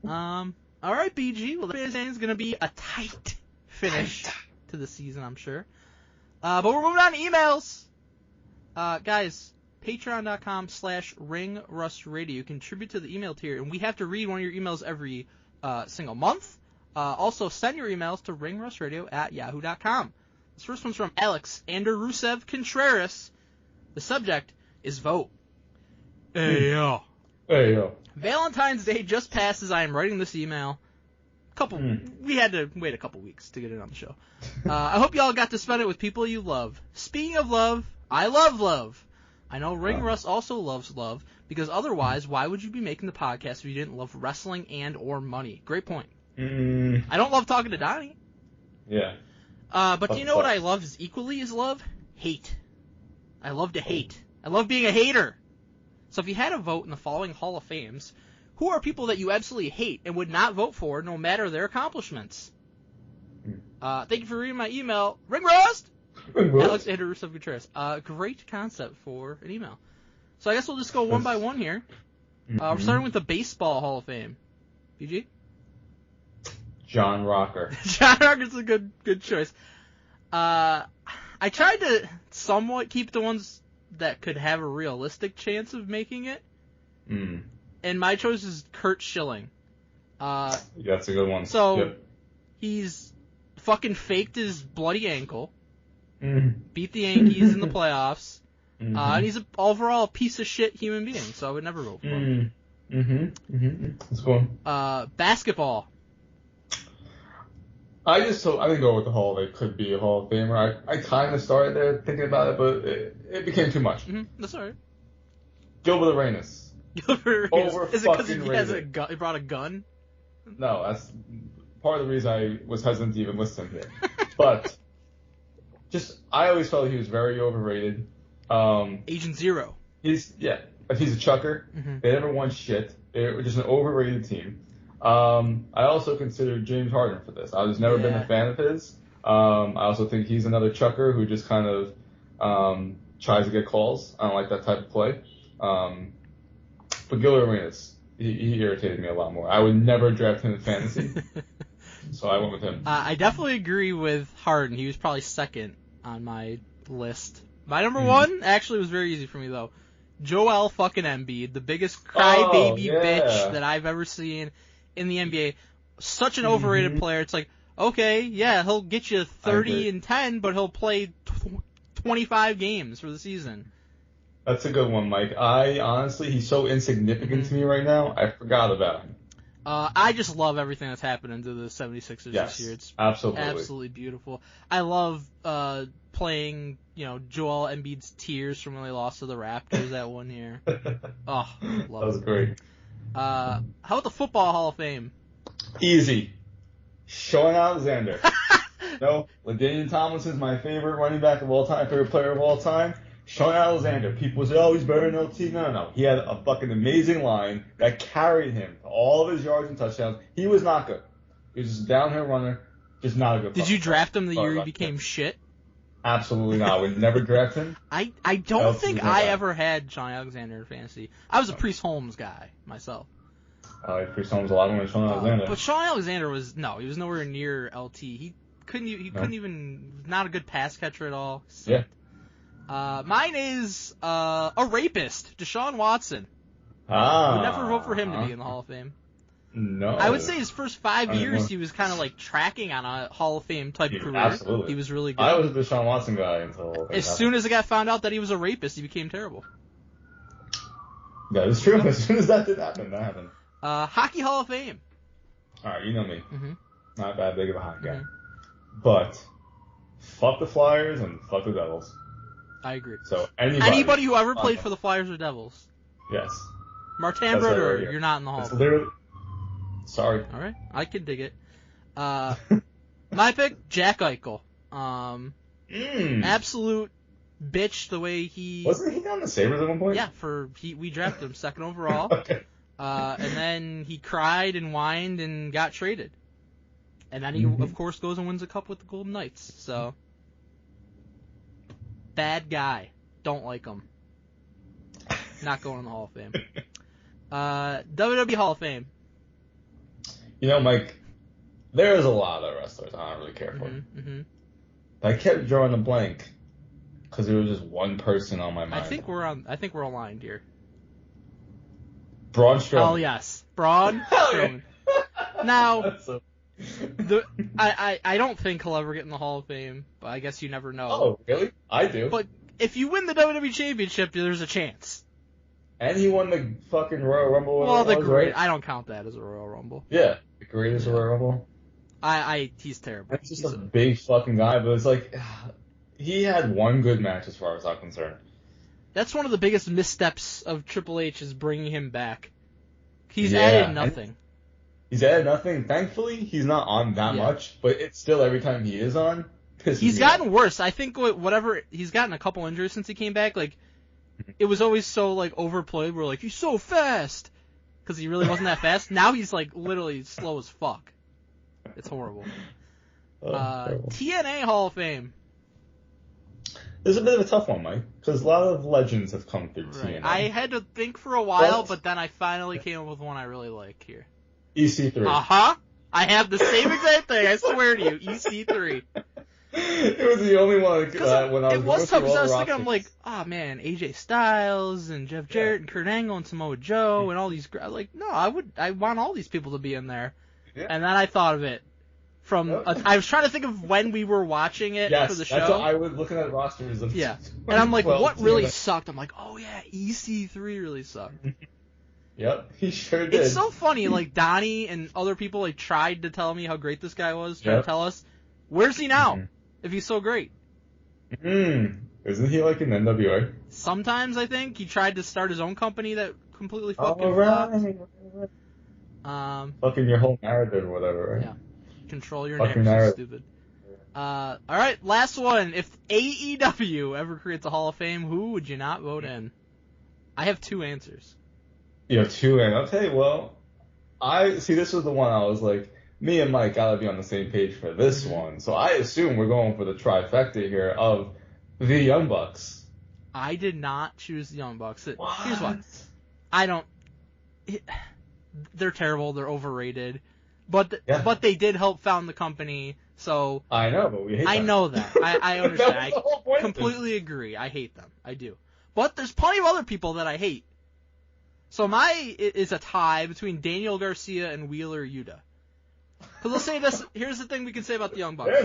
S4: Alright, BG. Well, this is going to be a tight finish to the season, I'm sure. But we're moving on to emails. Guys, patreon.com/ringrustradio. Contribute to the email tier, and we have to read one of your emails every single month. Also, send your emails to ringrustradio@yahoo.com. This first one's from Alex Ander Rusev Contreras. The subject is vote. Hey, yo.
S9: Hey, yo.
S4: Valentine's Day just passed as I am writing this email. We had to wait a couple weeks to get it on the show. I hope y'all got to spend it with people you love. Speaking of love, I love love. I know Ring Rust also loves love, because otherwise, why would you be making the podcast if you didn't love wrestling and or money? Great point. I don't love talking to Donnie.
S9: Yeah.
S4: But do you know what I love as equally as love? Hate. I love to hate. I love being a hater. So if you had a vote in the following Hall of Fames, who are people that you absolutely hate and would not vote for no matter their accomplishments? Thank you for reading my email. Ring Rust! Alex Ander Rusev Contreras. Great concept for an email. So I guess we'll just go one by one here. We're starting with the Baseball Hall of Fame. PG?
S9: John Rocker.
S4: John Rocker's a good choice. I tried to somewhat keep the ones that could have a realistic chance of making it. And my choice is Kurt Schilling.
S9: Yeah, that's a good one.
S4: So, he's fucking faked his bloody ankle, beat the Yankees in the playoffs, and he's an overall piece of shit human being, so I would never vote for him.
S9: That's cool.
S4: Basketball.
S9: I think go with the Hall. It could be a Hall of Famer. I kind of started there thinking about it, but it became too much.
S4: Mm-hmm. That's all right.
S9: Gilbert Arenas.
S4: Gilbert Arenas. Is it because he brought a gun?
S9: No, that's part of the reason I was hesitant to even list him here. But I always felt he was very overrated.
S4: Agent Zero.
S9: He's a chucker.
S4: Mm-hmm.
S9: They never won shit. They were just an overrated team. I also consider James Harden for this. I've just never been a fan of his. I also think he's another chucker who just kind of tries to get calls. I don't like that type of play. But Gilbert Arenas, he irritated me a lot more. I would never draft him in fantasy, so I went with him.
S4: I definitely agree with Harden. He was probably second on my list. My number one actually was very easy for me, though. Joel fucking Embiid, the biggest crybaby bitch that I've ever seen in the NBA. Such an overrated player. It's like, okay, yeah, he'll get you 30 and 10, but he'll play 25 games for the season.
S9: That's a good one, Mike. He's so insignificant to me right now, I forgot about him.
S4: I just love everything that's happening to the 76ers this year. It's absolutely beautiful. I love playing, Joel Embiid's tears from when they lost to the Raptors that one year. Oh, love it.
S9: That was great.
S4: How about the Football Hall of Fame?
S9: Easy. Sean Alexander. No, LaDainian Tomlinson's my favorite running back of all time, favorite player of all time. Sean Alexander. People say, he's better than LT. No. He had a fucking amazing line that carried him to all of his yards and touchdowns. He was not good. He was just a downhill runner, just not a good
S4: Did you draft him the year he became shit?
S9: Absolutely not. I would never draft him.
S4: I don't think I ever had Sean Alexander in fantasy. I was a Priest Holmes guy myself.
S9: Priest Holmes a lot more than Sean Alexander.
S4: But Sean Alexander he was nowhere near LT. He couldn't even, not a good pass catcher at all.
S9: Yeah.
S4: Mine is a rapist, Deshaun Watson.
S9: I
S4: would never vote for him to be in the Hall of Fame.
S9: No.
S4: I would say his first 5 years he was kind of like tracking on a Hall of Fame type career.
S9: Absolutely.
S4: He was really good.
S9: I was a Deshaun Watson guy until
S4: as soon as it got found out that he was a rapist, he became terrible.
S9: That is true. As soon as that did happen, that happened.
S4: Hockey Hall of Fame.
S9: All right, you know me.
S4: Mm-hmm.
S9: Not that big of a hockey guy. But fuck the Flyers and fuck the Devils.
S4: I agree.
S9: So
S4: anybody who ever played for the Flyers or Devils.
S9: Yes.
S4: Martin Brodeur, you're not in the Hall of Fame.
S9: Sorry.
S4: All right, I can dig it. My pick, Jack Eichel. Absolute bitch the way he...
S9: Wasn't he on the Sabres at one point?
S4: Yeah, we drafted him second overall.
S9: Okay.
S4: And then he cried and whined and got traded. And then he, of course, goes and wins a cup with the Golden Knights. So, bad guy. Don't like him. Not going in the Hall of Fame. WWE Hall of Fame.
S9: Mike, there's a lot of wrestlers I don't really care for.
S4: Mm-hmm.
S9: I kept drawing a blank because there was just one person on my mind.
S4: I think we're aligned here.
S9: Braun Strowman.
S4: Oh yes, Braun Strowman. Now, I don't think he'll ever get in the Hall of Fame, but I guess you never know.
S9: Oh, really? I do.
S4: But if you win the WWE Championship, there's a chance.
S9: And he won the fucking Royal Rumble.
S4: Well, right? I don't count that as a Royal Rumble.
S9: Yeah, the greatest Royal Rumble.
S4: He's terrible.
S9: He's just a big fucking guy, but it's like, he had one good match as far as I'm concerned.
S4: That's one of the biggest missteps of Triple H is bringing him back. He's added nothing.
S9: He's added nothing. Thankfully, he's not on that much, but it's still every time he is on, pisses
S4: He's
S9: me
S4: gotten
S9: off.
S4: worse. I think he's gotten a couple injuries since he came back. Like, it was always so overplayed. We're like, he's so fast, because he really wasn't that fast. Now he's literally slow as fuck. It's horrible. TNA Hall of Fame.
S9: This is a bit of a tough one, Mike, because a lot of legends have come through TNA.
S4: I had to think for a while, but then I finally came up with one I really like here.
S9: EC3.
S4: Uh-huh. I have the same exact thing, I swear to you. EC3.
S9: It was the only one when I was
S4: It was tough, because I was thinking, I'm like, man, AJ Styles and Jeff Jarrett and Kurt Angle and Samoa Joe and all these... no, I want all these people to be in there. Yeah. And then I thought of it. I was trying to think of when we were watching it for the show.
S9: Yes, I was looking at rosters of...
S4: Yeah. And I'm like, what really sucked? I'm like, oh yeah, EC3 really sucked.
S9: Yep, he sure did.
S4: It's so funny, like, Donnie and other people, like, tried to tell me how great this guy was, tried to tell us. Where's he now, if he's so great?
S9: Isn't he, like, in NWA?
S4: Sometimes, I think. He tried to start his own company that completely fucking
S9: flopped. Fucking your whole narrative or whatever, right?
S4: Yeah. Control your narrative, stupid. Alright, last one. If AEW ever creates a Hall of Fame, who would you not vote in? I have 2 answers.
S9: You have 2, and I'll tell you, well, this was the one I was like, me and Mike gotta be on the same page for this one. So I assume we're going for the trifecta here of the Young Bucks.
S4: I did not choose the Young Bucks. Here's why. They're terrible. They're overrated. But they did help found the company, so... I know,
S9: but we hate them.
S4: I know that. I understand. I completely agree. I hate them. I do. But there's plenty of other people that I hate. So is a tie between Daniel Garcia and Wheeler Yuta. Because let's say this, here's the thing we can say about the Young Bucks.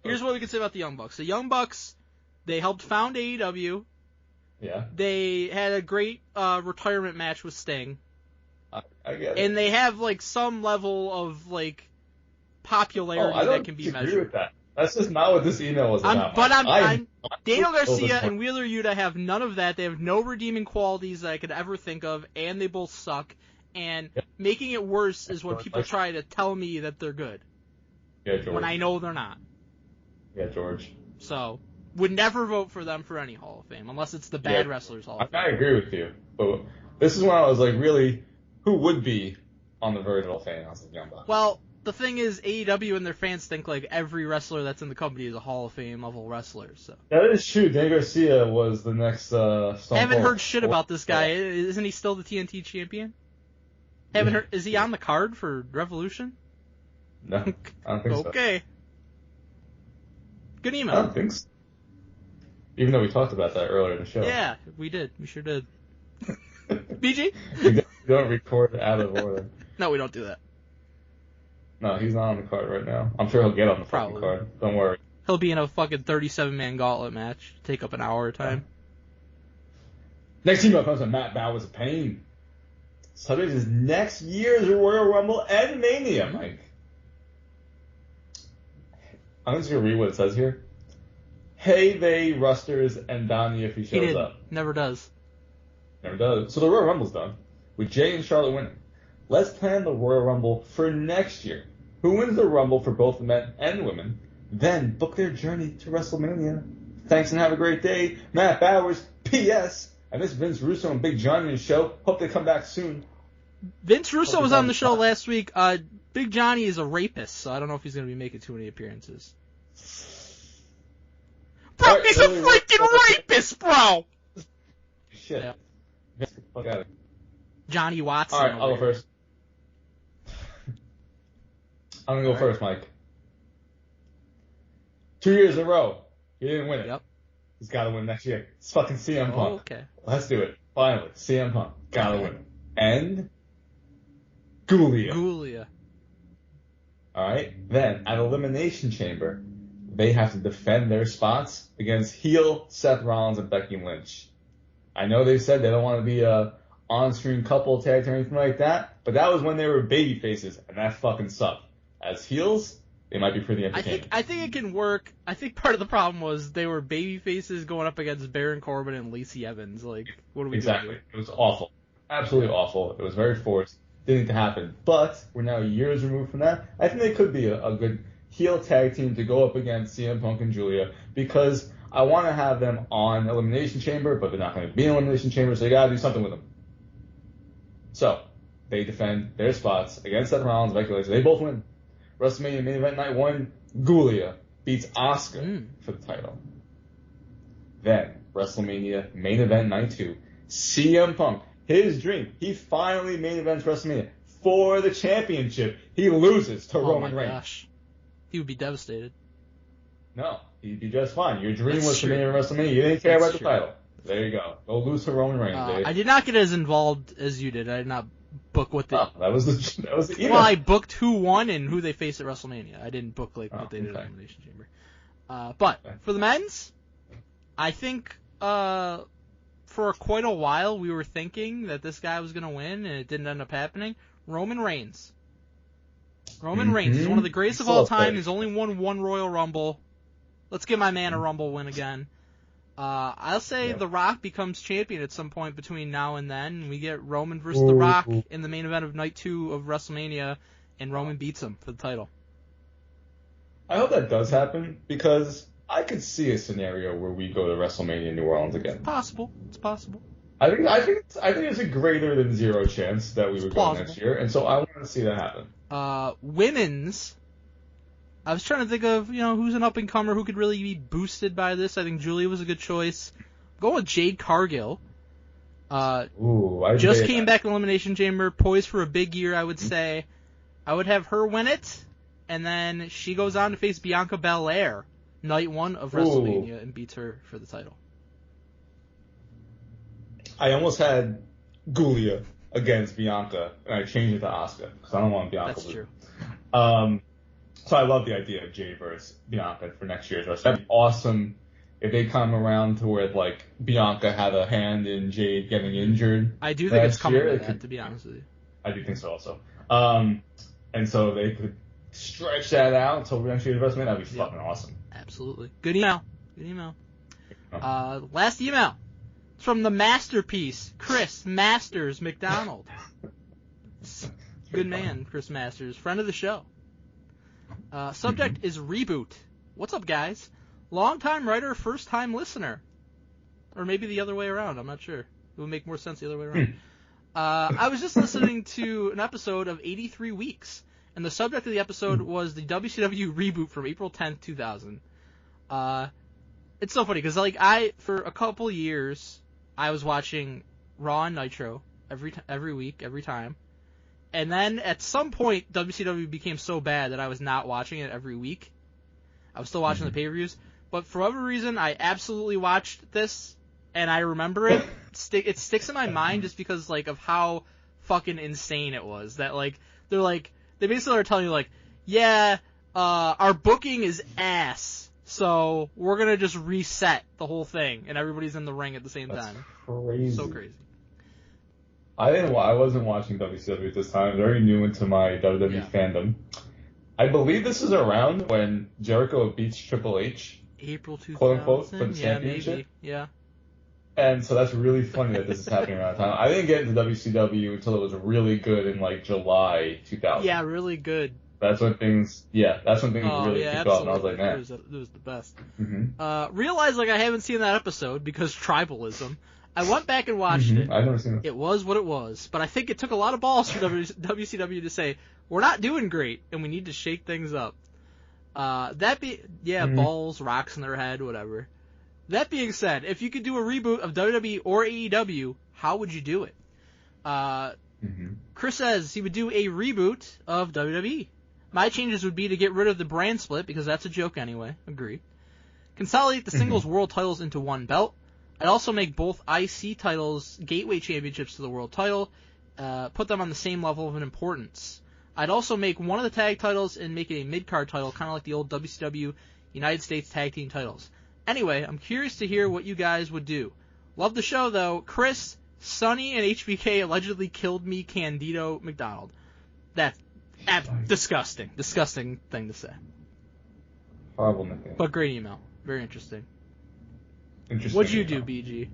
S4: Here's what we can say about the Young Bucks. The Young Bucks, they helped found AEW.
S9: Yeah.
S4: They had a great retirement match with Sting.
S9: I get it.
S4: And they have, like, some level of, like, popularity that can be measured.
S9: I don't agree with that. That's just not what this email was about.
S4: Daniel Garcia and Wheeler Yuta have none of that. They have no redeeming qualities that I could ever think of, and they both suck. And making it worse is when people try to tell me that they're good.
S9: Yeah, George.
S4: When I know they're not.
S9: Yeah, George.
S4: So, would never vote for them for any Hall of Fame, unless it's the bad wrestlers Hall of Fame.
S9: I agree with you. But this is when I was like, really, who would be on the verge of Hall of Fame? I was like, Young Bucks.
S4: Well, the thing is, AEW and their fans think like every wrestler that's in the company is a Hall of Fame level wrestler. So
S9: that is true. Dan Garcia was the next Stone Cold.
S4: Haven't heard shit about this guy. Isn't he still the TNT champion? Haven't heard. Is he on the card for Revolution?
S9: No, I don't think so.
S4: Okay. Good email.
S9: I don't think so. Even though we talked about that earlier in the show.
S4: Yeah, we did. We sure did. BG?
S9: We don't record out of order.
S4: No, we don't do that.
S9: No, he's not on the card right now. I'm sure he'll get on the fucking card. Don't worry.
S4: He'll be in a fucking 37-man gauntlet match. Take up an hour of time.
S9: Next email comes from Matt Bowers of Pain. Subject is next year's Royal Rumble and Mania, Mike. I'm just going to read what it says here. Hey, they, Rusters, and Donnie if he shows up.
S4: Never does.
S9: Never does. So the Royal Rumble's done. With Jay and Charlotte winning. Let's plan the Royal Rumble for next year. Who wins the Rumble for both the men and women? Then book their journey to WrestleMania. Thanks and have a great day. Matt Bowers, P.S. I miss Vince Russo and Big Johnny on the show. Hope they come back soon.
S4: Vince Russo was on the show last week. Big Johnny is a rapist, so I don't know if he's going to be making too many appearances. Bro, right, he's a freaking rapist, bro!
S9: Shit. Yeah. Get the fuck out of here.
S4: Johnny Watson.
S9: Alright, I'll go first. I'm going to go first, Mike. 2 years in a row. He didn't win it.
S4: Yep.
S9: He's got to win next year. It's fucking CM Punk.
S4: Okay.
S9: Let's do it. Finally. CM Punk. Got to win it. And Gulia. Alright. Then, at Elimination Chamber, they have to defend their spots against heel Seth Rollins and Becky Lynch. I know they said they don't want to be a on-screen couple tag or anything like that, but that was when they were baby faces, and that fucking sucked. As heels, they might be pretty entertaining.
S4: I think it can work. I think part of the problem was they were baby faces going up against Baron Corbin and Lacey Evans. Like, what are we doing?
S9: Exactly. It was awful. Absolutely awful. It was very forced. Didn't need to happen. But we're now years removed from that. I think they could be a good heel tag team to go up against CM Punk and Julia, because I want to have them on Elimination Chamber, but they're not going to be in Elimination Chamber, so you got to do something with them. So, they defend their spots against Seth Rollins, Becky Lynch. They both win. WrestleMania main event night 1, Gulia beats Asuka for the title. Then, WrestleMania main event night 2, CM Punk, his dream. He finally main events WrestleMania for the championship. He loses to Roman Reigns. Gosh.
S4: He would be devastated.
S9: No, he'd be just fine. Your dream was to main event WrestleMania. You didn't care about the title. There you go. Go lose to Roman Reigns, Dave.
S4: I did not get as involved as you did. I did not book what they...
S9: Oh, that was the email.
S4: Well, I booked who won and who they faced at WrestleMania. I didn't book what they did at Elimination Chamber. But for the men's, I think for quite a while we were thinking that this guy was going to win, and it didn't end up happening. Roman Reigns. Roman Reigns is one of the greatest of all time. He's only won one Royal Rumble. Let's give my man a Rumble win again. I'll say The Rock becomes champion at some point between now and then. And we get Roman versus The Rock in the main event of Night 2 of WrestleMania, and Roman beats him for the title.
S9: I hope that does happen, because I could see a scenario where we go to WrestleMania in New Orleans again.
S4: It's possible.
S9: I think there's a greater than zero chance that we would go next year, and so I want to see that happen.
S4: Women's. I was trying to think of, who's an up-and-comer who could really be boosted by this. I think Julia was a good choice. I'm going with Jade Cargill. Just came back in Elimination Chamber, poised for a big year, I would say. I would have her win it, and then she goes on to face Bianca Belair, night 1 of WrestleMania, and beats her for the title.
S9: I almost had Julia against Bianca, and I changed it to Asuka, because I don't want Bianca to lose.
S4: That's true.
S9: So I love the idea of Jade versus Bianca for next year's WrestleMania. That'd be awesome if they come around to where, like, Bianca had a hand in Jade getting injured.
S4: I do think it's coming to that, to be honest with you.
S9: I do think so also. And so they could stretch that out until next year's WrestleMania. That'd be fucking awesome.
S4: Absolutely. Good email. Last email. It's from the masterpiece, Chris Masters McDonald. Good man, Chris Masters. Friend of the show. Subject is reboot. What's up, guys? Long-time writer, first-time listener. Or maybe the other way around. I'm not sure. It would make more sense the other way around. I was just listening to an episode of 83 Weeks, and the subject of the episode was the WCW reboot from April 10th, 2000. It's so funny, because for a couple years, I was watching Raw and Nitro every week, every time. And then at some point, WCW became so bad that I was not watching it every week. I was still watching the pay-per-views. But for whatever reason, I absolutely watched this, and I remember it. It sticks in my mind just because, of how fucking insane it was. That, they basically are telling you, our booking is ass, so we're going to just reset the whole thing, and everybody's in the ring at the same time.
S9: Crazy.
S4: So crazy.
S9: I wasn't watching WCW at this time. Very new into my WWE fandom. I believe this is around when Jericho beats Triple H.
S4: April 2000.
S9: Quote unquote for the championship.
S4: Maybe. Yeah.
S9: And so that's really funny that this is happening around the time. I didn't get into WCW until it was really good in July 2000.
S4: Yeah, really good.
S9: That's when things really kicked off, and I was like, man.
S4: It was the best.
S9: Mm-hmm.
S4: Realized I haven't seen that episode because tribalism. I went back and watched it.
S9: I've never seen it.
S4: It was what it was, but I think it took a lot of balls for WCW to say, we're not doing great, and we need to shake things up. Balls, rocks in their head, whatever. That being said, if you could do a reboot of WWE or AEW, how would you do it? Chris says he would do a reboot of WWE. My changes would be to get rid of the brand split, because that's a joke anyway. Agree. Consolidate the singles world titles into one belt. I'd also make both IC titles gateway championships to the world title, put them on the same level of importance. I'd also make one of the tag titles and make it a mid-card title, kind of like the old WCW United States Tag Team titles. Anyway, I'm curious to hear what you guys would do. Love the show, though. Chris, Sonny, and HBK allegedly killed me, Candido McDonald. That's disgusting. Disgusting thing to say.
S9: Horrible nickname.
S4: But great email. Very interesting. What'd you do, BG?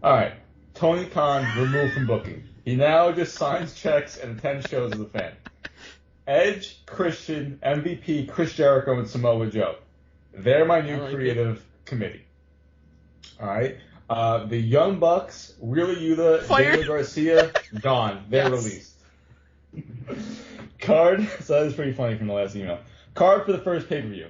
S9: Alright. Tony Khan removed from booking. He now just signs checks and attends shows as a fan. Edge, Christian, MVP, Chris Jericho, and Samoa Joe. They're my new creative committee. Alright? The Young Bucks, Wheeler Yuta, Daniel Garcia, gone. They're released. Card, so that was pretty funny from the last email. Card for the first pay-per-view.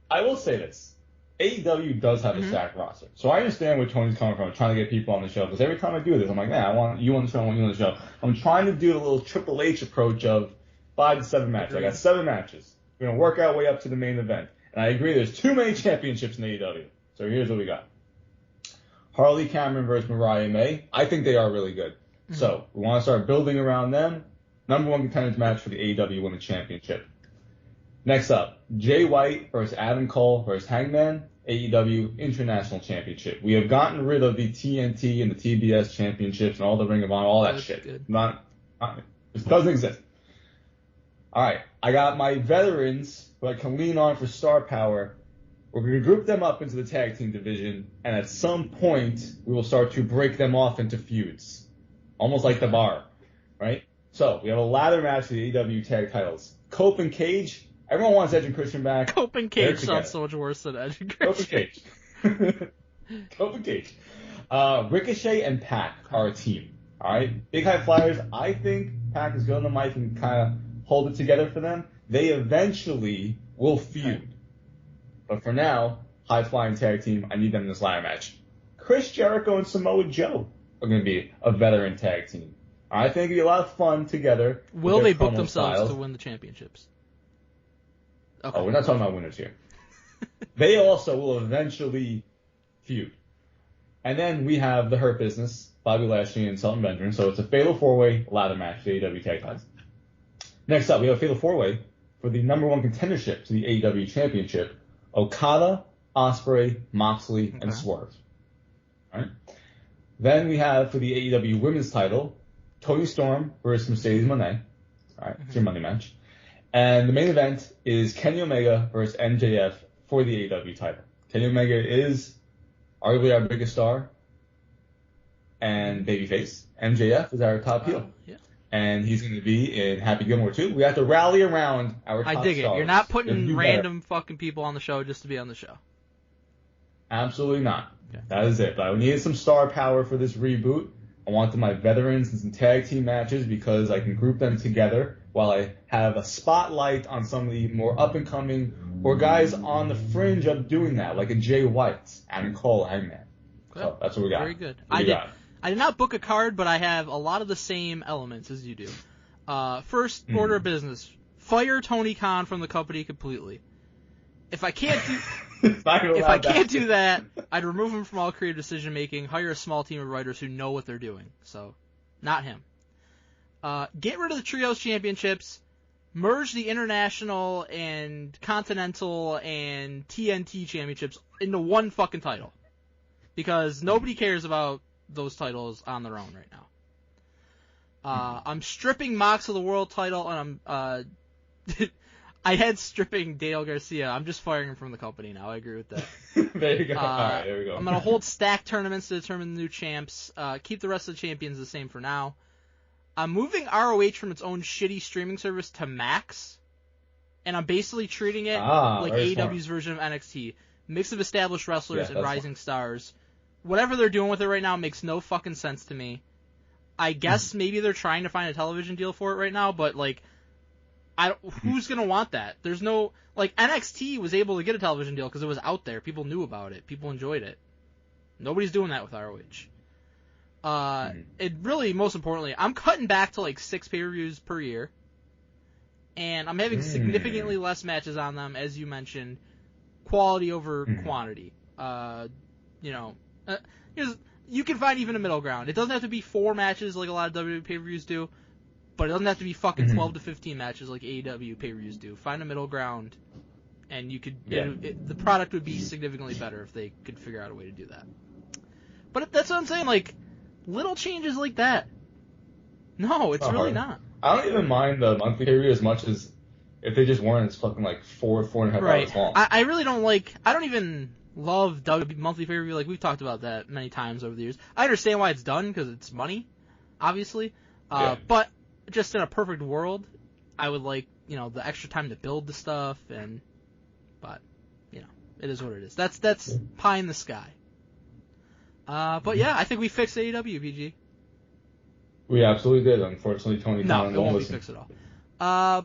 S9: I will say this. AEW does have a stacked roster. So I understand where Tony's coming from, trying to get people on the show. Because every time I do this, I'm like, I want you on the show, I want you on the show. I'm trying to do a little Triple H approach of 5 to 7 matches. I got 7 matches. We're going to work our way up to the main event. And I agree, there's too many championships in AEW. So here's what we got. Harley Cameron versus Mariah May. I think they are really good. So we want to start building around them. Number 1 contenders match for the AEW Women's Championship. Next up, Jay White versus Adam Cole versus Hangman. AEW International Championship. We have gotten rid of the TNT and the TBS championships and all the Ring of Honor, all that shit.
S4: Good.
S9: It doesn't exist. All right, I got my veterans who I can lean on for star power. We're going to group them up into the tag team division, and at some point, we will start to break them off into feuds. Almost like the bar, right? So, we have a ladder match for the AEW tag titles. Cope and Cage. Everyone wants Edge and Christian back.
S4: Cope and Cage sounds so much worse than Edge and Christian.
S9: Cope and Cage. Cope and Cage. Ricochet and Pac are a team. All right? Big High Flyers. I think Pac is good on the mic and kind of hold it together for them. They eventually will feud. But for now, high-flying tag team, I need them in this ladder match. Chris Jericho and Samoa Joe are going to be a veteran tag team. I think it'll be a lot of fun together.
S4: Will they book themselves to win the championships? Okay.
S9: Oh, we're not talking about winners here. They also will eventually feud. And then we have the Hurt Business, Bobby Lashley and Shelton Benjamin. So it's a fatal four-way ladder match for the AEW tag titles. Next up, we have a fatal four-way for the number one contendership to the AEW championship. Okada, Ospreay, Moxley, and Swerve. All right. Then we have for the AEW women's title, Toni Storm versus Mercedes Moné. All right, it's your Monday match. And the main event is Kenny Omega versus MJF for the AEW title. Kenny Omega is arguably our biggest star and babyface. MJF is our top heel.
S4: Yeah.
S9: And he's going to be in Happy Gilmore too. We have to rally around our top stars.
S4: I dig it. You're not putting random fucking people on the show just to be on the show.
S9: Absolutely not.
S4: Okay.
S9: That is it. But I needed some star power for this reboot. I wanted my veterans in some tag team matches because I can group them together while I have a spotlight on some of the more up-and-coming or guys on the fringe of doing that, like a Jay White, Adam Cole, Hangman. So that's what we got.
S4: Very good. I did not book a card, but I have a lot of the same elements as you do. First order of business, fire Tony Khan from the company completely. If I can't do that, I'd remove him from all creative decision making, hire a small team of writers who know what they're doing. So, not him. Get rid of the Trios Championships, merge the International and Continental and TNT Championships into one fucking title. Because nobody cares about those titles on their own right now. I'm stripping Mox of the world title, and I'm I had stripping Daniel Garcia. I'm just firing him from the company now. I agree with that.
S9: There you go. All right, there we go.
S4: I'm going to hold stack tournaments to determine the new champs. Keep the rest of the champions the same for now. I'm moving ROH from its own shitty streaming service to Max, and I'm basically treating it like AEW's version of NXT. Mix of established wrestlers and rising stars. Whatever they're doing with it right now makes no fucking sense to me. I guess maybe they're trying to find a television deal for it right now, but like, who's gonna want that? There's no, like, NXT was able to get a television deal because it was out there. People knew about it. People enjoyed it. Nobody's doing that with ROH. It really, most importantly, I'm cutting back to like 6 pay-per-views per year, and I'm having significantly less matches on them, as you mentioned. Quality over quantity. You can find even a middle ground. It doesn't have to be 4 matches like a lot of WWE pay-per-views do, but it doesn't have to be fucking 12 to 15 matches like AEW pay-per-views do. Find a middle ground, and you could the product would be significantly better if they could figure out a way to do that. But that's what I'm saying, like, little changes like that. No, it's really not.
S9: I don't even mind the monthly pay-per-view as much as if they just weren't as fucking like 4.5 hours long.
S4: I really don't like. I don't even love WWE monthly pay-per-view. Like, we've talked about that many times over the years. I understand why it's done because it's money, obviously. But just in a perfect world, I would like, the extra time to build the stuff, but it is what it is. That's pie in the sky. But yeah, I think we fixed AEW, PG.
S9: We absolutely did. Unfortunately, Tony Khan won't
S4: listen. Fix it all.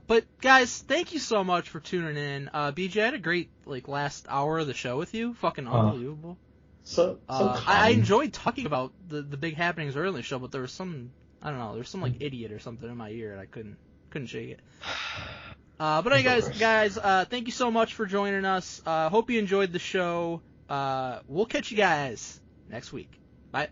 S4: But guys, thank you so much for tuning in. BJ, I had a great last hour of the show with you. Fucking unbelievable.
S9: So
S4: I enjoyed talking about the big happenings early in the show, but there was some, I don't know, there was some idiot or something in my ear and I couldn't shake it. But anyway, guys, thank you so much for joining us. Hope you enjoyed the show. We'll catch you guys next week. Bye.